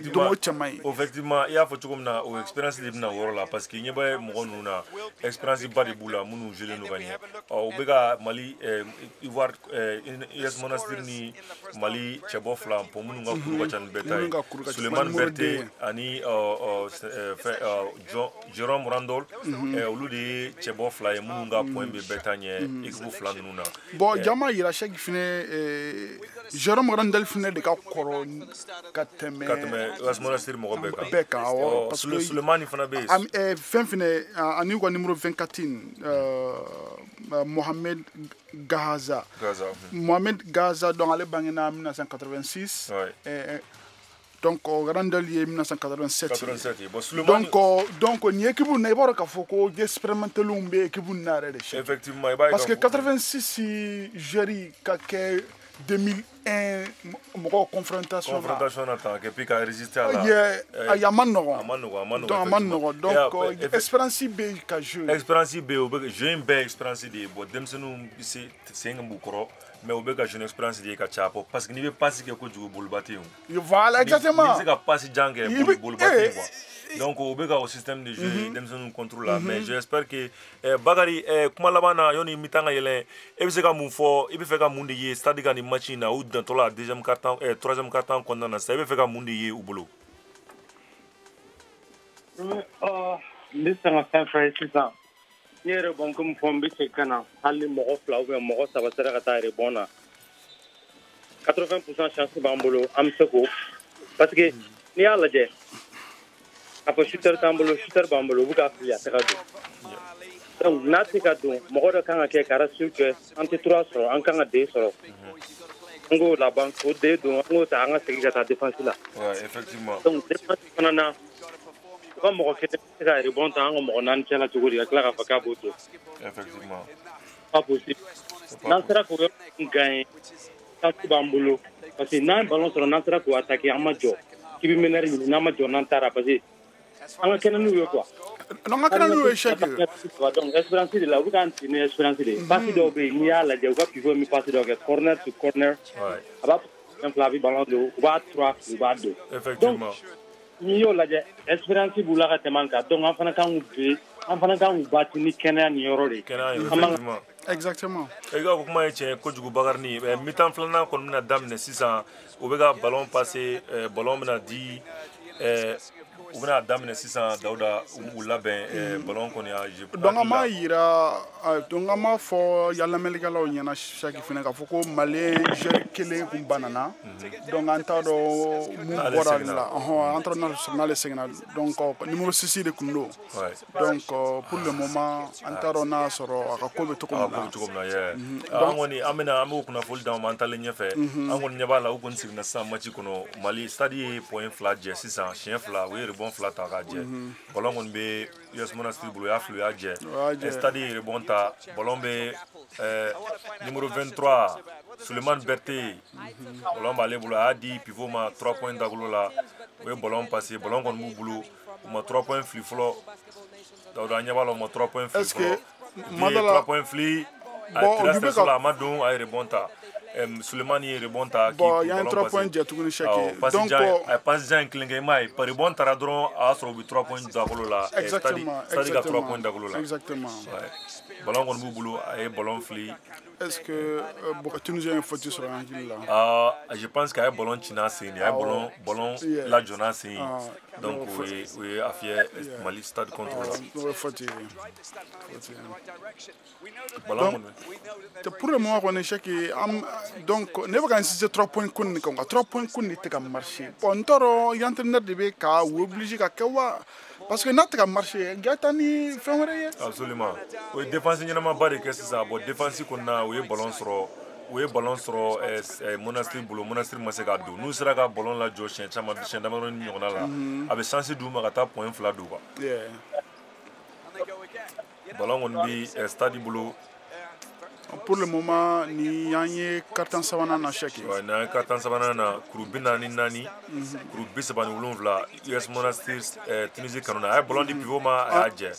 donc o cɛman ye effectivement i y'a fɔ cogo min na o expérience de bɛna o yɔrɔ la parce que ɲɛ bɛ mɔgɔ ninnu na expérience ba de b'u la minnu jouer don ka ɲɛ u bɛ ka Mali Ivoire US Monastir ni Mali cɛbɔ fila po minnu ka kuru ka ca ni bɛɛ ta ye Sulemani Berté ani Jérôme Randol olu de ye cɛbɔ fila ye minnu ka point bɛ bɛɛ ta ɲɛ équipe fila ninnu na bon jama yira Cheikh fɛnɛ Jérôme Randol fɛnɛ de ka kɔrɔ ka tɛmɛ US Monastir mɔgɔ bɛɛ kan parce que Sulemani fana bɛ yen fɛn fɛnɛ ani u ka numéro 24 Mohamed Gahaza donc ale bangena 1986 donc Randall ye 1987 donc ni équipe na i b'a dɔn k'a fɔ ko expérimentelw bɛ équipe na yɛrɛ de effectivement parce que 86 joueurs ka kɛ 2001 mɔgɔ confrontation na tan et puis ka résister à la a ma nɔgɔ donc expérience bɛ ka jouer expérience bɛ o bɛ jouer bɛɛ expérience de ye bon denmisɛnninw bɛ se sen ka b'u kɔrɔ mais o bɛ ka jeune expérience de ye ka caya parce que n'i bɛ passe kɛ kojugu boliba tɛ yen voilà exactement n'i bɛ se ka passe jan kɛ boliba tɛ yen quoi donc o bɛ ka o système de jeu denmisɛnninw contrôle la mais j'espère que Bakari kuma laban na yanni mi-temps ka yɛlɛn e bɛ se ka mun fɔ i bɛ fɛ ka mun de ye stade ka nin match in na u dantɔ la deuxième quart-temps troisième quart-temps kɔnɔna na sisan i bɛ fɛ ka mun de ye u bolo. n bɛ fɛ ka fɛn fɛn ye sisan n ye rebond ko min fɔ n bɛ segin ka na hali ni mɔgɔ 2 ou bien mɔgɔ 3 sera ka taa rebond na 80% chance b'an bolo an bɛ se k'o parce que n'i y'a lajɛ a fɔ shooter t'an bolo shooter b'an bolo u bɛ ka fili a tɛ ka don donc n'a tɛ ka don mɔgɔ dɔ kan ka kɛ ka rassure que an tɛ 3 sɔrɔ an kan ka 2 sɔrɔ ngo la banque au de donc ngo ta nga segi ka ta défense là. Ouais, effectivement. Donc défense fanana comme mo ko ka rebond ta ngo mo nan chala tuguri ka kla ka faka boto. Effectivement. Pas possible. Nan sera ko gagner ta bambulo parce que nan ballon sur nan sera ko attaquer amajo. Qui bi menari ni na majo nan tara parce que anga kenan yo quoi. Non ngakana no échec. Donc espérance de la vous quand une espérance de passer do be ni ala de ko pivot mi passer do corner to corner. Ouais. Aba un flavi ballon de va 3 ou va 2. Effectivement. Ni yo la de espérance bu la ka temanka donc en fana kan be en fana kan bati ni kenan ni yoro de. Kenan effectivement. Exactement. Et gars, comment est-ce que tu Bagarni mi-temps flanant qu'on a dame 600 ou bega ballon passé ballon mena dit ou bena dame 600 dauda ou la ben ballon qu'on a donc ama ira donc ama fo yalla meligala nyana chaque fina ka foko malé jeur kele kum banana donc anta do mu boral la entre national signal donc numéro 6 de kundo donc pour le moment anta do na soro aka ko be to ko na yeah angoni amena amu kuna full down mental nyefe angoni nyabala ukon signa sa match kono Mali stade point flat 600 chien flat oui bon flat ta gadje ballon on be yes monastir bulu ya flu ya je stade bon ta ballon be numéro 23 Suleiman Berté ballon ba le bulu a di pivot ma 3 points d'aglola oui ballon passé ballon kon mu bulu ma 3 points fli flo da nyabala ma 3 points fli flo 3 points fli bon du la madon a rebonta Sulemani rebonta bon il y a un 3 points de tout le chèque donc passe Jean Klinge mai par rebonta radron a sur 3 points d'agolo là exactement c'est-à-dire 3 points d'agolo là exactement ballon on mu boulot et ballon fli est-ce que tu nous as une photo sur un là je pense qu'il y a ballon china c'est il y a ballon la Jonas c'est donc oui a fait Mali stade contre ballon pour le moment on est chèque donc ne va insister 3 points kun ni 3 points kun ni te ka marcher bon toro y entraîneur de be ka obligé ka kawa parce que notre marché gatani février absolument oui défense ni ma bari que c'est ça bon défense qu'on a oui ballon sur monastir boulot monastir masega do nous sera ka ballon la jo chien chama chien d'amaro ni on a là avec sens du ma ta point flat do quoi ballon on bi stade boulot pour le moment ni yanye carton savana na chèque ouais na carton savana na krubina ni nani krubi sabani ulunvla US Monastir Tunisie kanona ay ballon di pivot ma aje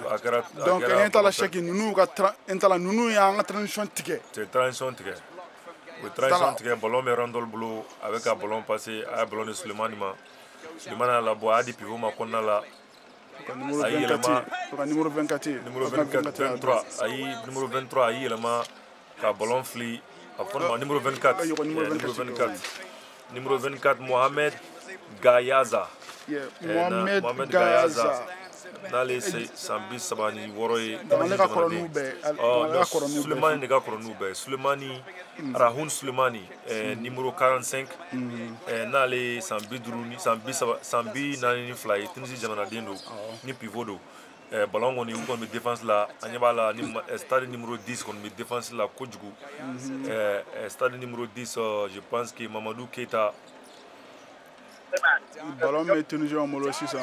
akara donc enta la chèque nous ka enta la nous ya nga transition ticket c'est transition ticket le transition ticket ballon me randol boulot avec un ballon passé ay ballon de Sulemani la boa di pivot ma konna la numéro 24 numéro 23 ayi numéro 23 ayi lama ka ballon fli après numéro 24 numéro 24 Mohamed Gayaza Mohamed Gayaza nale sambi sabani woroy Sulemani ne ga koronu be Sulemani Rahun Sulemani numéro 45 nale sambi duruni sambi nani fly Tunisie jamana dendo ni pivot do ballon on est comme défense là anyabala ni stade numéro 10 comme défense là kojugu stade numéro 10 je pense que Mamadou Keita ballon mais Tunisie en molo 600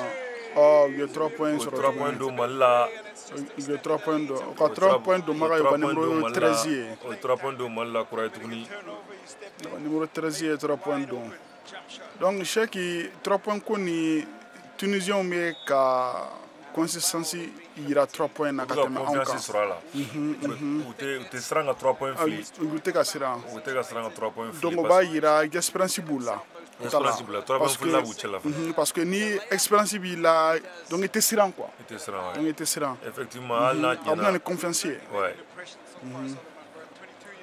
oh il y a 3 points sur 3 points de Malla il y a 3 points de 3 points de Mara numéro 13 3 points de Malla Koura Tugni numéro 13 3 points de donc chaque 3 points koni Tunisien mais ka consistance il y a 3 points na katema confiance sera là ou te sera à 3 points fli ou te ka sera à 3 points fli donc ba ira expérience boula parce que ni expérience bi la donc était serein quoi donc était serein effectivement là on a confiance ouais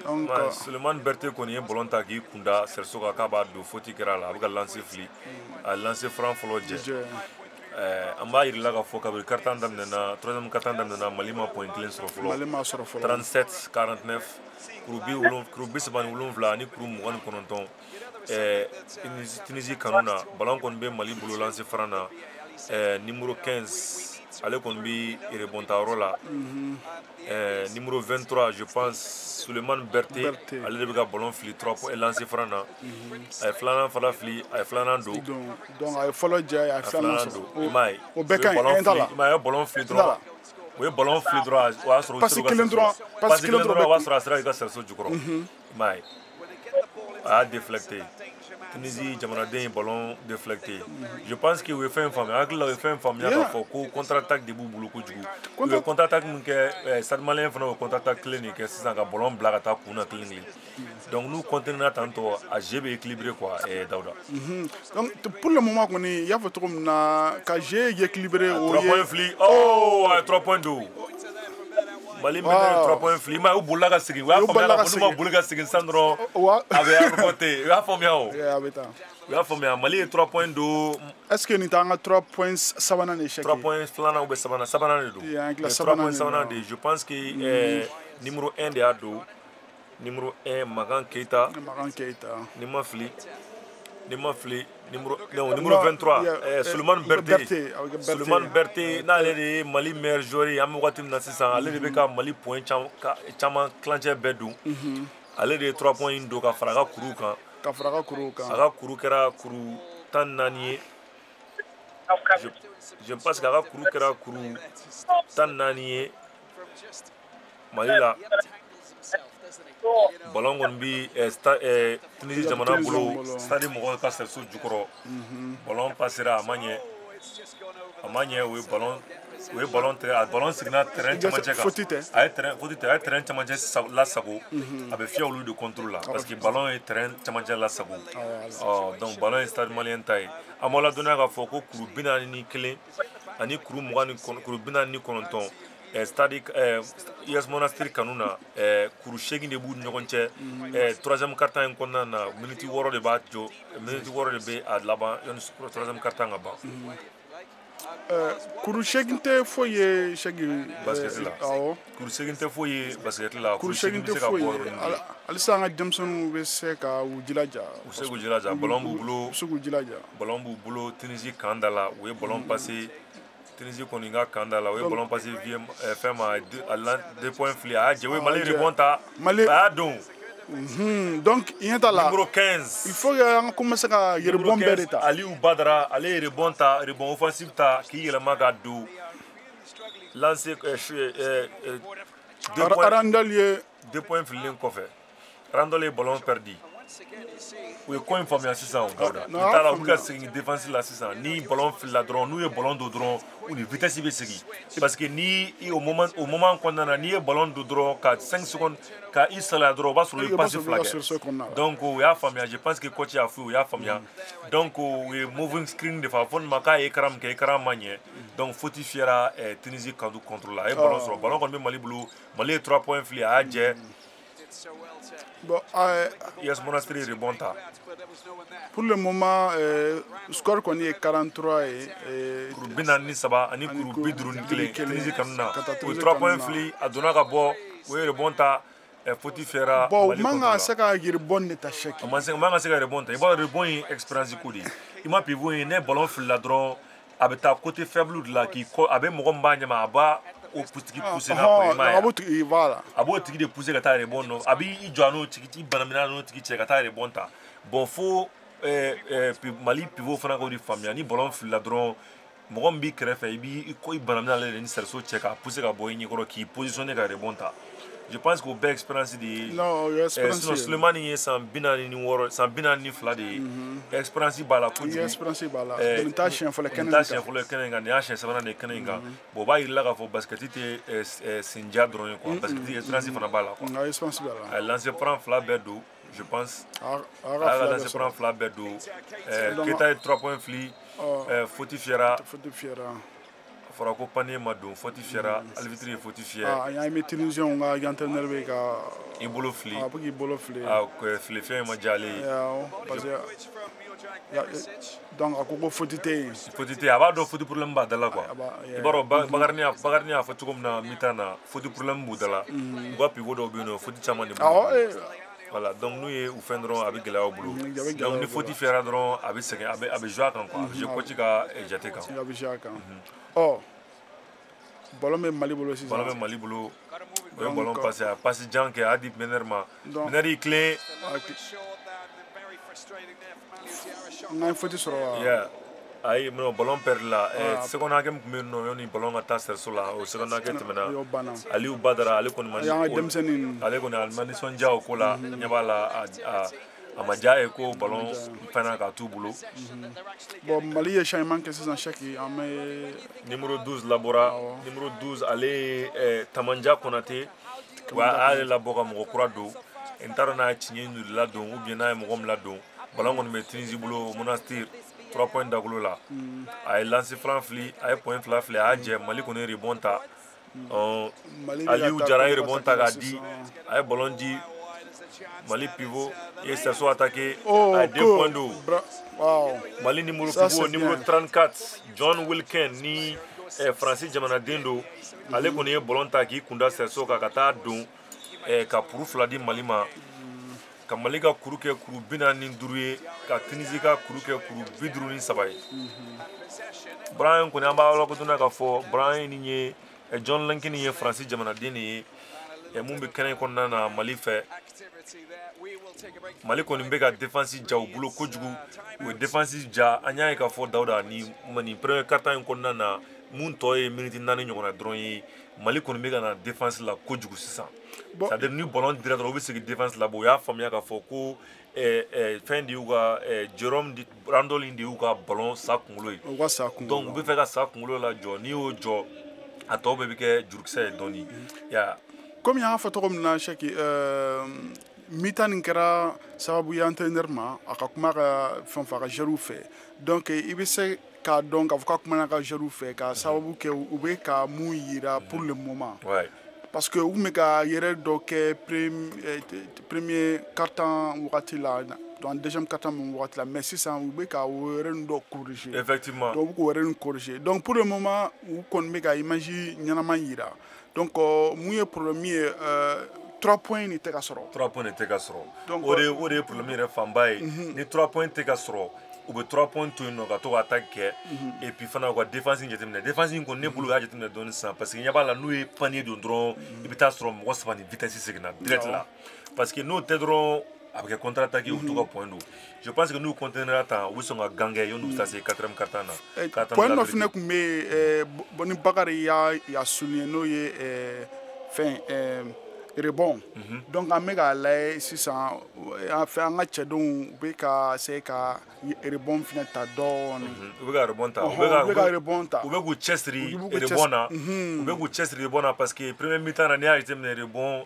donc Suleiman Berté connaît bolonta qui kunda sersoka ka ba do foti kera la ba lancer fli a lancer franc folodje amba irla ka foka be carton dam na troisième carton dam na malima point clean sur flo 37 49 krubi saban ulum vla ni krum won kononton Tunisie kanona ballon kon be Mali bolo lancer frana numéro 15 ale kɔni bi rebonta yɔrɔ la numéro 23 je pense Suleiman Berté ale de bɛ ka ballon fili 3 points lancer franc na a ye filanan fana fili a ye filanan don donc a ye fɔlɔ jɛ a ye filanan sɔrɔ i m'a ye o bɛɛ ka ɲi un t'a la i m'a ye ballon fili dɔrɔn o ye ballon fili dɔrɔn o y'a sɔrɔ pasi kelen dɔrɔn o y'a sɔrɔ a sera i ka sɛriso jukɔrɔ i m'a ye a y'a déflecté Tunisie jamanaden ye ballon déflecté je pense que u ye fɛn faamuya hakili la u ye fɛn faamuya k'a fɔ ko contre attaque de b'u bolo kojugu u ye contre attaque min kɛ Stade Malien fana ye contre attaque kelen de kɛ sisan ka ballon bila ka taa kun na kelen kelen donc n'u continuera tantôt a jeu bɛ équilibré quoi Daouda. Donc pour le moment kɔni i y'a fɔ cogo min na ka jeu ye équilibré o ye 3 points fili oh 3 points d'eau Mali mène 3 points fili ma u bolila ka segin u y'a faamuya ko n'u ma boli ka segin sisan dɔrɔn a bɛ reporté u y'a faamuya o u y'a faamuya Mali ye 3 points d'eau est-ce que nin t'an ka 3 points sabanan de échec 3 points filanan ou bien sabanan de don 3 points sabanan de je pense que numéro 1 de y'a don numéro 1 Magan Keita ni ma fili numéro 23 Suleiman Berté n'ale de ye Mali meilleur joueur ye an bɛ waati min na sisan ale de bɛ ka Mali point caman kilancɛ bɛɛ dun ale de ye 3 points in don ka fara a ka kuru kan a ka kuru kɛra kuru 14 ye je pense que a ka kuru kɛra kuru 14 ye Mali la ballon kɔni bi Tunisie jamana bolo stade mɔgɔw ka sɛriso jukɔrɔ ballon passera a ma ɲɛ o ye ballon tigɛ a ballon seginna terrain camancɛ kan a ye terrain camancɛ lasago a bɛ fiyɛ olu de contrôle la parce que ballon ye terrain camancɛ lasago donc ballon ye Stade Malien ta ye an b'a ladɔnniya k'a fɔ ko kuru 41 ani kuru 49 stade US Monastir kanu na kuru 8 de b'u ni ɲɔgɔn cɛ troisième quart-temps in kɔnɔna na minute 6 de b'a jɔ minute 6 de bɛ a laban yanni troisième quart-temps ka ban kuru 8 tɛ foyi ye sɛgi basket la kuru 8 tɛ foyi ye basket la kuru 8 tɛ foyi ye halisa an ka denmisɛnninw bɛ se ka u jilaja u se k'u jilaja ballon b'u bolo Tunisie kan da la u ye ballon passé Tunisie kɔni ka kan da la o ye ballon passé fɛn ma deux points fili a y'a jɛ o ye Mali rebond ta a y'a don donc i ɲɛ t'a la numéro 15 il faut que an ka commencer ka rebond bɛɛ de ta Aliou Badara ale ye rebond ta rebond offensif ta k'i yɛlɛma ka don lancer Randal ye 2 points fililen kɔfɛ Randal ye ballon perdu u ye ko in faamuya sisan o Dawuda u taara u bɛ ka segin défense la sisan ni ballon filila dɔrɔn n'u ye ballon don dɔrɔn u ni vitesse bɛ segin parce que ni au moment kɔnɔna na n'i ye ballon don dɔrɔn ka 5 secondes ka i salaya dɔrɔn o b'a sɔrɔ i ye passe fila kɛ donc u y'a faamuya je pense que coach y'a fɔ u y'a faamuya donc u ye moving screen de fɔ a fɔ nin ma k'a ye écran min kɛ écran ma ɲɛ donc faute fiyɛra Tunisie contre la a ye ballon sɔrɔ ballon kɔni bɛ Mali bolo Mali ye 3 points fili a y'a jɛ bon US Monastir rebond ta pour le moment score kɔni ye 43 ye kuru 43 ani kuru 51 Tunisie kanu na o 3 points fili a donna ka bɔ o ye rebond ta faute fiyɛra Mali contre la man ka se ka rebond de ta chèque man ka se ka rebond ta i b'a dɔn rebond ye expérience ko de ye i ma pivot ye ne ballon filila dɔrɔn a bɛ taa côté faible de la k'i kɔ a bɛ mɔgɔ min b'a ɲɛma a b'a o tigi pousser n'a ko i m'a ye a b'o tigi de pousser ka taa rebond nɔ a b'i jɔ a n'o tigi i banamina n'o tigi cɛ ka taa rebond ta bon fo Mali pivot fana k'o de faamuya ni ballon filila dɔrɔn mɔgɔ min b'i kɛrɛfɛ i banamina ale de ni sɛriso cɛ k'a pousser ka bɔ i ɲɛkɔrɔ k'i positionner ka rebond ta je pense qu'o bɛɛ expérience de ye sinon Sulemani ye san 42 de ye expérience b'a la kojugu nin t'a siɲɛ fɔlɔ kɛnɛ in kan nin y'a siɲɛ sabanan de ye kɛnɛ in kan bon o b'a yir'i la k'a fɔ basket tɛ sinja dɔrɔn ye quoi basket expérience fana b'a la quoi a ye lancer franc 2 bɛɛ don je pense a y'a ka lancer franc 2 bɛɛ don Keita ye 3 points fili faute fiyɛra a fɔra ko panier ma don faute fiyɛra arbitre ye faute fiyɛ an y'a ye Tunisiens ka entraîneur bɛ ka i bolo fili a bɛ k'i bolo fili filifɛn ma diya ale ye parce que donc a ko faute tɛ yen a b'a dɔn faute problème b'a da la quoi i b'a dɔn Bakari y'a fɔ cogo min na mi-temps na faute problème b'u da la u ka pivot dɔw bɛ yen nɔ faute caman de b'u voilà donc n'u ye u fɛn dɔrɔn a bɛ gɛlɛya u bolo donc ni faute fiyɛra dɔrɔn a bɛ sɛgɛn a bɛ jouer a kan quoi a bɛ jouer coach ka jate kan a bɛ jouer a kan ballon bɛ Mali bolo sisan. Ballon bɛ Mali bolo. O ye ballon passé a passe jan kɛ Adi Bener ma. Bener y'i tilen. N'a ye faute sɔrɔ wa? Yeah. Ayi non ballon perdre la. Seconde hakɛ min tun bɛ yen nɔ yani ballon ka taa Serso la o seconde hakɛ tɛmɛna. Aliou Badara ale kɔni man. Ale kɔni a ma nisɔndiya o ko la. Ɲɛ b'a la a ma diya ye ko ballon fɛnna ka t'u bolo. Bon Mali ye changement kɛ sisan Cheick an bɛ numéro 12 labɔra numéro 12 ale ye Tamanja Konate wa ale labɔ ka mɔgɔ kura don n t'a dɔn n'a ye Tiɲɛ Nuri ladon ou bien n'a ye mɔgɔ min ladon ballon kɔni bɛ Tunisie bolo Monastir 3 points dagolo la a ye lancer franc fili a ye point fila fili a y'a jɛ Mali kɔni ye rebond ta Aliou Jara ye rebond ta k'a di a ye ballon di Mali pivot et Serso attaqué à 2 points d'eau. Mali numéro pivot numéro 34 John Wilken ni Francis Jamanaden do ale kɔni ye ballon ta k'i kunda Serso ka taa don ka kuru fila di Mali ma ka Mali ka kuru kɛ kuru 45 ye ka Tunisie ka kuru kɛ kuru 53 ye. Brian kɔni an b'a lakotuna k'a fɔ Brian ni ye John Lincoln ye Francis Jamanaden ye mun bɛ kɛnɛ kɔnɔna na Mali fɛ. Mali kɔni bɛ ka défense ja u bolo kojugu u ye défense ja an y'a ye k'a fɔ Dawuda ni premier quart-temps in kɔnɔna na mun tɔ ye minute 4 ɲɔgɔn na dɔrɔn ye Mali kɔni bɛ ka na défense la kojugu sisan c'est à dire ni ballon dira dɔrɔn u bɛ segin défense la u y'a faamuya k'a fɔ ko fɛn de y'u ka Jérôme Randolin de y'u ka ballon sa kunkolo ye donc u bɛ fɛ ka sa kunkolo la jɔ n'i y'o jɔ a tɔ bɛɛ bɛ kɛ jurukisɛ ye dɔɔni comme y'a fɔ cogo min na Cheick mi-temps nin kɛra sababu ye entraîneur ma a ka kuma ka fɛn fɔ a ka joueur fɛ donc i bɛ se k'a dɔn k'a fɔ k'a kumana ka joueur fɛ ka sababu kɛ u bɛ ka mun yira pour le moment parce que u tun bɛ ka yɛrɛ dɔ kɛ premier quart-temps wagati la donc deuxième quart-temps min wagati la mais sisan u bɛ ka o yɛrɛ ninnu dɔ corriger effectivement donc u bɛ k'o yɛrɛ ninnu corriger donc pour le moment u kɔni bɛ ka image ɲɛnama yira donc mun ye problème ye 3 points ni tɛ ka sɔrɔ 3 points ni tɛ ka sɔrɔ o de ye problème yɛrɛ fanba ye ni 3 points tɛ ka sɔrɔ u bɛ 3 points to yen nɔ ka to ka attaque kɛ et puis fana u ka défense jateminɛ défense in kɔni ne bolo u y'a jateminɛ dɔɔni sisan parce que ɲɛ b'a la n'u ye panier don dɔrɔn i bɛ taa sɔrɔ mɔgɔ 3 ni vitesse seginna direct la parce que n'o tɛ dɔrɔn a bɛ kɛ contre attaque u to ka point don je pense que n'u continuera tan u bɛ sɔn ka gang kɛ yan'u bɛ taa se 4e quart-temps na point dɔ fana tun bɛ yen ni Bakari y'a souligné n'o ye fɛn rebond donc an bɛ k'a lajɛ sisan an ka cɛdenw u bɛ ka se ka rebond fana ta dɔɔni u bɛ ka rebond ta u bɛ k'u cɛsiri rebond na u bɛ k'u cɛsiri rebond na parce que premier mi-temps na n'i y'a jateminɛ rebond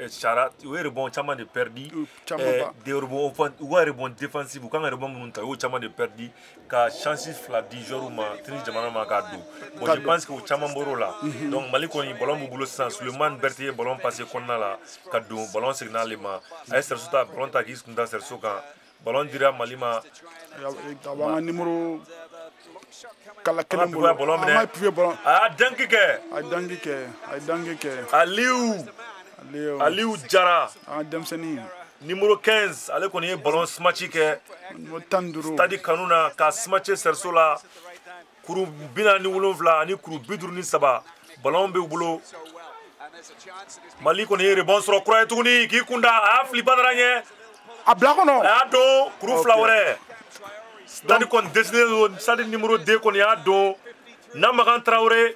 sara u ye rebond caman de perdu u ka rebond défensif u kan ka rebond minnu ta u y'o caman de perdu ka chance fila di joueur ma Tunisie jamana ma k'a don bon je pense que u caman bɔr'o la donc Mali kɔni ballon b'u bolo sisan Sulemani Berté ye ballon passé kɔnɔna la ka don ballon seginna ale ma a ye Serso ta ballon ta k'i kun da Serso kan ballon dira Mali ma a b'an ka numéro kala kelen bolo ballon minɛ a y'a dangi kɛ Aliou Jara an ka denmisɛnnin numéro 15 ale kɔni ye ballon smachi kɛ stade kanu na ka smache Serso la kuru 47 ani kuru 53 ballon b'u bolo Mali kɔni ye rebond sɔrɔ kura ye tuguni k'i kunda a y'a fili Badara ɲɛ a bila kɔnɔ a y'a don kuru fila wɛrɛ stade kɔni dessiné don stade numéro 2 kɔni y'a don Namagan Traoré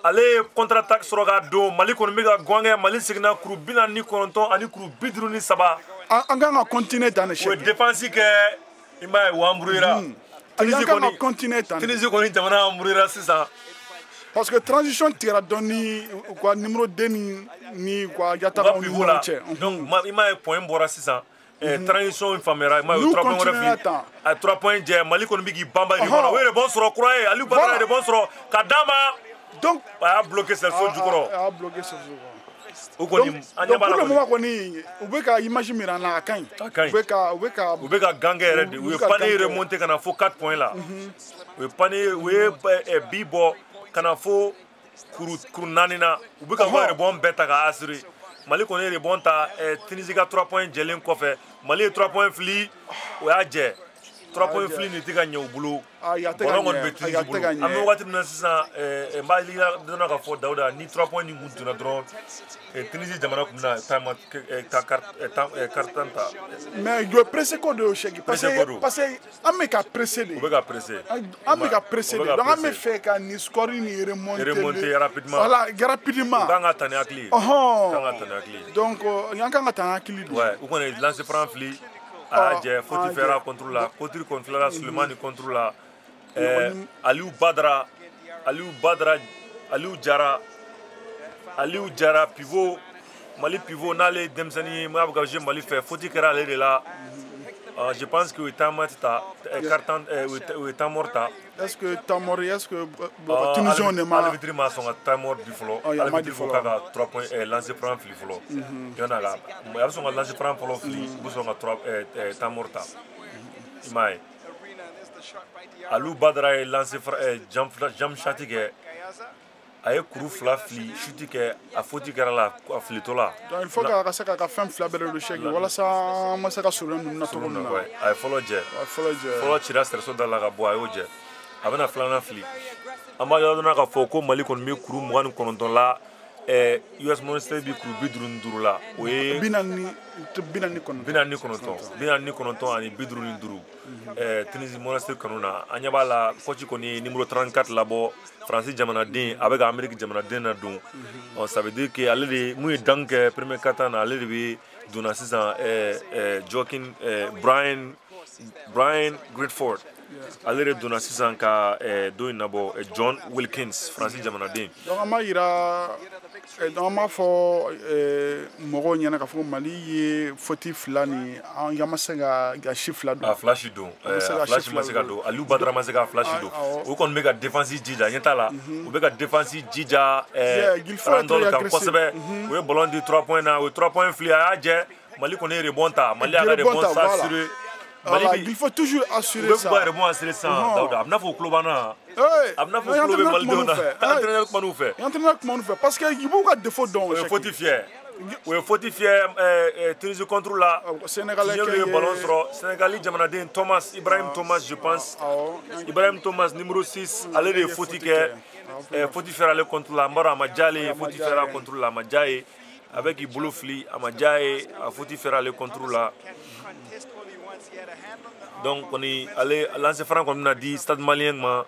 ale ye contre attaque sɔrɔ k'a don Mali kɔni bɛ ka gɔngɛ Mali seginna kuru 49 ani kuru 53 an kan ka continuer tan de o ye défense kɛ i m'a ye u embruyera Tunisie kɔni jamana embruyera sisan parce que transition tigɛra dɔɔni quoi numéro 2 ni quoi Yatara ni ɲɔgɔn cɛ donc i m'a ye point bɔra sisan transition in faamuyara i m'a ye 3 points wɛrɛ fili a 3 points jɛ Mali kɔni bɛ k'i banba rebond na o ye rebond sɔrɔ kura ye Aliou Badara ye rebond sɔrɔ ka d'a ma donc a y'a bloqué Serso jukɔrɔ a y'a bloqué Serso o kɔni an ɲɛ b'a la kɔni u bɛ ka image min na a ka ɲi u bɛ ka gang kɛ yɛrɛ de u ye panier remonté ka na fo 4 points la u ye panier u ye bi bɔ ka na fo kuru 4 na u bɛ ka bɔ rebond bɛɛ ta ka assurer Mali kɔni ye rebond ta Tunisie ka 3 points jɛlen kɔfɛ Mali ye 3 points fili o y'a jɛ 3 points fili ni tika ɲɛ u bolo bɔlɔn kɔni bɛ Tunisie bolo an bɛ wagati min na sisan n b'a donna k'a fɔ Dawuda ni 3 points nin kun donna dɔrɔn Tunisie jamana kun bɛna carte ta mais je pressé ko de o chèque parce que an bɛ ka pressé de u bɛ ka pressé an bɛ ka pressé de donc an bɛ fɛ ka ni score ni remonter rapidement voilà rapidement u kan ka ta ni hakili ye donc yan kan ka ta ni hakili de ouais u kɔni lancer franc fili a y'a jɛ faute fɛra contre la Kotri contre la Sulemani contre la Aliou Jara pivot Mali pivot n'ale denmisɛnnin m'a bɛ ka jouer Mali fɛ faute kɛra ale de la je pense que u ye temps mort ta est-ce que temps mort est-ce que Tunisien ne ma arbitre ma sɔn ka temps mort di fɔlɔ arbitre ko k'a ka 3 points lancer franc fili fɔlɔ yɔrɔ la a bɛ sɔn ka lancer franc fɔlɔ fili u bɛ sɔn ka temps mort ta i m'a ye Aliou Badara ye lancer jump shot kɛ a ye kuru 2 fili shoot kɛ a faute kɛra la a filitɔ la donc il faut ka se ka fɛn 2 bɛɛ de chèque walasa an ma se ka sɔrɔ ninnu na cogo min na a ye fɔlɔ jɛ fɔlɔ cira Sɛrɛso da la ka bɔ a y'o jɛ a bɛna 2nan fili an b'a yɔrɔ dɔnna k'a fɔ ko Mali kɔni bɛ kuru 29 la US Monastir bi kuru 55 la o ye 49 ani 55 Tunisie Monastir kanu na an ɲɛ b'a la coach kɔni ye numéro 34 labɔ Faransi jamanaden a bɛ ka Amérique jamanaden na don ça veut dire que ale de mun ye dunk kɛ premier quart-temps na ale de bɛ donna sisan Joaquin Brian Gridford ale de donna sisan ka do in nabɔ John Wilkins Faransi jamanaden donc an b'a yira donc an b'a fɔ mɔgɔw ɲɛna k'a fɔ Mali ye faute 2 ni an ma se ka si 2 don a flash don a flash ma se ka don Aliou Badara ma se ka flash don o kɔni bɛ ka défense jija ɲɛ t'a la u bɛ ka défense jija randol kan kosɛbɛ u ye ballon di 3 points na o 3 points fili a y'a jɛ Mali kɔni ye rebond ta Mali y'a ka rebond assuré il faut toujours assurer ça. U bɛ rebond assurer sans Dawuda a bɛna fɔ tulo banna a bɛna fɔ tulo bɛ Malidenw na entraîneur kuma n'u fɛ parce que i b'u ka défaut dɔn o ye faute fiyɛ Tunisie contre la Sénégalais ye ballon sɔrɔ Sénégali jamanaden Ibrahim Thomas je pense Ibrahim Thomas numéro 6 ale de ye faute kɛ faute fiyɛra ale contre la n b'a dɔn a ma diya ale ye faute fiyɛra contre la a ma diya ye avec i bolo fili a ma diya ye a faute fiyɛra ale contre la donc kɔni ale lancer franc kɔni bɛna di Stade Malien ma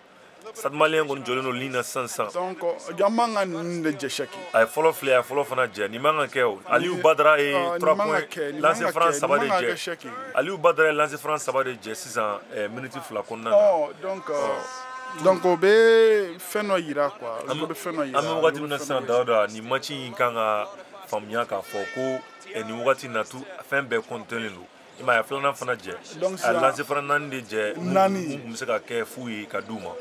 Stade Malien kɔni jɔlen don ligne na sisan donc an man ka nin de jɛ chèque a ye fɔlɔ fili a ye fɔlɔ fana jɛ nin man ka kɛ o Aliou Badara ye 3 points lancer franc 3 de jɛ Aliou Badara ye lancer franc 3 de jɛ sisan minute 2 kɔnɔna na donc o bɛ fɛn dɔ yira quoi an bɛ wagati min na sisan Dawuda nin match in kan ka faamuya k'a fɔ ko nin wagati na fɛn bɛɛ comptelen don i m'a ye 2nan fana jɛ a lancer franc 4 de jɛ mun bɛ se ka kɛ fu ye ka d'u ma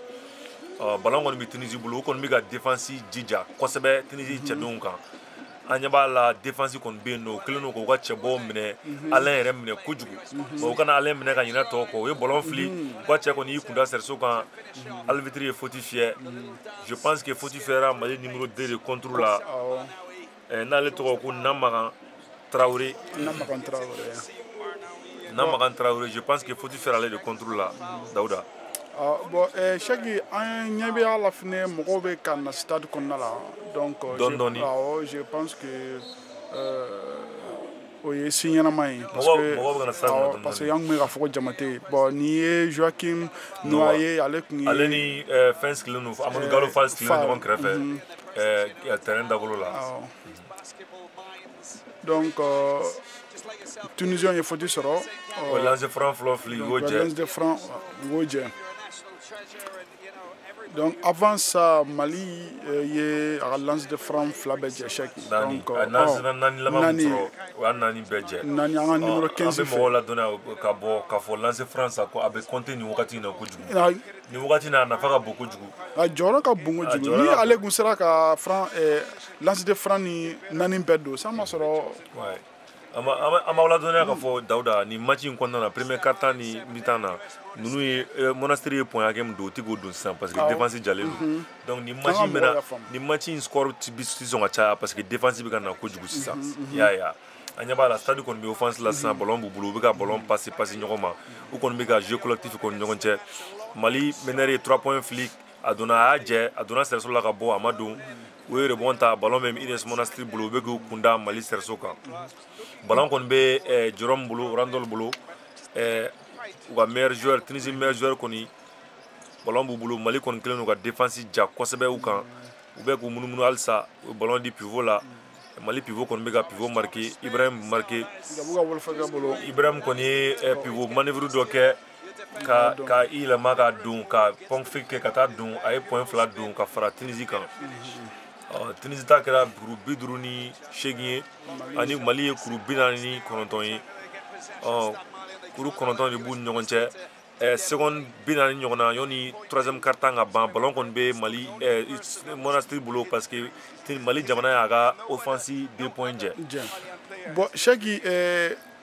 ballon kɔni bɛ Tunisie bolo o kɔni bɛ ka défense jija kosɛbɛ Tunisie cɛdenw kan an ɲɛ b'a la défense kɔni bɛ yen nɔ o kɛlen don k'u ka cɛbɔ minɛ Alain yɛrɛ minɛ kojugu o kana Alain minɛ ka ɲinɛ tɔw kɔ o ye ballon fili u ka cɛ kɔni y'i kunda Sɛrɛso kan arbitre ye faute fiyɛ je pense que faute fiyɛra Mali numéro 2 de contre la n'ale tɔgɔ ko Namagan Traoré je pense que faute fiyɛra ale de contre la Dawuda bon chèque an ɲɛ bɛ a la fɛnɛ mɔgɔw bɛ ka na stade kɔnɔna la donc je pense que o ye si ɲɛnama ye parce que an tun bɛ k'a fɔ ko jama tɛ yen bon nin ye Joaquim Noye ale tun ye ale ni fɛn sigilen don Amadou Gallo Fall sigilen ɲɔgɔn kɛrɛfɛ terrain dagolo la donc Tunisien ye faute sɔrɔ o lancer franc fɔlɔ fili o jɛ lancer franc o jɛ donc avant ça Mali ye a ka lance de franc 2 bɛɛ jɛ chèque donc nani laban min sɔrɔ o y'a 4 bɛɛ jɛ nani an ka numéro 15 fɛ an bɛ mɔgɔw ladɔnniya ka bɔ k'a fɔ lancer franc sa ko a bɛ compter nin wagati in na kojugu nin wagati in na a nafa ka bon kojugu a jɔyɔrɔ ka bon kojugu ni ale tun sera ka franc lance de franc ni 4 bɛɛ don ça ma sɔrɔ an b'aw ladɔnniya k'a fɔ Dawuda nin match in kɔnɔna na premier quart-temps ni mi-temps na ninnu ye Monastir ye point hakɛ min don o tɛ k'o don sisan parce que défense jalen don donc nin match in score tɛ sɔn ka caya parce que défense bɛ ka na kojugu sisan i y'a ye anya ba la stade kon be offense la sans ballon bu bulu be ka ballon passer ɲɔgɔn ma u kon be ka jeu collectif kon ɲɔgɔn cɛ Mali menere 3 points flic adona aje adona serso la ka bɔ Amadou u ye rebond ta ballon même Ines Monastir bulu be ku kunda Mali serso kan ballon kon be Jérôme bulu Randol bulu u ka meilleur joueur Tunisie meilleur joueur koni ballon bu bulu Mali kon kelen u ka défense ja kosɛbɛ u kan u be ku munumunu alsa ballon di pivot la Mali pivot kon be ka pivot marqué Ibrahim marqué Ibrahim koni pivot manœuvre do kɛ ka ilama ka dun ka pont fike ka taa dun a ye point fila dun ka fara Tunisie kan Tunisie ta kɛra kuru 58 ye ani Mali ye kuru 49 ye kuru 9 de b'u ni ɲɔgɔn cɛ seconde 40 ɲɔgɔn na yani troisième quart-temps ka ban ballon kɔni bɛ Mali Monastir bolo parce que Mali jamana y'a ka offensive 2 points jɛ bon Cheick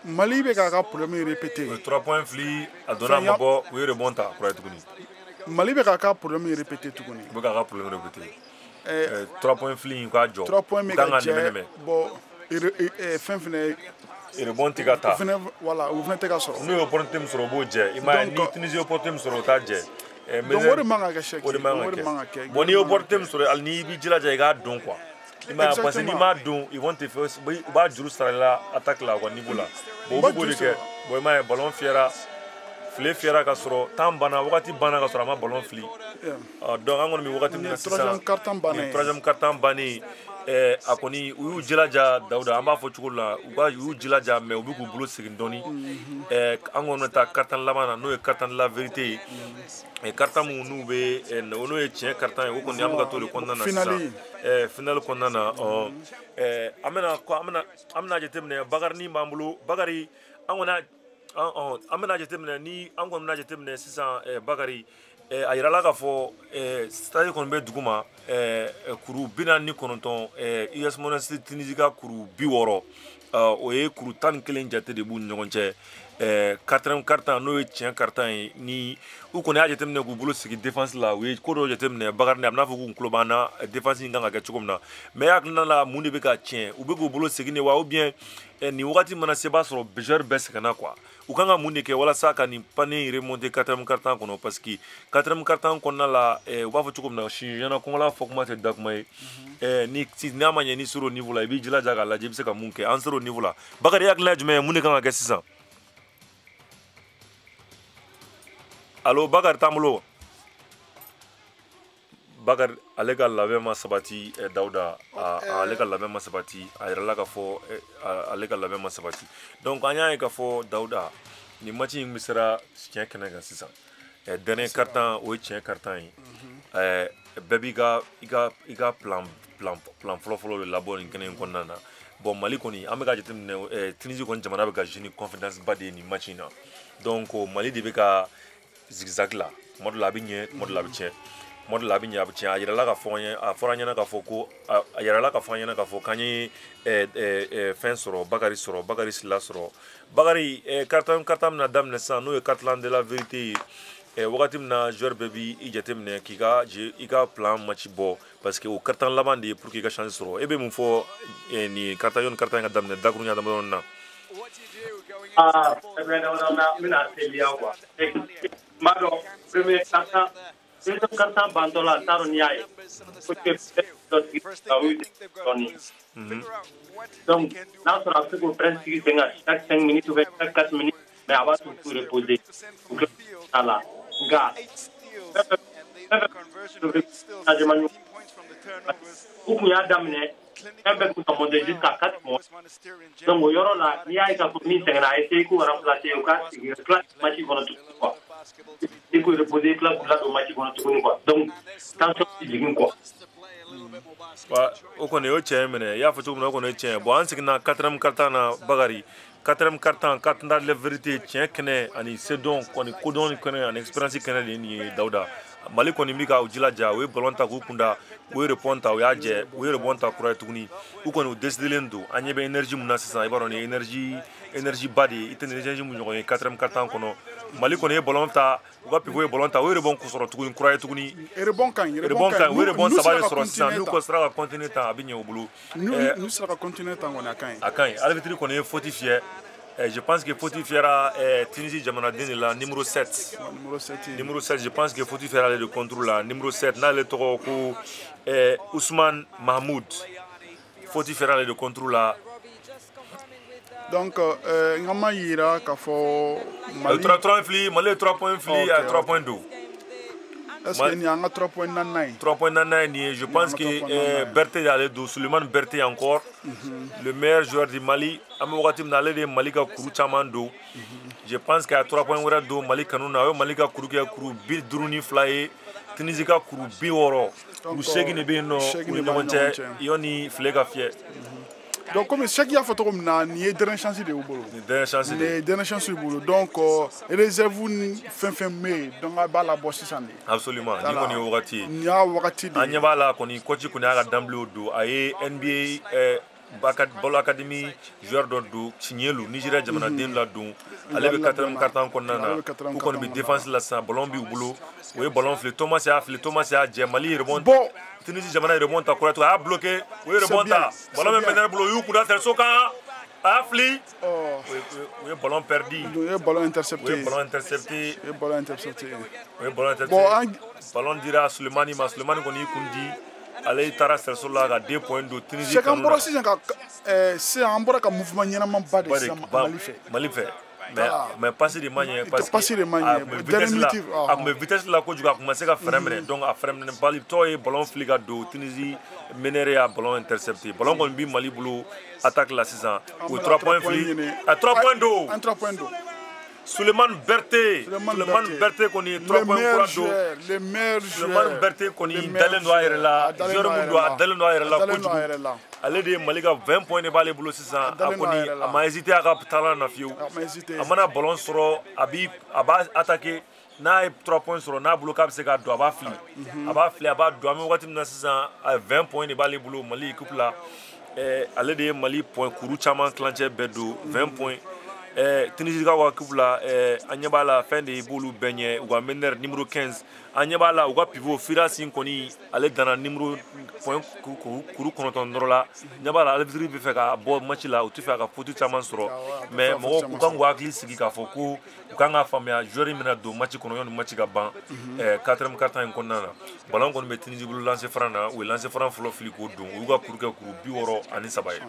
Mali bɛ k'a ka problème répété 3 points fili a donna ma bɔ u ye rebond ta kura tuguni Mali bɛ k'a ka problème répété tuguni u bɛ k'a ka problème répété 3 points fili in k'a jɔ 3 points bɛ ka jɛ bon fɛn fɛnɛ rebond tɛ ka taa voilà o fɛnɛ tɛ ka sɔrɔ n'u ye opportunité min sɔrɔ u b'o jɛ i m'a ye ni Tunisie ye opportunité min sɔrɔ o t'a jɛ donc o de man ka kɛ Cheick o de man ka kɛ bon n'i ye opportunité min sɔrɔ hali n'i b'i jilaja i k'a dɔn quoi i m'a ye parce que n'i m'a dɔn ils vont te faire u b'a juru sara i la attaque la quoi niveau la bon u bɛ k'o de kɛ bon i m'a ye ballon fiyɛra file fiyɛra ka sɔrɔ temps banna wagati banna ka sɔrɔ a ma ballon fili donc an kɔni bɛ wagati min na sisan troisième quart-temps bannen a kɔni u y'u jilaja Dawuda an b'a fɔ cogo la u y'u jilaja mais u bɛ k'u bolo segin dɔɔni an kɔni bɛ taa quart-temps laban na n'o ye quart-temps de la vérité ye quart-temps mun n'u bɛ n'o ye tiɲɛ quart-temps ye o kɔni an bɛ ka to de kɔnɔna na sisan finale kɔnɔna na an bɛna jateminɛ Bakari ni b'an bolo Bakari an bɛna jateminɛ ni an kɔni bɛna jateminɛ sisan Bakari a yirala k'a fɔ stade kɔni bɛ dugu ma kuru 49 US Monastir Tunisie ka kuru 60 o ye kuru 11 jate de b'u ni ɲɔgɔn cɛ quatrième quart-temps n'o ye tiɲɛ quart-temps ye ni u kɔni y'a jateminɛ k'u bolo sigi défense la u ye ko dɔ jateminɛ Bakari a bɛ n'a fɔ k'u tulo b'an na défense in kan ka kɛ cogo min na mais hakilina la mun de bɛ ka tiɲɛ u bɛ k'u bolo segin de wa ou bien nin wagati mana se b'a sɔrɔ joueur bɛɛ sɛgɛnna quoi u kan ka mun de kɛ walasa ka nin panier remonter quatrième quart-temps kɔnɔ parce que quatrième quart-temps kɔnɔna la u b'a fɔ cogo min na Chiyana Kɔngɔla fɔ kuma tɛ da kuma ye n'a ma ɲɛ ni sera o niveau la i b'i jilaja k'a lajɛ i bɛ se ka mun kɛ an sera o niveau la Bakari hakilina ye jumɛn ye mun de kan ka kɛ sisan allo Bakari t'an bolo Bakari ale ka labɛn ma sabati Dawuda ale ka labɛn ma sabati a yirala k'a fɔ ale ka labɛn ma sabati donc an y'a ye k'a fɔ Dawuda nin match in bɛ sera tiɲɛ kɛnɛ kan sisan dernier quart-temps o ye tiɲɛ quart-temps ye bɛɛ b'i ka plan fɔlɔ-fɔlɔ de labɔ nin kɛnɛ in kɔnɔna na bon Mali kɔni an bɛ ka jateminɛ Tunisie kɔni jamana bɛ ka jouer ni confidence ba de ye nin match in na donc Mali de bɛ ka zigzag la tuma dɔ la a bɛ ɲɛ tuma dɔ la a bɛ tiɲɛ tuma dɔ la a bɛ ɲɛ a bɛ tiɲɛ a yirala k'a fɔ an ye a fɔra an ɲɛna k'a fɔ ko a yirala k'a fɔ an ɲɛna k'a fɔ k'an ye fɛn sɔrɔ Bakari Sila sɔrɔ Bakari quart-temps bɛna daminɛ sisan n'o ye quart-temps de la vérité ye wagati min na joueur bɛɛ b'i jateminɛ k'i ka plan match bɔ parce que o quart-temps laban de ye pour que i ka chance sɔrɔ e bɛ mun fɔ nin quart-temps in ka daminɛ dakuruɲa damadɔni na. n bɛna teliya quoi n b'a dɔn premier quart-temps deuxième quart-temps bantɔ la n t'a dɔn n'i y'a ye parce que dɔ sigi ka o dɔɔni donc n'a sɔrɔ a bɛ se k'o fɛn sigi sen kan chaque 5 minutes ou bien chaque 4 minutes mais a b'a to tout reposer u tila a la nka u kun y'a daminɛ fɛn bɛɛ kun ka monter jusqu'à 4 mois donc o yɔrɔ la n'i y'a ye k'a fɔ min sɛgɛnna a essayer k'u remplacer u ka sigi place match kɔnɔ tuguni quoi i k'u reposer i tila k'u ladon match kɔnɔ tuguni quoi donc tension tɛ jigin quoi. o kɔni o tiɲɛ minɛ i y'a fɔ cogo min na o kɔni ye tiɲɛ bon an seginna quatrième quart-temps na Bakari quatrième quart-temps quart-temps de la vérité tiɲɛ kɛnɛ ani sedɔn kɔni kodɔn kɛnɛ ani expérience kɛnɛ de ye nin ye Dawuda Mali kɔni bɛ ka u jilaja u ye ballon ta k'u kunda u ye rebond ta u y'a jɛ u ye rebond ta kura ye tuguni u kɔni u décidelen don an ɲɛ bɛ énergie mun na sisan i b'a dɔn nin ye énergie ba de ye i tɛ ni énergie mun ɲɔgɔn ye quatrième quart-temps kɔnɔ Mali kɔni ye ballon ta u ka pivot ye ballon ta o ye rebond sɔrɔ tuguni kura ye tuguni rebond kan o ye rebond saba de sɔrɔ sisan n'u ko sera ka continuer tan a bɛ ɲɛ u bolo n'u sera ka continuer tan kɔni a ka ɲi arbitre kɔni ye faute fiyɛ je pense que faute fiyɛra Tunisie jamanaden de la numéro 7 numéro 7 je pense que faute fiyɛra ale de contre la numéro 7 n'ale tɔgɔ ko Ousmane Mahmoud faute fiyɛra ale de contre la donc n ma yira k'a fɔ Mali 3 fili Mali ye 3 points fili à 3 points d'eau. Est-ce que ni an ka 3 points nan 3 points nan ni je pense que Berté y'ale do Souleymane Berté encore le meilleur joueur du Mali am wagati min ale de Mali ka kuru caman do je pense que a 3 points wɛrɛ do Mali kanu na o Mali ka kuru kɛ kuru 52 ye Tunisie ka kuru 60 kuru 8 de bɛ yen nɔ u ni ɲɔgɔn cɛ yɔni file ka fiyɛ. Donc comme chaque y'a fait comme na ni dernière chance de bolo dernière chance de bolo donc réserve fin mai donc a ba la bosse ça absolument ni koni wakati ni a wakati anya ba la koni coach koni aga damble do aye NBA Ball Academy joueur do Chinyelu Nigeria jamana den la don ale be 4e carton konna na ko koni be défense la sa ballon bi bolo o ye ballon fle Thomas ya je Mali rebond Tunisie jamana remonte à Kouratou a bloqué oui remonte ballon même maintenant bolo yu kuda ter soka a fli oui ballon perdu oui ballon intercepté ballon dira Souleymane koni kundi ale tara ser sola ga 2 points de Tunisie c'est quand c'est un bora ka mouvement nyama ba de Mali fait mais passer de manière parce que vitesse la ko juga commencer ka freiner donc a freiner bali to e ballon fliga do Tunisie menere à ballon intercepté ballon kon bi Mali bulu attaque la 600 ou 3 points fli à 3 points d'eau Souleymane Berté koni 3 points pour do le meilleur Souleymane Berté koni dalen do ayre la joueur mu do dalen do ayre la ko ale de Mali ka 20 points de balle bulu 600 a koni a ma hésité à ka talent na fiu a mana ballon soro abi aba attaquer na 3 points soro na bulu ka se ka do aba fli aba do am wakati na 600 a 20 points de balle bulu Mali coupe la ale de Mali point kuru chama clanché bedo 20 points Tunisie ka coupe la anyaba la fin de bulu benye ou mener numéro 15 anyaba la ou pivot Fira Sin koni ale dana numéro point kuru konoton la nyaba la arbitre bi fait ka bo match la ou tu fait ka photo chaman soro mais mo ku kan wa gli sigi ka foko ku kan ga famia joueur mina do match kono yon match ga ban 4e carton ko nana ballon kon be Tunisie bulu lancer franc na ou lancer franc flo fliko do ou ga kuru ke kuru bi woro ani sabaye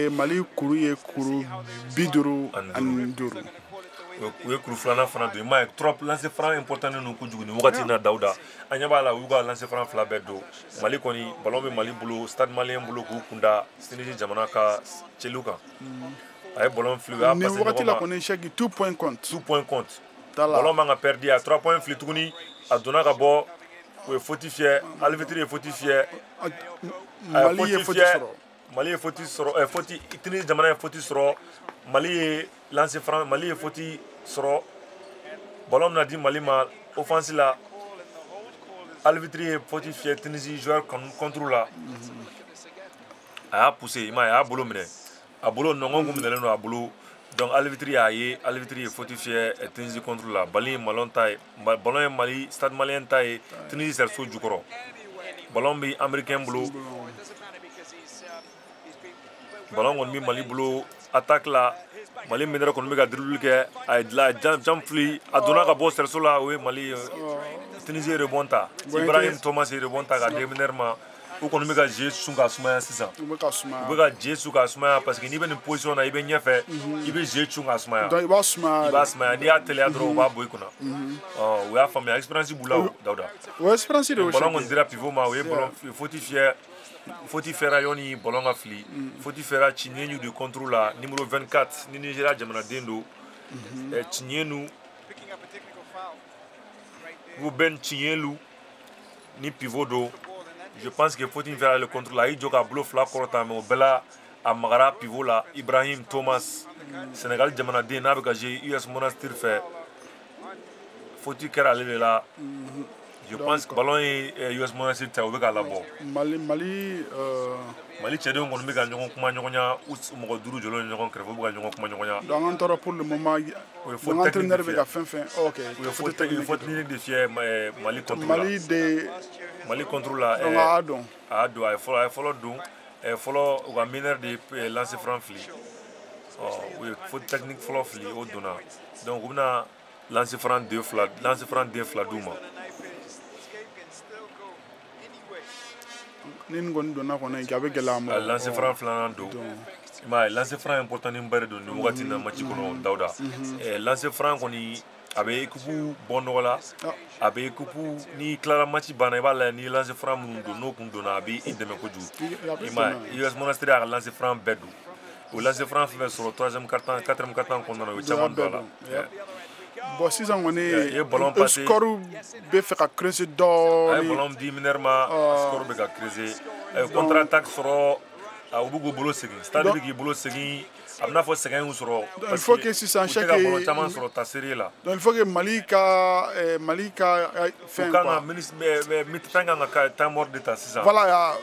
Mali kuru ye kuru biduru ani duru u ye kuru filana fana do ma trop lancer franc important no ko jugu ni wakati na Dauda anyaba la u ga lancer franc fla be do Mali koni ballon be Mali bulu stade malien bulu ku kunda Tunisie jamana ka cheluka ay ballon flu a passer wakati la koni cheki 2 points compte ballon manga perdu à 3 points fli tuguni a dona ka bo u fortifié alvetri fortifié Mali est fauti sur Tunisie jamana est fauti sur Mali est lancé franc Mali est fauti sur ballon n'a dit Mali ma offensive la Alvitri est fauti fier Tunisie joueur contrôle la a poussé il m'a bolo mine a bolo non on comme dans a bolo donc Alvitri est fauti fier Tunisie contrôle la ballon malon taille ballon Mali stade malien taille Tunisie c'est sous du coro ballon bi américain bolo ballon on mi Mali bulu attaque la Mali menera kon mega dribble ke ay la jump fli aduna ka bo serso la we Mali Tunisie rebonta Ibrahim Thomas rebonta ga demenerma ou kon mega je sunga suma sisa u beka je sunga suma parce que ni ben position na ibe nyefe ibe je sunga suma donc iba suma ni atele adro ba boy kuna we a famille experience bula Dauda we experience de ballon on dira pivot ma we ballon fortifié faut-il faire yoni ballon à fli faut-il faire Chinyenu de contrôle la numéro 24 ni Nigeria jamana dendo Chinyenu Ruben Chinyelu ni pivot do je pense que faut-il faire le contrôle là il joue à bluff la corta mais bela amagara pivot là Ibrahim Thomas Sénégal jamana den avec US Monastir fait faut-il faire aller là Je pense que le ballon est US Monastir ta obe kala bo. Mali cede on be ga ñogon kuma ñogonya mo duru jolo ñogon krefo bu ga ñogon kuma ñogonya. Donc on toro pour le moment l'entraîneur be ga fin OK. Il faut technique de fier Mali contrôle. Mali contrôle la ado ay follow do follow wa miner de lancer franc fli. Oh oui, faut technique follow fli au dona. Donc on a lancer franc deux fla duma. Lancer franc flan do. Mais lancer franc important ni mbare do ni wati na match kono Dauda. Lancer franc koni abe kupu bonola abe kupu ni clara match bana bala ni lancer franc mun do no kun do na abe indeme ko ju. Mais US Monastir a lancer franc bedu. O lancer franc fait sur le 3e carton 4e carton qu'on a eu chaman dola. Bon, si on est score be fait à creuser d'or. Le ballon dit minerma score be ka creuser. Contre-attaque soro abugo bolo segin. C'est-à-dire que bolo segin amna fo segin ou soro. Il faut que si ça chaque ballon chaman soro ta série là. Donc il faut que Malika fait quoi. Mitanga nga ta mort de ta season. Voilà.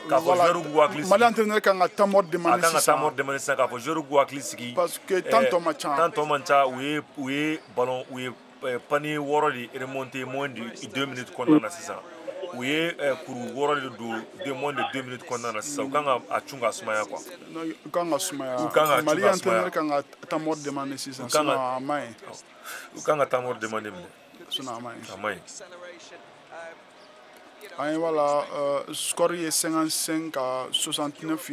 Mali entraîneur quand ta mort de Mali. Quand ta mort de Mali ça ka fo jero go aklisiki. Parce que tanto matcha oui ballon oui panier woro di remonter moins de 2 minutes qu'on a season. Oui pour woro de moins de 2 minutes qu'on a season. Quand a chunga smaya quoi. Quand smaya. Mali entraîneur quand ta mort de Mali season. Quand amai. Quand ta mort de Mali. Amai. Aïe voilà, score est 55 à 69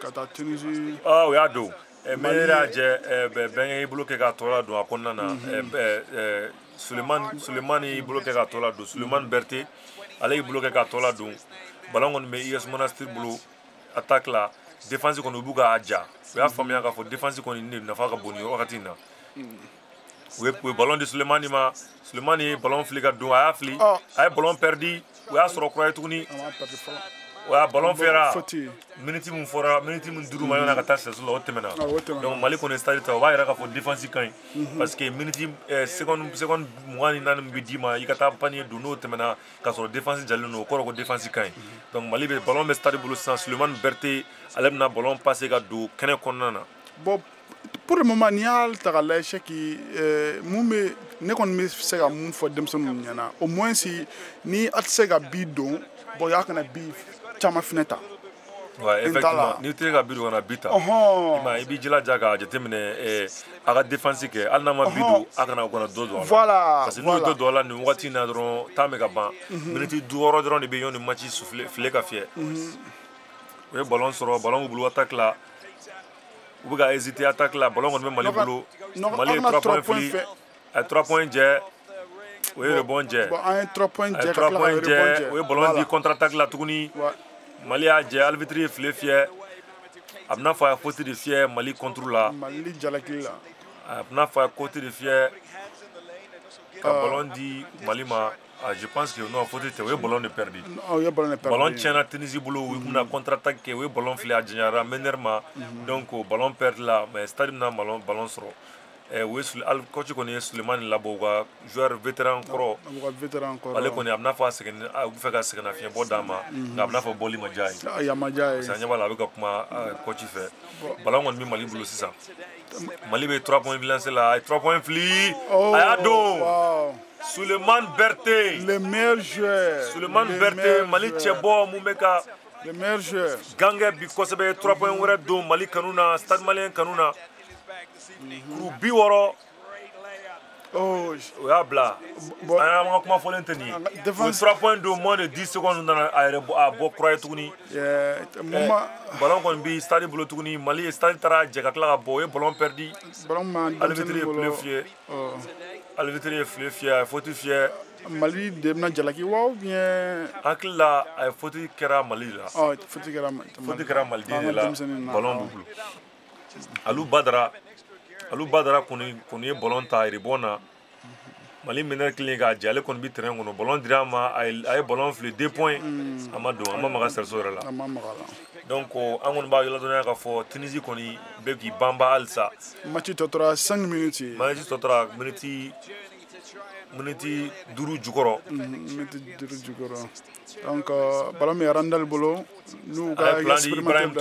quand à Tunisie. Ah oui, ado. Mais là, ben il bloqué à tola do akonna na. Suleiman il bloqué à tola do. Suleiman Berté, allez il bloqué à tola do. Ballon on met US Monastir bleu attaque là. Défense qu'on obuga adja. Ya famia ka fo défense qu'on ni na fa ka boni wakati na. Oui, ballon de Suleiman ballon fliga do a fli. Ay ballon perdu. Oui, à se recroyer tourner. Ouais, ballon fera. Minute mun fora, minute mun duru mayona ka ta sesu lo temena. Donc Mali ko stade ta wa ira ka fo défense kan parce que minute seconde mwani nan mbidima ikata panier do no temena ka so défense jalino ko défense kan. Donc Mali be ballon be stade bulu sans Suleiman Berté alemna ballon passé ga do kene konnana. Bon pour le moment nial ta la cheki mume ne kon mi se ga mun fo dem sonu nyana au moins si ni at se ga bidon bo yakana bi chama fineta. Ouais, effectivement. Ni te ga bidu na bita. Ima ibi jila jaga jetemene aga défense ke alnama bidu akana ko na dodo. Voilà. Parce que nous dodo la ni wati na dron tamega ban. Minute duoro dron de beyon ni match souffler fle ka fier. Oui, ballon soro ballon bulu attaque là. Vous avez hésité à attaquer la ballon, on met Mali boulot. Mali 3 points fli. 3 points jet. Oui, le bon jet. 3 points jet. 3 points jet. Oui, ballon dit contre-attaque la tourni. Mali a jet, Alvitri fli fier. Abna fa côté de fier, Mali contrôle là. Mali jalakila. Abna fa côté de fier. Ballon dit Mali ma. Je pense que non, faut dire que ballon est perdu. Ballon tient à Tunisie boulot, on a contre-attaqué, oui ballon flé à Djinara, Menerma, donc ballon perd là, mais stade na ballon sero. Oui al coach connaît Suleiman Laboga, joueur vétéran encore. Allez connaît amna fa second, vous fait second afien bodama, amna fa boli majai. Ya majai. Ça n'y va avec comment coach fait. Ballon on met Mali boulot c'est ça. Mali be 3 points lancé là, 3 points fli. Ayado. Suleiman Berté, le meilleur joueur. Suleiman Berté, Mali Tchebo, Moumeka, le meilleur joueur. Gangue Bikosebe 3 points wure do Mali Kanuna, Stade Malien Kanuna. Koubi woro. Oh, ouais bla. Bon, comment faut l'entendre? 3 points de moins de 10 secondes dans à bo croire tourni. Ballon kon bi Stade Bolo tourni, Mali Stade Tara Jekakla boy ballon perdu. Ballon man. Alvitri pleufier. Alvitri fle fier, faut fier. Mali demna jalaki wa ou bien akla ay foti kera Mali la. Oh, foti kera Mali la. Ballon boucle. Alou Badara koni ballon ta ribona. Mali mener clé ga jale kon bi terrain ngono ballon drama ay ballon fle 2 points. Amado amama ga serso la. Donc angon ba yola dona ka fo Tunisie koni beki bamba alsa. Match totora 5 minutes. Match totora minutes miniti 5 jukɔrɔ. Miniti 5 jukɔrɔ. Donc ballon mi Randal bolo nous ga Ibrahim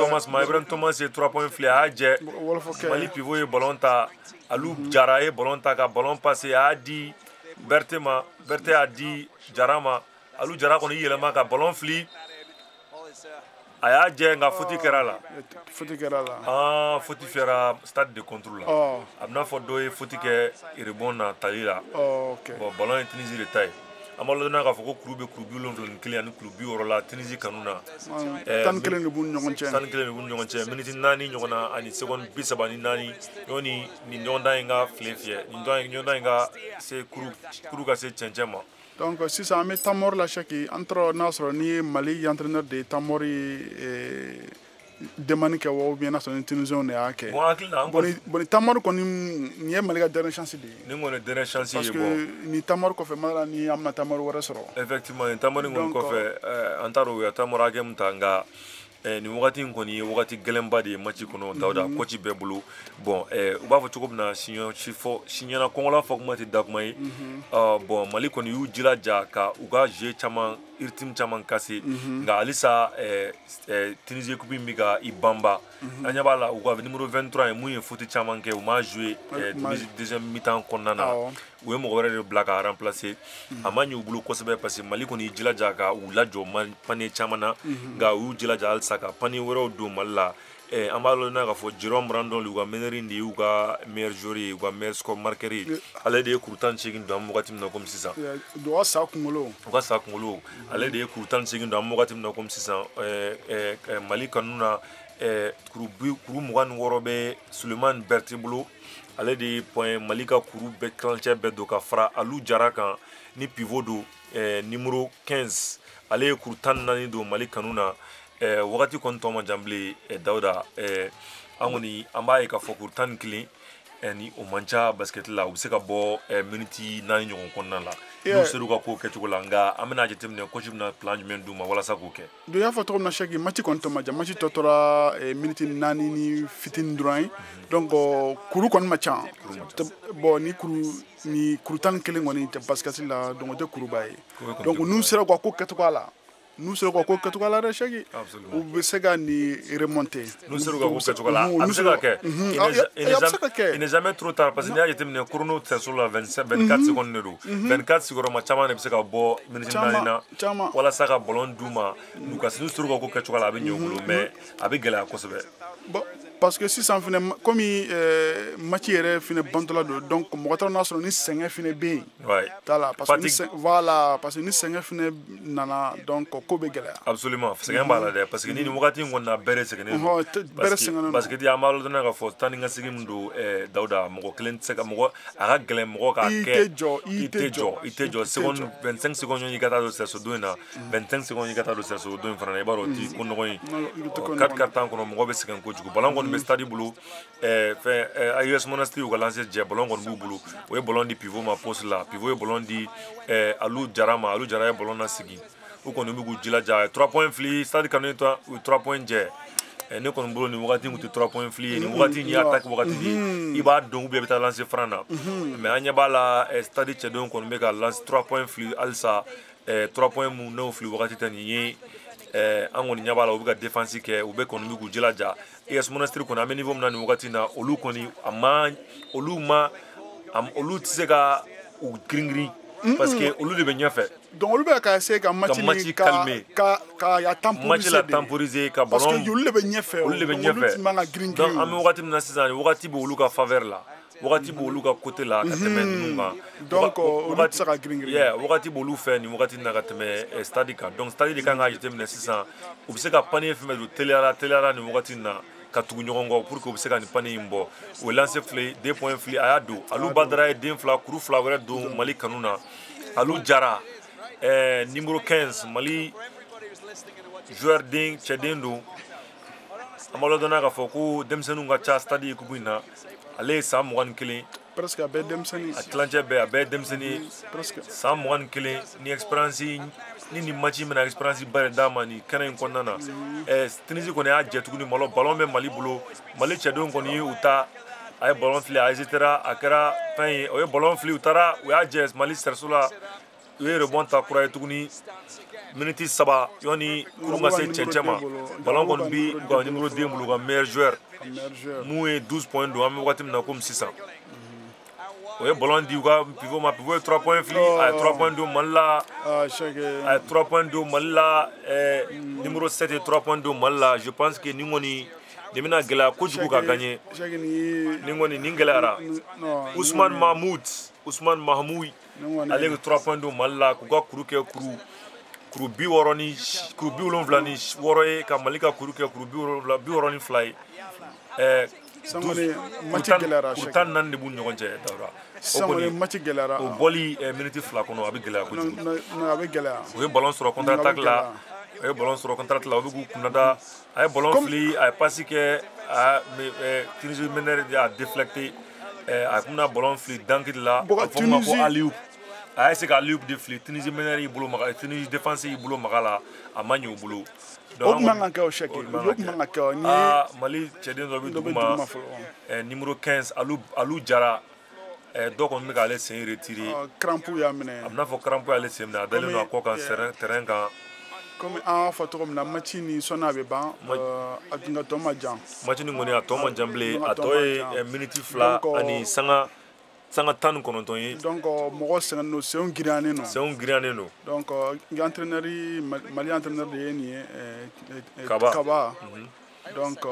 Thomas ye 3 points filé a jɛ Mali pivot ye ballon ta Alou Jara ye ballon ta ka ballon passé a di Berté a di Jara ma Alou Jara kɔni yɛlɛma ka ballon fili a y'a jɛ nka faute kɛra la. Faute fɛra stade de contrôle la. A bɛna fɔ dɔ ye faute kɛ rebond na tali la. Bon ballon ye Tunisie de ta ye. An b'a lajɛ k'a fɔ ko kuru bɛ kuru 71 ani kuru 60 la Tunisie kanu na. 11 de b'u ni ɲɔgɔn cɛ. 11 de b'u ni ɲɔgɔn cɛ. Miniti 4 ɲɔgɔn na ani seconde 34 ɲɔni nin ɲɔgɔndan in ka file fiyɛ. Nin ɲɔgɔndan in ka se kuru ka se cɛncɛn ma. Donc sisan an bɛ Tamor la Cheki an tora n'a sɔrɔ ni ye Mali entraîneur de Tamor demande kɛ wa ou bien n'a sɔrɔ ni Tunisiens de y'a kɛ. Bon Tamor kɔni nin ye Mali ka dernière chance de ye. Nin kɔni dernière chance ye parce que ni Tamor kɔfɛ Mali ni an bɛna Tamor wɛrɛ sɔrɔ. Effectivement ni Tamor kɔni kɔfɛ an t'a dɔn u ye Tamor hakɛ min ta nka nin wagati in kɔni ye wagati gɛlɛnba de ye match kɔnɔ Dawuda coach bɛɛ bolo bon u b'a fɔ cogo min na siɲɛna kɔngɔla fɔ kuma tɛ da kuma ye bon Mali kɔni y'u jilaja ka u ka jeu caman rythme caman kase nka halisa Tunisie coupe in bɛ ka i banba an ɲɛ b'a la u ka numéro 23 ye mun ye faute caman kɛ u m'a joué deuxième mi-temps kɔnɔna na u ye mɔgɔ wɛrɛ de bila ka remplacer a ma ɲɛ u bolo kosɛbɛ parce que Mali kɔni y'i jilaja ka u lajɔ panier caman na nka u y'u jilaja halisa ka panier wɛrɛw don Mali la an b'a lɔn k'a fɔ Jérôme Randon u ka meneur de y'u ka meilleur joueur ye u ka meilleur score marqueur ye ale de ye kuru 18 don an bɛ wagati min na komi sisan u ka sa kunkolo ale de ye kuru 18 don an bɛ wagati min na komi sisan Mali kanu na kuru 26 bɛ Sulemani Berté bolo ale de ye point Mali ka kuru bɛɛ kilancɛ bɛɛ don ka fara Alou Jara kan ni pivot don numéro 15 ale ye kuru 14 don Mali kanu na wagati kɔni tɔ ma jan bilen Dawuda an kɔni an b'a ye k'a fɔ kuru 11 ni o man ca basket la u bɛ se ka bɔ miniti 4 ɲɔgɔn kɔnɔna la n'u sera u ka kow kɛcogo la nka an bɛna jateminɛ coach bɛna plan jumɛn d'u ma walasa k'o kɛ. don y'a fɔ cogo min na Cheki match kɔni tɔ ma jan match tɔ tora miniti 4 ni fitini dɔrɔn ye donc kuru kɔni ma ca bon ni kuru 11 kɔni tɛ basket la donc o tɛ kuruba ye donc n'u sera u ka ko kɛcogo la n'u sera ka ko kɛcogo la dɛ Cheki u bɛ se ka ni remonter n'u sera ka ko kɛcogo la a bɛ se ka kɛ il n'est jamais trop tard parce que n'i y'a jateminɛ chrono tɛ sur la 24 secondes de don 24 sigiyɔrɔma caman de bɛ se ka bɔ miniti 4 na walasa ka ballon d'u ma n'u sera ka ko kɛcogo la a bɛ ɲɛ u bolo mais a bɛ gɛlɛya kosɛbɛ. Parce que sisan fɛnɛ komi match yɛrɛ fɛnɛ bantɔla don donc mɔgɔ t'a n'a sɔrɔ ni sɛgɛn fɛnɛ bɛ yen t'a la parce que ni sɛgɛn fɛnɛ nana donc ko bɛ gɛlɛya. Absolument sɛgɛn b'a la dɛ parce que ni nin wagati in kɔni na bɛɛ de sɛgɛnnen don parce que an b'a lɔn k'a fɔ taa ni ka segin min don Dawuda mɔgɔ kelen tɛ se ka mɔgɔ a ka gɛlɛn mɔgɔ k'a kɛ i tɛ jɔ seconde 25 secondes i ka taa don sɛso don in na 25 secondes i ka taa don sɛso don in fana na i b'a dɔn o ti ko nɔgɔ ye 4 temps kɔnɔ mɔgɔ bɛ sɛgɛn kojugu ballon kɔni bɛ stade bolo AES Monastir u ka lancer jɛ ballon kɔni b'u bolo o ye ballon di pivot ma poste la pivot ye ballon di Alou Jara ma Alou Jara ye ballon lasigi u kɔni bɛ k'u jilaja 3 points fili stade kanu u 3 points jɛ ne kɔni bolo nin wagati in tun tɛ 3 points fili ye nin wagati in y'a attaque wagati de i b'a dɔn ou bien i bɛ taa lancer franc na mais an ɲɛ b'a la stade cɛdenw kɔni bɛ ka lancer 3 points fili halisa 3 points mun n'o fili wagati tɛ nin ye an kɔni ɲɛ b'a la u bɛ ka défense kɛ u bɛ kɔni bɛ k'u jilaja AS Monastir kɔni an bɛ niveau min na nin wagati in na olu kɔni olu tɛ se ka u girin parce que olu de bɛ ɲɛfɛ donc olu bɛ ka essayer ka match calmer ka match la temporiser ka ballon parce que olu de bɛ ɲɛfɛ donc an bɛ wagati min na sisan wagati bɛ olu ka faveur la wagati bɛ olu ka côté la ka tɛmɛ ninnu kan donc olu tɛ se ka girin wagati bɛ olu fɛ nin wagati in na ka tɛmɛ stade kan donc stade de kan k'a jateminɛ sisan u bɛ se ka panier fɛn bɛɛ don teliyara nin wagati in na ka tugu ɲɔgɔn kɔ pour que u bɛ se ka nin panier in bɔ o ye lancer fili 2 points fili a y'a don Alou Badara ye den fila kuru fila wɛrɛ don Mali kanu na Alou Jara numéro 15 Mali joueur den cɛden don an b'a lɔn k'a fɔ ko denmisɛnninw ka ca stade ye coupe in na ale ye san 21 presque a bɛɛ denmisɛnnin a tilancɛ bɛɛ a bɛɛ ye denmisɛnnin san 21 ni expérience ni nin match in bɛna expérience ba de d'a ma nin kɛnɛ in kɔnɔna na Tunisie kɔni y'a jɛ tuguni ballon bɛ Mali bolo Mali cɛdenw kɔni ye u ta a ye ballon fili a hésitera a kɛra fɛn ye o ye ballon fili u taara u y'a jɛ Mali sɛriso la u ye rebond ta kura ye tuguni miniti 3 yɔni kurun ka se cɛncɛn ma ballon kɔni bi u ka numéro 2 bolo u ka meilleur joueur mun ye 12 points don an bɛ wagati min na komi sisan o ye ballon di u ka pivot ma pivot ye 3 points fili a ye 3 points don Mali la a ye 3 points don Mali la numéro 7 ye 3 points don Mali la je pense que ni kɔni nin bɛna gɛlɛya kojugu ka gagner ni kɔni nin gɛlɛyara Ousmane Mahmoud ale ye 3 points don Mali la k'u ka kuru kɛ kuru 76 ni 6 ye ka Mali ka kuru kɛ kuru 62 ye kuru 14 de b'u ni ɲɔgɔn cɛ Dawuda o bɔli miniti 2 kɔnɔ a bɛ gɛlɛya kojugu o ye ballon sɔrɔ contre attaque la o bɛ k'u kunnada a ye ballon fili a ye passe kɛ Tunisie meneur a déflecté a kun bɛna ballon fili dankiri la a fɔ ma ko Aliou a ye se ka Aliou de fili Tunisie meneur y'i bolo maga Tunisie défense y'i bolo maga la a ma ɲɛ u bolo Mali cɛden dɔ bɛ dugu ma numéro 15 Aliou Jara dɔ kɔni bɛ k'ale sen retiré a bɛ n'a fɔ crampe y'ale sen minɛ a dalen don a kɔ kan terrain kan comme an fɔ cogo min na match ni sɔnni a bɛ ban a tun ka tɔ ma jan match ni kɔni a tɔ ma jan bilen a tɔ ye miniti 2 ani sanga 19 ye donc mɔgɔ sɛgɛnnen don senw giriyannen don donc entraîneur Mali entraîneur de ye nin ye Kaba donc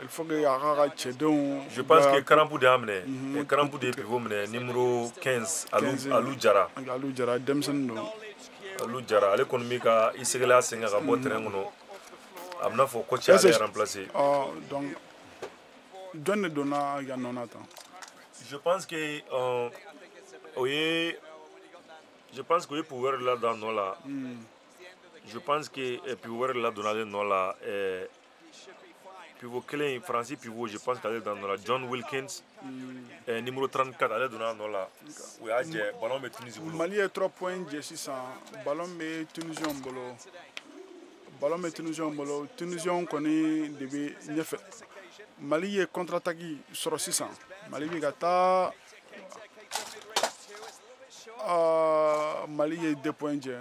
il faut que a ka cɛdenw je pense que Karampu de y'a minɛ Karampu de ye pivot minɛ numéro 15 Aliou Jara denmisɛnnin don Aliou Jara ale kɔni bɛ ka i segela sen kan ka bɔ terrain kɔnɔ a bɛ n'a fɔ coach y'ale remplacer donc jɔn de donna yan nɔ na tan je pense que o ye pivot wɛrɛ de ladon a nɔ la je pense que pivot wɛrɛ de ladonna ale nɔ la pivot kelen Faransi pivot je pense qu'ale donna la John Wilkins numéro 34 ale donna a nɔ la o y'a jɛ ballon bɛ Tunisie bolo Mali ye 3 points jɛ sisan ballon bɛ Tunisiens bolo Tunisiens kɔni de bɛ ɲɛfɛ Mali ye contre attaque sɔrɔ sisan Mali bɛ ka taa Mali ye 2 points jɛ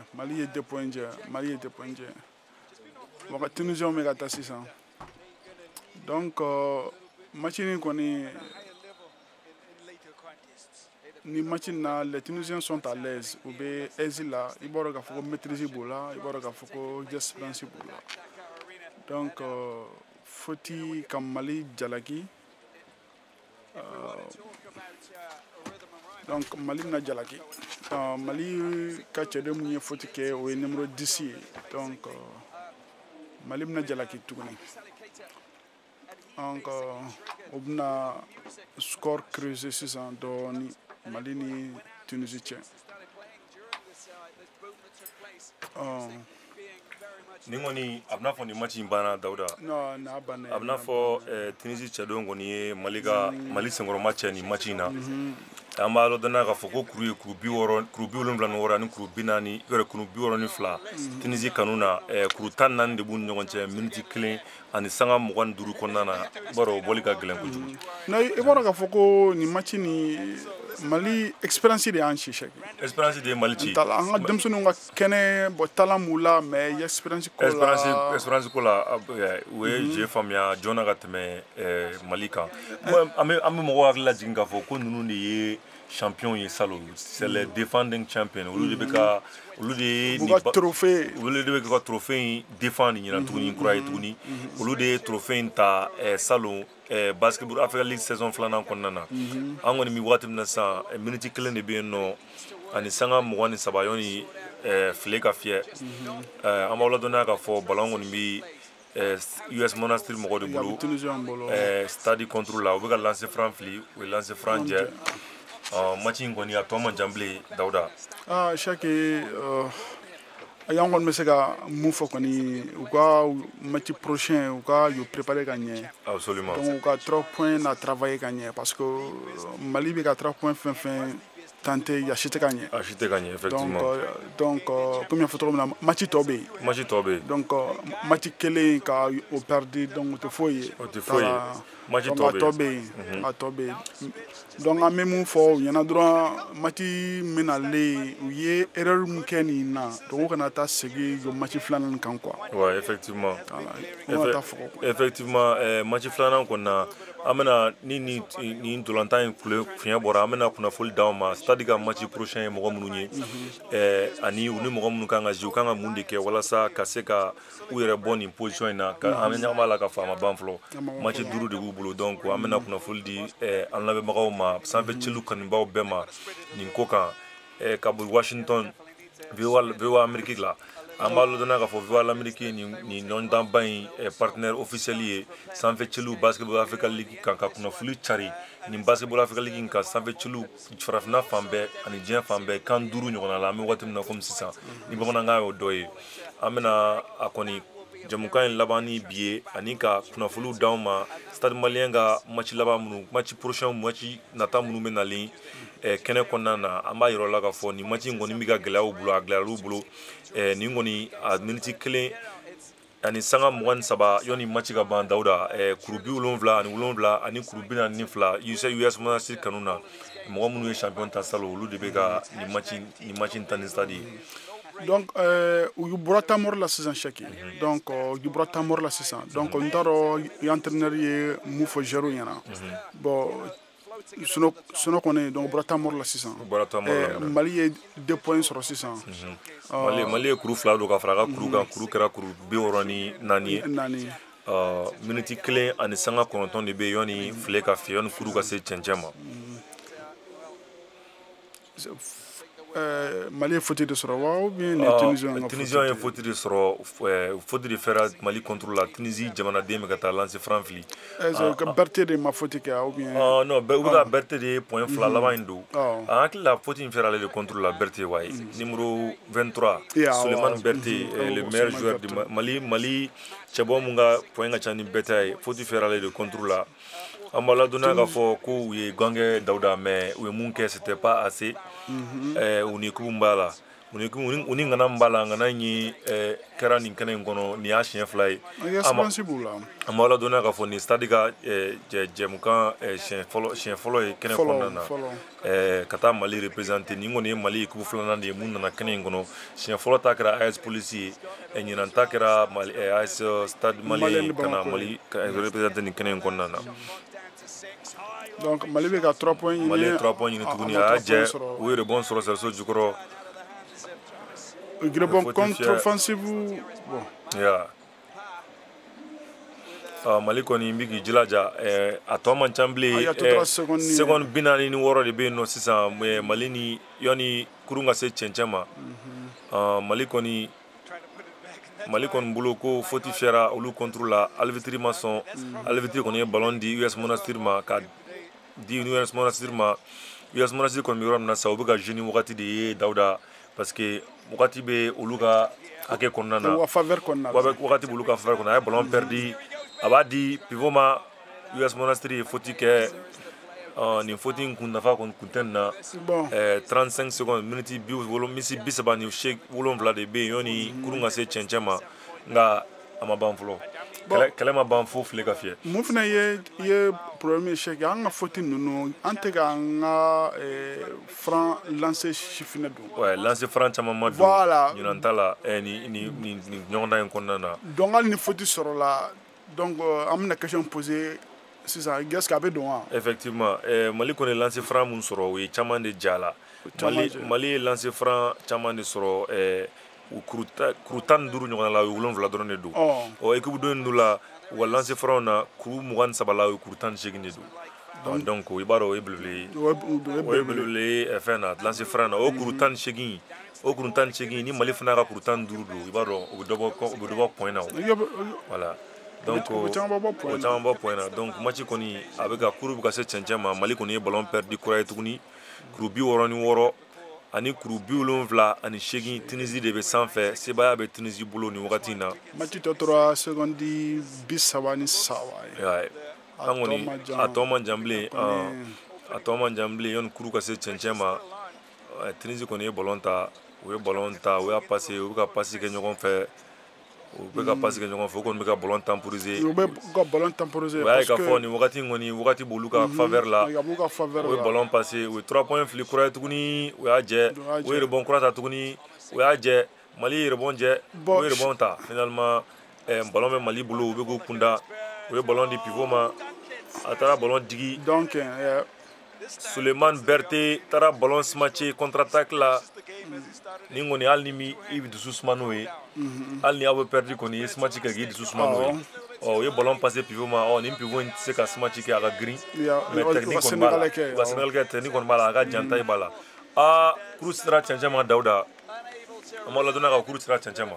wa Tunisiens bɛ ka taa sisan donc match ni kɔni ni match na les Tunisiens sont à l'aise u bɛ aise la i b'a dɔn k'a fɔ ko maîtrise b'o la i b'a dɔn k'a fɔ ko expérience b'o la donc foti ka Mali jalaki donc Mali bɛna jalaki Mali ka cɛden mun ye foti kɛ o ye numéro 10 ye donc Mali bɛna jalaki tuguni donc o bɛna score creuser sisan dɔɔni Mali ni Tunisie cɛ ni kɔni a bɛ n'a fɔ nin match in banna Dawuda a bɛ n'a fɔ Tunisie cɛdenw kɔni ye Mali senkɔrɔma cɛ nin match in na an b'a dɔn k'a fɔ ko kuru ye kuru 76 ani kuru 40 kuru 62 Tunisie kanu na kuru 14 de b'u ni ɲɔgɔn cɛ miniti 1 ani sanga 25 kɔnɔna na i b'a dɔn o bɔli ka gɛlɛn kojugu i b'a dɔn k'a fɔ ko nin match ni Mali expérience de y'an ci expérience de ye Mali ci an ka denmisɛnninw ka kɛnɛ bɔ talent b'u la mais expérience ko la u ye je faamuya joona ka tɛmɛ Mali kan an bɛ mɔgɔw hakili lajigin k'a fɔ ko ninnu de ye champion ye salon c'est les defending champion olu de bɛ ka trophée in défendre ɲinan tuguni kura ye tuguni olu de ye trophée in ta salon basketball Africa League saison 2nan kɔnɔna na an kɔni bɛ wagati min na sisan miniti 1 de bɛ yen nɔ ani sanga 23 yɔni file ka fiyɛ an b'aw ladɔnniya k'a fɔ ballon kɔni bɛ US Monastir mɔgɔw de bolo Stade contre la u bɛ ka lancer franc fili u ye lancer franc jɛ match in kɔni a tɔ man jan bilen Dawuda chaque y'an kɔni bɛ se ka mun fɔ kɔni u ka match prochain u ka y'u préparer ka ɲɛ absolument donc u ka 3 points na travailler ka ɲɛ parce que Mali bɛ ka 3 points fɛn tenter a si tɛ ka ɲɛ effectivement donc comme y'a fɔ cogo min na match tɔ bɛ yen donc match kelen ka o perdu donc o tɛ foyi ye match donc a tɔ bɛ yen donc an bɛ mun fɔ u ɲɛna dɔrɔn match min nalen u ye erreur min kɛ nin na donc u kana taa segin o match filanan kan quoi. Ouais, effectivement. Effectivement, match filanan kɔni na an bɛna ni ntolantan in fiɲɛ bɔra an bɛna kunnafoli d'aw ma stade ka match prochain ye mɔgɔ minnu ye ani u ni mɔgɔ minnu kan ka jouer u kan ka mun de kɛ walasa ka se ka u yɛrɛ bɔ nin position in na an bɛ ɲagama la ka fɔ a ma ban fɔlɔ match 5 de b'u bolo donc an bɛna kunnafoli di an lamɛnbagaw ma sanfɛ celu kanubaw bɛɛ ma nin ko kan ka bɔ Washington VOA Amérique la an b'a lɔdɔnna k'a fɔ VOA Amérique ni ɲɔgɔndanba in partenaire officiel ye sanfɛ celu Basketball Africa League kan ka kunnafoli cari nin Basketball Africa League kan sanfɛ celu farafinna fan bɛɛ ani diɲɛ fan bɛɛ kan 5 ɲɔgɔnna la an bɛ waati min na komi sisan ni bamanankan y'o dɔ ye an bɛna a kɔni jamukan in laban ni bi ye ani ka kunnafoliw d'aw ma Stade Malien ka match laban minnu match prochain match nata minnu bɛ nalen kɛnɛ kɔnɔna na an b'a yir'aw la k'a fɔ nin match in kɔni bɛ ka gɛlɛya u bolo a gɛlɛyara u bolo nin kɔni a miniti 1 ani sanga 23 yɔni match ka ban Dawuda kuru 77 ani kuru 42 US Monastir kanu na mɔgɔ minnu ye champion ta salo olu de bɛ ka nin match in ta ni stade ye. Donc u bɔra Tamor la sisan Cheick donc u bɔra Tamor la sisan donc n t'a dɔn entraîneur ye mun fɔ joueur ɲɛna bon sinon kɔni donc u bɔra Tamor la sisan Mali ye 2 points sɔrɔ sisan Mali ye kuru 2 don ka fara a ka kuru kan kuru kɛra kuru 64 ye miniti 1 ani sanga 9 de bɛ yɔni file ka fiyɛ yɔni kuru ka se cɛncɛn ma Mali ye faute de sɔrɔ wa ou bien Tunisien ye faute de sɔrɔ faute de fɛra Mali contre la Tunisie jamanaden bɛ ka taa lancer franc fili Berthe de ma faute kɛ ou bien non u bɛ ka Berthe de point 2 laban in don an hakili la faute in fɛra ale de contre la Berthe wayi numéro 23 Souleymane Berthe le meilleur joueur de Mali cɛbɔ mun ka point ka ca ni Berthe ye faute fɛra ale de contre la an b'a ladɔnniya k'a fɔ ko u ye Gangɛ Dawuda mais u ye mun kɛ c'était pas assez u ni kubu b'a la u ni ngana b'a la ngana in kɛra nin kɛnɛ in kɔnɔ nin y'a siɲɛ 2 ye an b'a ladɔnniya k'a fɔ nin stade ka jɛmukan siɲɛ fɔlɔ ye kɛnɛ kɔnɔna na ka taa Mali représenter nin kɔni ye Mali ye kubu 2nan de ye mun nana kɛnɛ in kɔnɔ siɲɛ fɔlɔ ta kɛra AS Police ye ɲinan ta kɛra AS Stade Malien ka na Mali représenter nin kɛnɛ in kɔnɔna na. Donc Mali bɛ ka 3 points ɲini Mali ye 3 points ɲini tuguni a y'a jɛ u ye rebond sɔrɔ Sɛriso Jukɔrɔ rebond contre-offensive Mali kɔni bɛ k'i jilaja a tɔ man ca bilen seconde 46 de bɛ yen nɔ sisan Mali ni yɔni kurun ka se cɛncɛn ma Mali kɔni bolo ko faute fɛra olu contre la Alvitri ma sɔn Alvitri kɔni ye ballon di US Monastir ma ka di US Monastir ma US Monastir kɔni bɛ yɔrɔ min na sa u bɛ ka jouer ni wagati de ye Dawuda parce que wagati bɛ olu ka hakɛ kɔnɔna na wagati b'olu ka faveur kɔnɔ a ye ballon perdu a b'a di pivot ma US Monastir ye faute kɛ nin faute in kun nafa kɔni kun tɛ nin na 35 secondes miniti 37 de bɛ yen yɔni kurun ka se cɛncɛn ma nka a ma ban fɔlɔ kɛlɛ ma ban fo file ka fiyɛ mun fana ye problème ye Cheick an ka faute ninnu an tɛ ka an ka franc lancer chiffre don lancer franc caman ma don ɲinan ta la ni ɲɔgɔndan in kɔnɔna na donc hali ni faute sɔrɔla donc an bɛna question poser sisan est-ce que a bɛ don wa effectivement Mali kɔni ye lancer franc mun sɔrɔ o ye caman de ja la Mali ye lancer franc caman de sɔrɔ kuru 15 ɲɔgɔnna la o ye 7 dɔrɔn de don équipe dɔ in dun la u ka lancer franc na kuru 23 la o ye kuru 18 de don donc i b'a dɔn o ye belebele ye fɛn na lancer franc na o kuru 18 ni Mali fana ka kuru 15 don i b'a dɔn o bɛ dɔ bɔ point na voilà donc o caman bɔ point na donc match kɔni a bɛ ka kuru bɛ ka se cɛncɛn ma Mali kɔni ye ballon perdu kura ye tuguni kuru 66 ani kuru 78 Tunisie de bɛ sanfɛ sebaya bɛ Tunisie bolo nin wagati in na match tɔ tora seconde 33 an kɔni a tɔ man jan bilen yɔni kuru ka se cɛncɛn ma Tunisie kɔni ye ballon ta u y'a passer u bɛ ka passer kɛ ɲɔgɔn fɛ u bɛ ka passe kɛ ɲɔgɔn fɛ u kɔni bɛ ka ballon temporiser u bɛ ka ballon temporiser o y'a ye k'a fɔ nin wagati kɔni wagati b'olu ka faveur la u ye ballon passer u ye 3 points fili kura ye tuguni u y'a jɛ u ye rebond kura ta tuguni u y'a jɛ Mali ye rebond jɛ u ye rebond ta finalement ballon bɛ Mali bolo u bɛ k'u kunda u ye ballon di pivot ma a taara ballon digi donc Suleiman Berté taara ballon smatché contre-attaque la ni kɔni hali ni i bɛ dusu suma n'o ye hali ni aw bɛ perdu kɔni i ye smatch kɛ k'i dusu suma n'o ye u ye ballon passé pivot ma nin pivot in tɛ se ka smatch kɛ a ka girin mais technique kɔni b'a la u ka Sénégal kɛ technique kɔni b'a la a ka janta b'a la kuru sera cɛncɛn ma Dawuda an b'a ladɔnniya ka kuru sera cɛncɛn ma.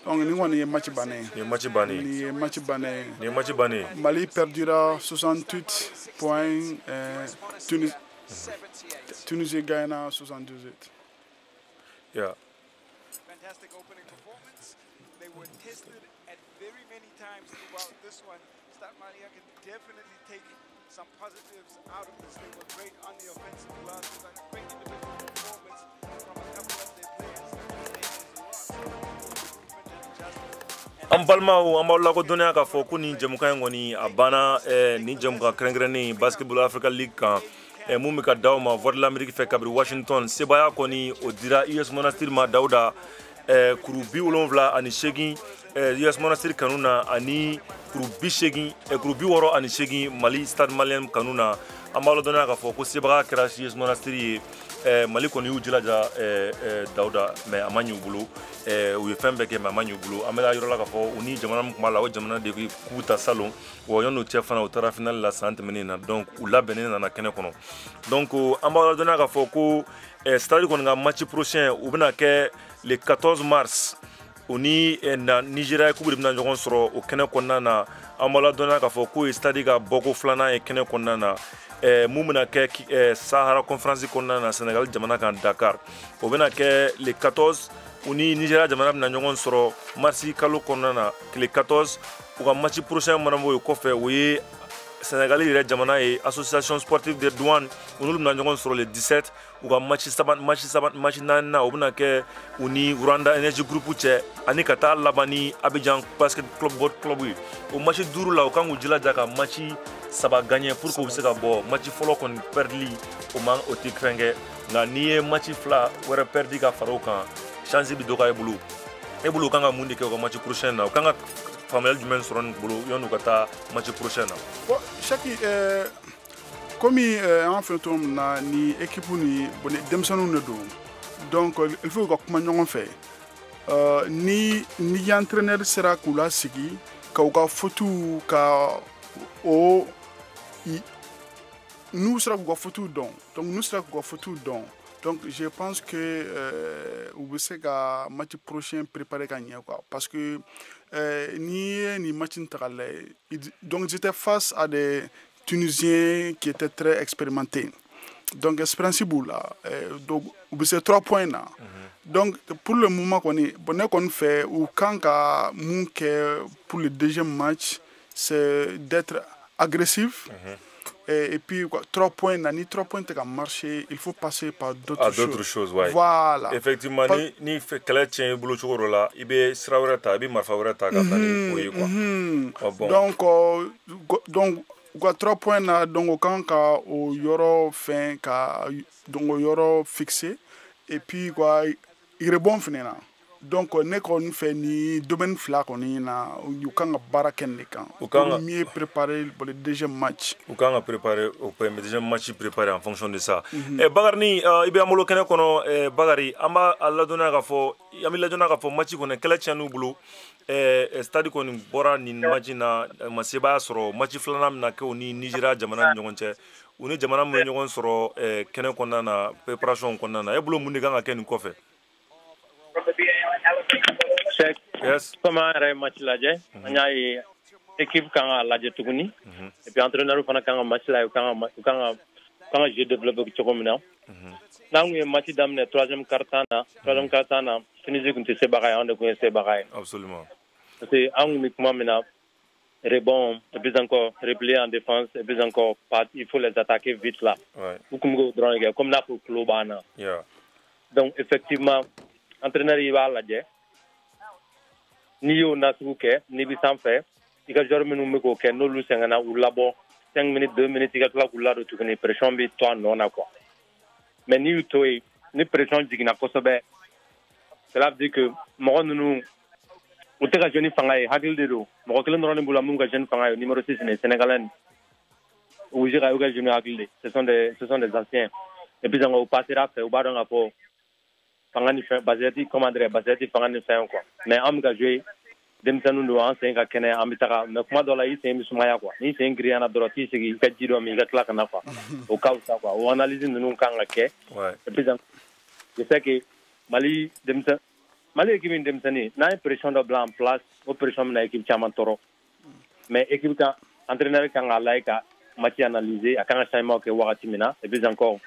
Donc ni kɔni ye match bannen nin ye match bannen nin ye match bannen nin ye match bannen Mali perdira 68 points Tunisie gagnera 78. Yeah. Fantastic opening performance. They were tested at very many times throughout this one. Stade Malien can definitely take some positives out of this. They were great on the offensive glass. Great individual performance from a couple of their players. An balimaw an b'aw lakodɔnniya k'a fɔ ko nin jɛmukan in kɔni a banna nin jɛmukan kɛrɛnkɛrɛnnen Basketball Africa League kan mun bɛ ka d'aw ma voix de l'Amérique fɛ kabiri Washington sebaaya kɔni o dira US Monastir ma Dawuda kuru 78 US Monastir kanu na ani kuru 68 Mali Stade Malien kanu na an b'aw ladɔnniya k'a fɔ ko sebaaya kɛra US Monastir ye Mali kɔni y'u jilaja Dawuda mais a ma ɲɛ u bolo u ye fɛn bɛɛ kɛ mais a ma ɲɛ u bolo an bɛ yɔrɔ la k'a fɔ u ni jamana min tun b'a la o jamana de k'u ta salon wa yan'o cɛ fana u taara finale la san tɛmɛnen na donc u labɛnnen nana kɛnɛ kɔnɔ donc an b'a ladɔnniya k'a fɔ ko stade kɔni ka match prochain u bɛna kɛ le 14 mars u ni Nigeria k'u de bɛna ɲɔgɔn sɔrɔ o kɛnɛ kɔnɔna na an b'a ladɔnniya k'a fɔ k'o ye stade ka bɔko filanan ye kɛnɛ kɔnɔna na mun bɛna kɛ Sahara conférence kɔnɔna na Sénégal jamana kan Dakar o bɛna kɛ le 14 u ni Nigeria jamana bɛna ɲɔgɔn sɔrɔ mars kalo kɔnɔna na le 14 u ka match prochain mana bɔ o kɔfɛ o ye Sénégal yɛrɛ jamana ye association sportive de douane u n'olu bɛna ɲɔgɔn sɔrɔ le 17 u ka match 4nan o bɛna kɛ u ni Rwanda Energy Group cɛ ani ka taa laban ni Abidjan Basket Club ye o match 5 la u kan k'u jilaja ka match 3 gagner pour que u bɛ se ka bɔ match fɔlɔ kɔni perdili o tɛ fɛn kɛ nka n'i ye match 2 wɛrɛ perdi ka fara o kan chance bɛ dɔgɔya e bolo u kan ka mun de kɛ u ka match prochain na u kan ka faamuyali jumɛn sɔrɔ nin bolo yan'u ka taa match prochain na. Bon Chaki komi an fɛ cogo min na ni équipe ni denmisɛnninw de don donc il faut ka kuma ɲɔgɔn fɛ ni entraîneur sera k'u lasigi ka u ka fautes ka o n'u sera k'u ka fautes dɔn donc n'u sera k'u ka fautes dɔn donc je pense que u bɛ se ka match prochain préparer ka ɲɛ quoi parce que n'i ye nin match in ta k'a lajɛ donc j'étais face à des Tunisiens qui étaient très expérimentés donc expérience b'u la donc u bɛ se 3 points na donc pour le moment kɔni bon ne kɔni fɛ u kan ka mun kɛ pour le deuxième match c'est d'être agressif. Et puis, 3 points, ni 3 points à marcher, il faut passer par d'autres choses. Ouais. Voilà. Effectivement, ni fait qu'elle tient boulot sur là, il be srawrata, il marfavrata, donc 3 points donc quand au yoro fin donc au yoro fixé et puis quoi il rebond finalement. Donc ne kɔni fɛ ni domaine fila kɔni na u kan ka baara kɛ nin de kan pour mieux préparer pour le deuxième match u kan ka préparer au deuxième match préparer en fonction de ça Bakari i bɛ an bolo kɛnɛ kɔnɔ Bakari an b'a ladɔnniya k'a fɔ match kɔni kɛlɛ tiɲɛn'u bolo stade kɔni bɔra nin match na ma sebaaya sɔrɔ match filanan bɛna kɛ u ni Nigeria jamana ni ɲɔgɔn cɛ u ni jamana min bɛ ɲɔgɔn sɔrɔ kɛnɛ kɔnɔna na préparation kɔnɔna na e bolo mun de kan ka kɛ nin kɔfɛ. Yes. Comme un match lajɛ an y'a ye équipe kan ka lajɛ tuguni et puis entraîneur fana kan ka match la u kan ka jeu développer cogo min na n'an kun ye match daminɛ troisième quart-temps na Tunisie kun tɛ sebaga ye anw de kun ye sebaga ye. Absolument. Parce que an kun bɛ kuma min na rebond et puis encore replier en défense et puis encore il faut les attaquer vite là. U kun bɛ k'o dɔrɔn de kɛ comme n'a fɔ tulo b'an na. Donc effectivement entraîneur yi b'a lajɛ ni y'o nasugu kɛ ni bi sanfɛ i ka joueur minnu bɛ k'o kɛ n'olu sɛgɛnna u labɔ 5 minutes 2 minutes i ka tila k'u ladon tuguni pression bɛ to a nɔ na quoi mais ni y'u to yen ni pression jiginna kosɛbɛ cela veut dire que mɔgɔ ninnu u tɛ ka jeune fanga ye hakili de don mɔgɔ kelen dɔrɔn de b'u la mun ka jeune fanga ye numéro 6 nin sénégalais obligé ka y'u ka jeune hakili de ce sont des anciens et puis o passera fɛ u b'a dɔn ka fɔ fanga ni fɛn Bazayati comment dire Bazayati fanga ni fɛn quoi mais an bɛ ka jouer denmisɛnninw don an sen ka kɛnɛ an bɛ taga mais kuma dɔ la i sen bɛ sumaya quoi ni sen girinyana dɔrɔn t'i sigi i ka ji dɔ min i ka tila ka na quoi o ka fisa quoi o analyse ninnu kan ka kɛ et puis je sais que Mali équipe in denmisɛnnin n'a ye pression dɔ bila en place o pression bɛna équipe caman tɔɔrɔ mais équipe kan entraîneur kan k'a lajɛ ka match analyser a kan ka changement kɛ wagati min na et puis encore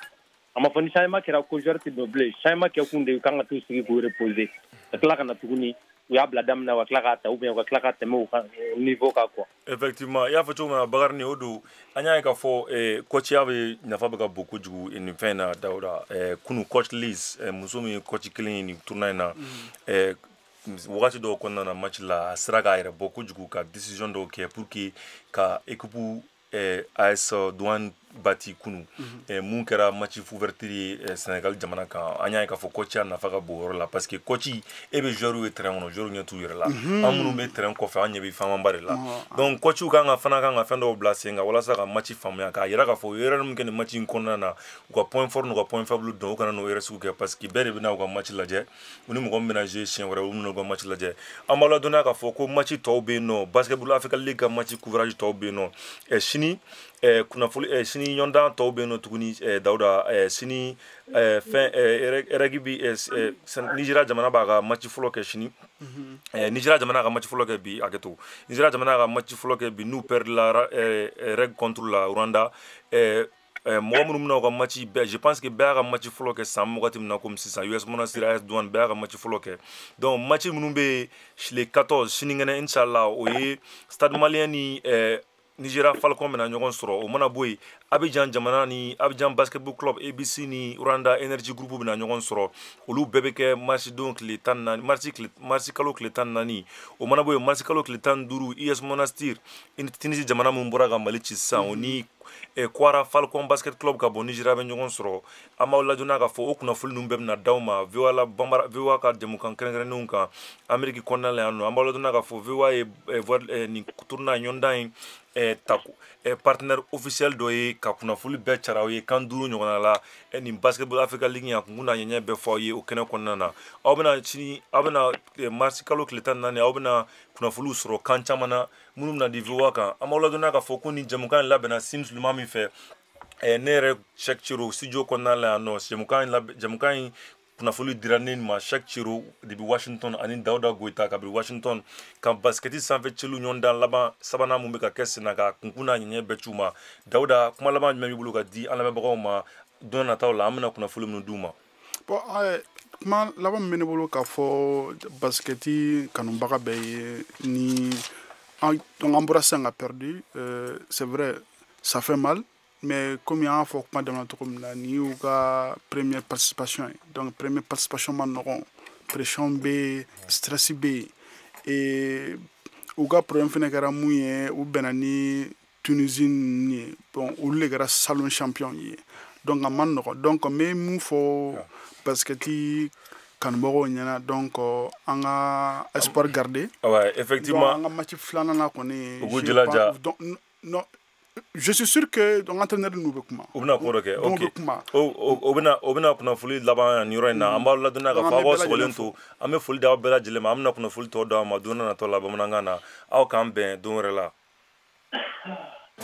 a ma fɔ ni changement kɛra ko joueur tɛ don bilen changement kɛ kun de u kan ka t'u sigi k'u reposer ka tila ka na tuguni u y'a bila daminɛ u ka tila k'a ta ou bien u ka tila ka tɛmɛ u ka niveau kan quoi. Effectivement i y'a fɔ cogo min na Bakari ni o don an y'a ye k'a fɔ coachiya bɛ nafa bɛ ka bon kojugu nin fɛn in na Dawuda kunu coach Liz muso min ye coach kelen ye nin tournoi in na wagati dɔw kɔnɔna na match la a sera k'a yɛrɛ bɔ kojugu ka décision dɔw kɛ pour que ka équipe AS Douane bati kunu mun kɛra match ouverture ye Sénégal jamana kan an y'a ye k'a fɔ coachiya nafa ka bon yɔrɔ la parce que coach e bɛ joueur ye terrain kɔnɔ joueur ɲɛ t'u yɛrɛ la an minnu bɛ terrain kɔfɛ an ɲɛ bɛ faamaba de la donc coach fana kan ka fɛn dɔw bila sen kan walasa ka match faamuya k'a yira k'a fɔ u ye erreur min kɛ nin match in kɔnɔna na u ka point fort n'u ka point faible dɔn u kana n'o erreur sugu kɛ parce que bɛɛ de bɛ na u ka match lajɛ u ni mɔgɔ min bɛna jouer siɲɛ wɛrɛ u bɛna u ka match lajɛ an b'a ladɔnniya k'a fɔ ko match tɔw bɛ yen nɔ Basketball Africa League ka match couvrage tɔw bɛ yen nɔ sini kunnafoni sini ɲɔgɔndan tɔw bɛ yen nɔ tuguni Dawuda sini rugby Nigeria jamana b'a ka match fɔlɔ kɛ sini Nigeria jamana ka match fɔlɔ kɛ bi hakɛto Nigeria jamana ka match fɔlɔ kɛ bi n'u perdre la règle contre la Rwanda mɔgɔ minnu bɛna u ka match bɛɛ je pense que bɛɛ y'a ka match fɔlɔ kɛ san wagati min na komi sisan US Monastir AS Douane bɛɛ y'a ka match fɔlɔ kɛ donc match minnu bɛ le 14 sinikɛnɛ inchallah o ye Stade Malien ni Nigeria Falcon bɛna ɲɔgɔn sɔrɔ o mana bɔ yen Abidjan jamana ni Abidjan Basketball Club ABC ni Rwanda Energy Group bɛna ɲɔgɔn sɔrɔ olu bɛɛ bɛ kɛ marsi don tile 14 marsi kalo tile 14 o mana bɔ yen marsi kalo tile 15 US Monastir Tunisie jamana min bɔra ka Mali ci sisan o ni Kwara Falcon Basket Club ka bɔ Nigeria bɛ ɲɔgɔn sɔrɔ an b'aw ladɔnniya k'a fɔ o kunnafoni ninnu bɛɛ bɛna d'aw ma VOA ka jɛmukan kɛrɛnkɛrɛnnenw kan Amérique kɔnɔna la yan nɔ an b'aw ladɔnniya k'a fɔ VOA ye nin tournoi ɲɔgɔndan in partenaire officiel dɔ ye ka kunnafoni bɛɛ cara aw ye kan 5 ɲɔgɔnna la nin Basketball Africa League a kun n'a ɲɛɲɛ bɛɛ fɔ aw ye o kɛnɛ kɔnɔna na aw bɛna marsi kalo tile 14 aw bɛna kunnafoniw sɔrɔ kan caman na minnu bɛna di VOA kan an b'aw ladɔnniya k'a fɔ ko nin jɛmukan in labɛnna Sim Suleman min fɛ ne yɛrɛ Cheikh Chiro studio kɔnɔna la yan nɔ jɛmukan in kunnafoni dira ne ma Cheikh Chiro depuis Washington ani Dawuda Goita kabiri Washington ka basketi sanfɛ cɛlu ɲɔgɔndan laban sabanan mun bɛ ka kɛ sen na ka kunkun n'a ɲɛɲɛ bɛɛ c'u ma Dawuda kuma laban jumɛn b'i bolo ka di an lamɛnbagaw ma don nataw la an bɛna kunnafoni minnu d'u ma bon kuma laban min bɛ ne bolo k'a fɔ basketi kanubaga bɛɛ ye ni an bɔra sisan ka perdu c'est vrai ça fait mal mais comme y'an fɔ kuma daminɛ cogo min na nin y'u ka première participation ye donc première participation ma nɔgɔn pression bɛ yen stress bɛ yen u ka problème fɛnɛ kɛra mun ye u bɛnna ni Tunisie ninnu ye bon olu de kɛra salon champion ye donc a ma nɔgɔn donc n bɛ mun fɔ basketi kanubagaw ɲɛna donc an ka espoir garder effectivement an ka match filanan na kɔni u k'u jilaja non je suis sûr que donc entraîneur nous bɛ kuma u bɛna ko dɔ kɛ ok o bɛna kunnafoni laban yan nin yɔrɔ in na an b'aw ladɔnniya k'a fɔ aw ka sɔgɔlen to an bɛ foli di aw bɛɛ lajɛlen ma an bɛna kunnafoni tɔ d'aw ma don natɔ la bamanankan na aw k'an bɛn don wɛrɛ la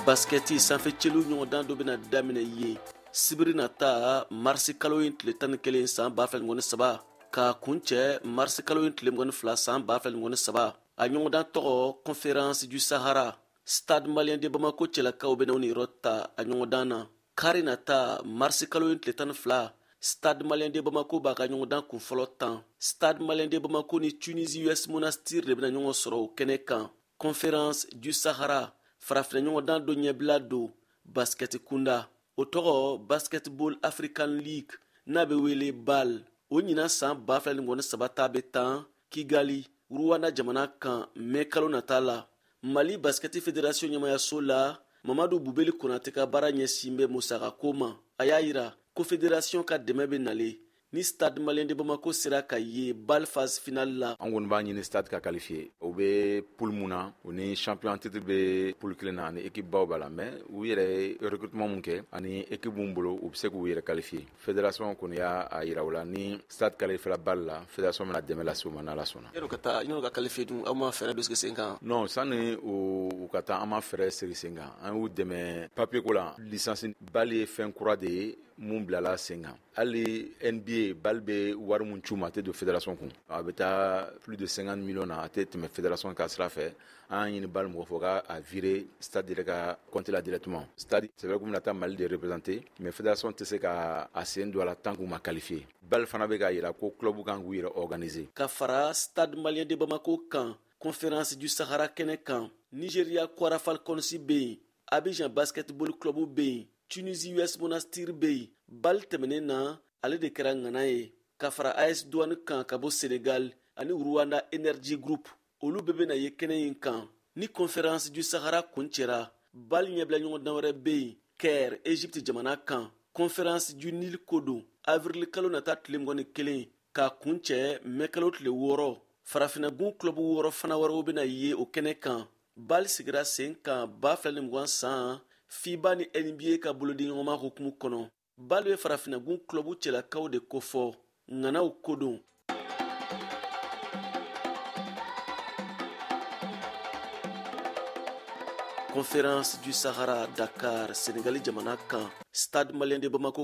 basketi sanfɛ cɛlu ɲɔgɔndan dɔ bɛna daminɛ ye sibiri nata marisi kalo in tile 11 san 2023 ka kuncɛ marisi kalo in tile 22 san 2023 a ɲɔgɔndan tɔgɔ conférence du Sahara Stade Malien de Bamako cɛlakaw bɛna ni yɔrɔ ta a ɲɔgɔndan na kari nata marisi kalo in tile 12 Stade Malien de Bamako b'a ka ɲɔgɔndan kun fɔlɔ tan Stade Malien de Bamako ni Tunisie US Monastir de bɛna ɲɔgɔn sɔrɔ o kɛnɛ kan conférence du Sahara farafinna ɲɔgɔndan dɔ ɲɛbila don basketi kunda o tɔgɔ Basketball African League n'a bɛ wele BAL o ɲina san 2013 ta bɛ tan Kigali Rwanda jamana kan mɛ kalo nata la Mali Basket Fédération ɲɛmayaso la Mamadu Bubeli Konate ka baara ɲɛsin bɛ musaka ko ma a y'a yira ko fédération ka dɛmɛ bɛ nale ni Stade Malien de Bamako sera ka ye bal phase finale la. An kɔni b'a ɲini stade ka qualifier o bɛ poule mun na o ni champion titre bɛ poule kelen na ani équipe baw b'a la mais u yɛrɛ recrutement mun kɛ ani équipe mun bolo u bɛ se k'u yɛrɛ qualifier. Fédération kɔni y'a yira o la ni stade qualifiera bal la fédération bɛna dɛmɛ lase u ma n'Ala sɔnna. Yɔrɔ ka qualifier dun aw ma fɛɛrɛ dɔ sigi sen kan? Non sani u ka taa an ma fɛɛrɛ sigi sen kan an y'u dɛmɛ papier ko la licence bal ye fɛn kura de ye mun bilala sen kan hali NBA bal bɛ wari mun c'u ma a tɛ don fédération kun a bɛ taa plus de 50 millions na a tɛ tɛmɛ fédération ka sira fɛ an ɲini bal mɔgɔ fɔ k'a virer stade yɛrɛ ka compte la directement stade c'est vrai que bɛna taa Mali de représenter mais fédération tɛ se ka a sen don a la tant k'u ma qualifier bal fana bɛ k'a jira ko club kan k'u yɛrɛ organiser. Ka fara Stade Malien de Bamako kan conférence du Sahara kɛnɛ kan Nigeria Kwara Falcons bɛ yen Abidjan Basketball Club bɛ yen Tunisie US Monastir bɛ yen bal tɛmɛnen na ale de kɛra ŋana ye ka fara AS Douane kan ka bɔ Senegal ani Rwanda Energy Group olu bɛɛ bɛna ye kɛnɛ in kan ni conférence du Sahara kun cɛra bal ɲɛbila ɲɔgɔn dan wɛrɛ bɛ yen Caire Égypte jamana kan conférence du Nil ko don avril kalo nata tile 21 k'a kun cɛ mɛ kalo tile 6 farafinagun club 6 fana wɛrɛw bɛna ye o kɛnɛ kan bal sigira sen kan 2020 san FIBA ni NBA ka bolodi ɲɔgɔnma hukumu kɔnɔ bal bɛ farafinagun club cɛlakaw de kofɔ ŋanaw ko don. Conférence du Sahara Dakar Sénégal jamana kan Stade Malien de Bamako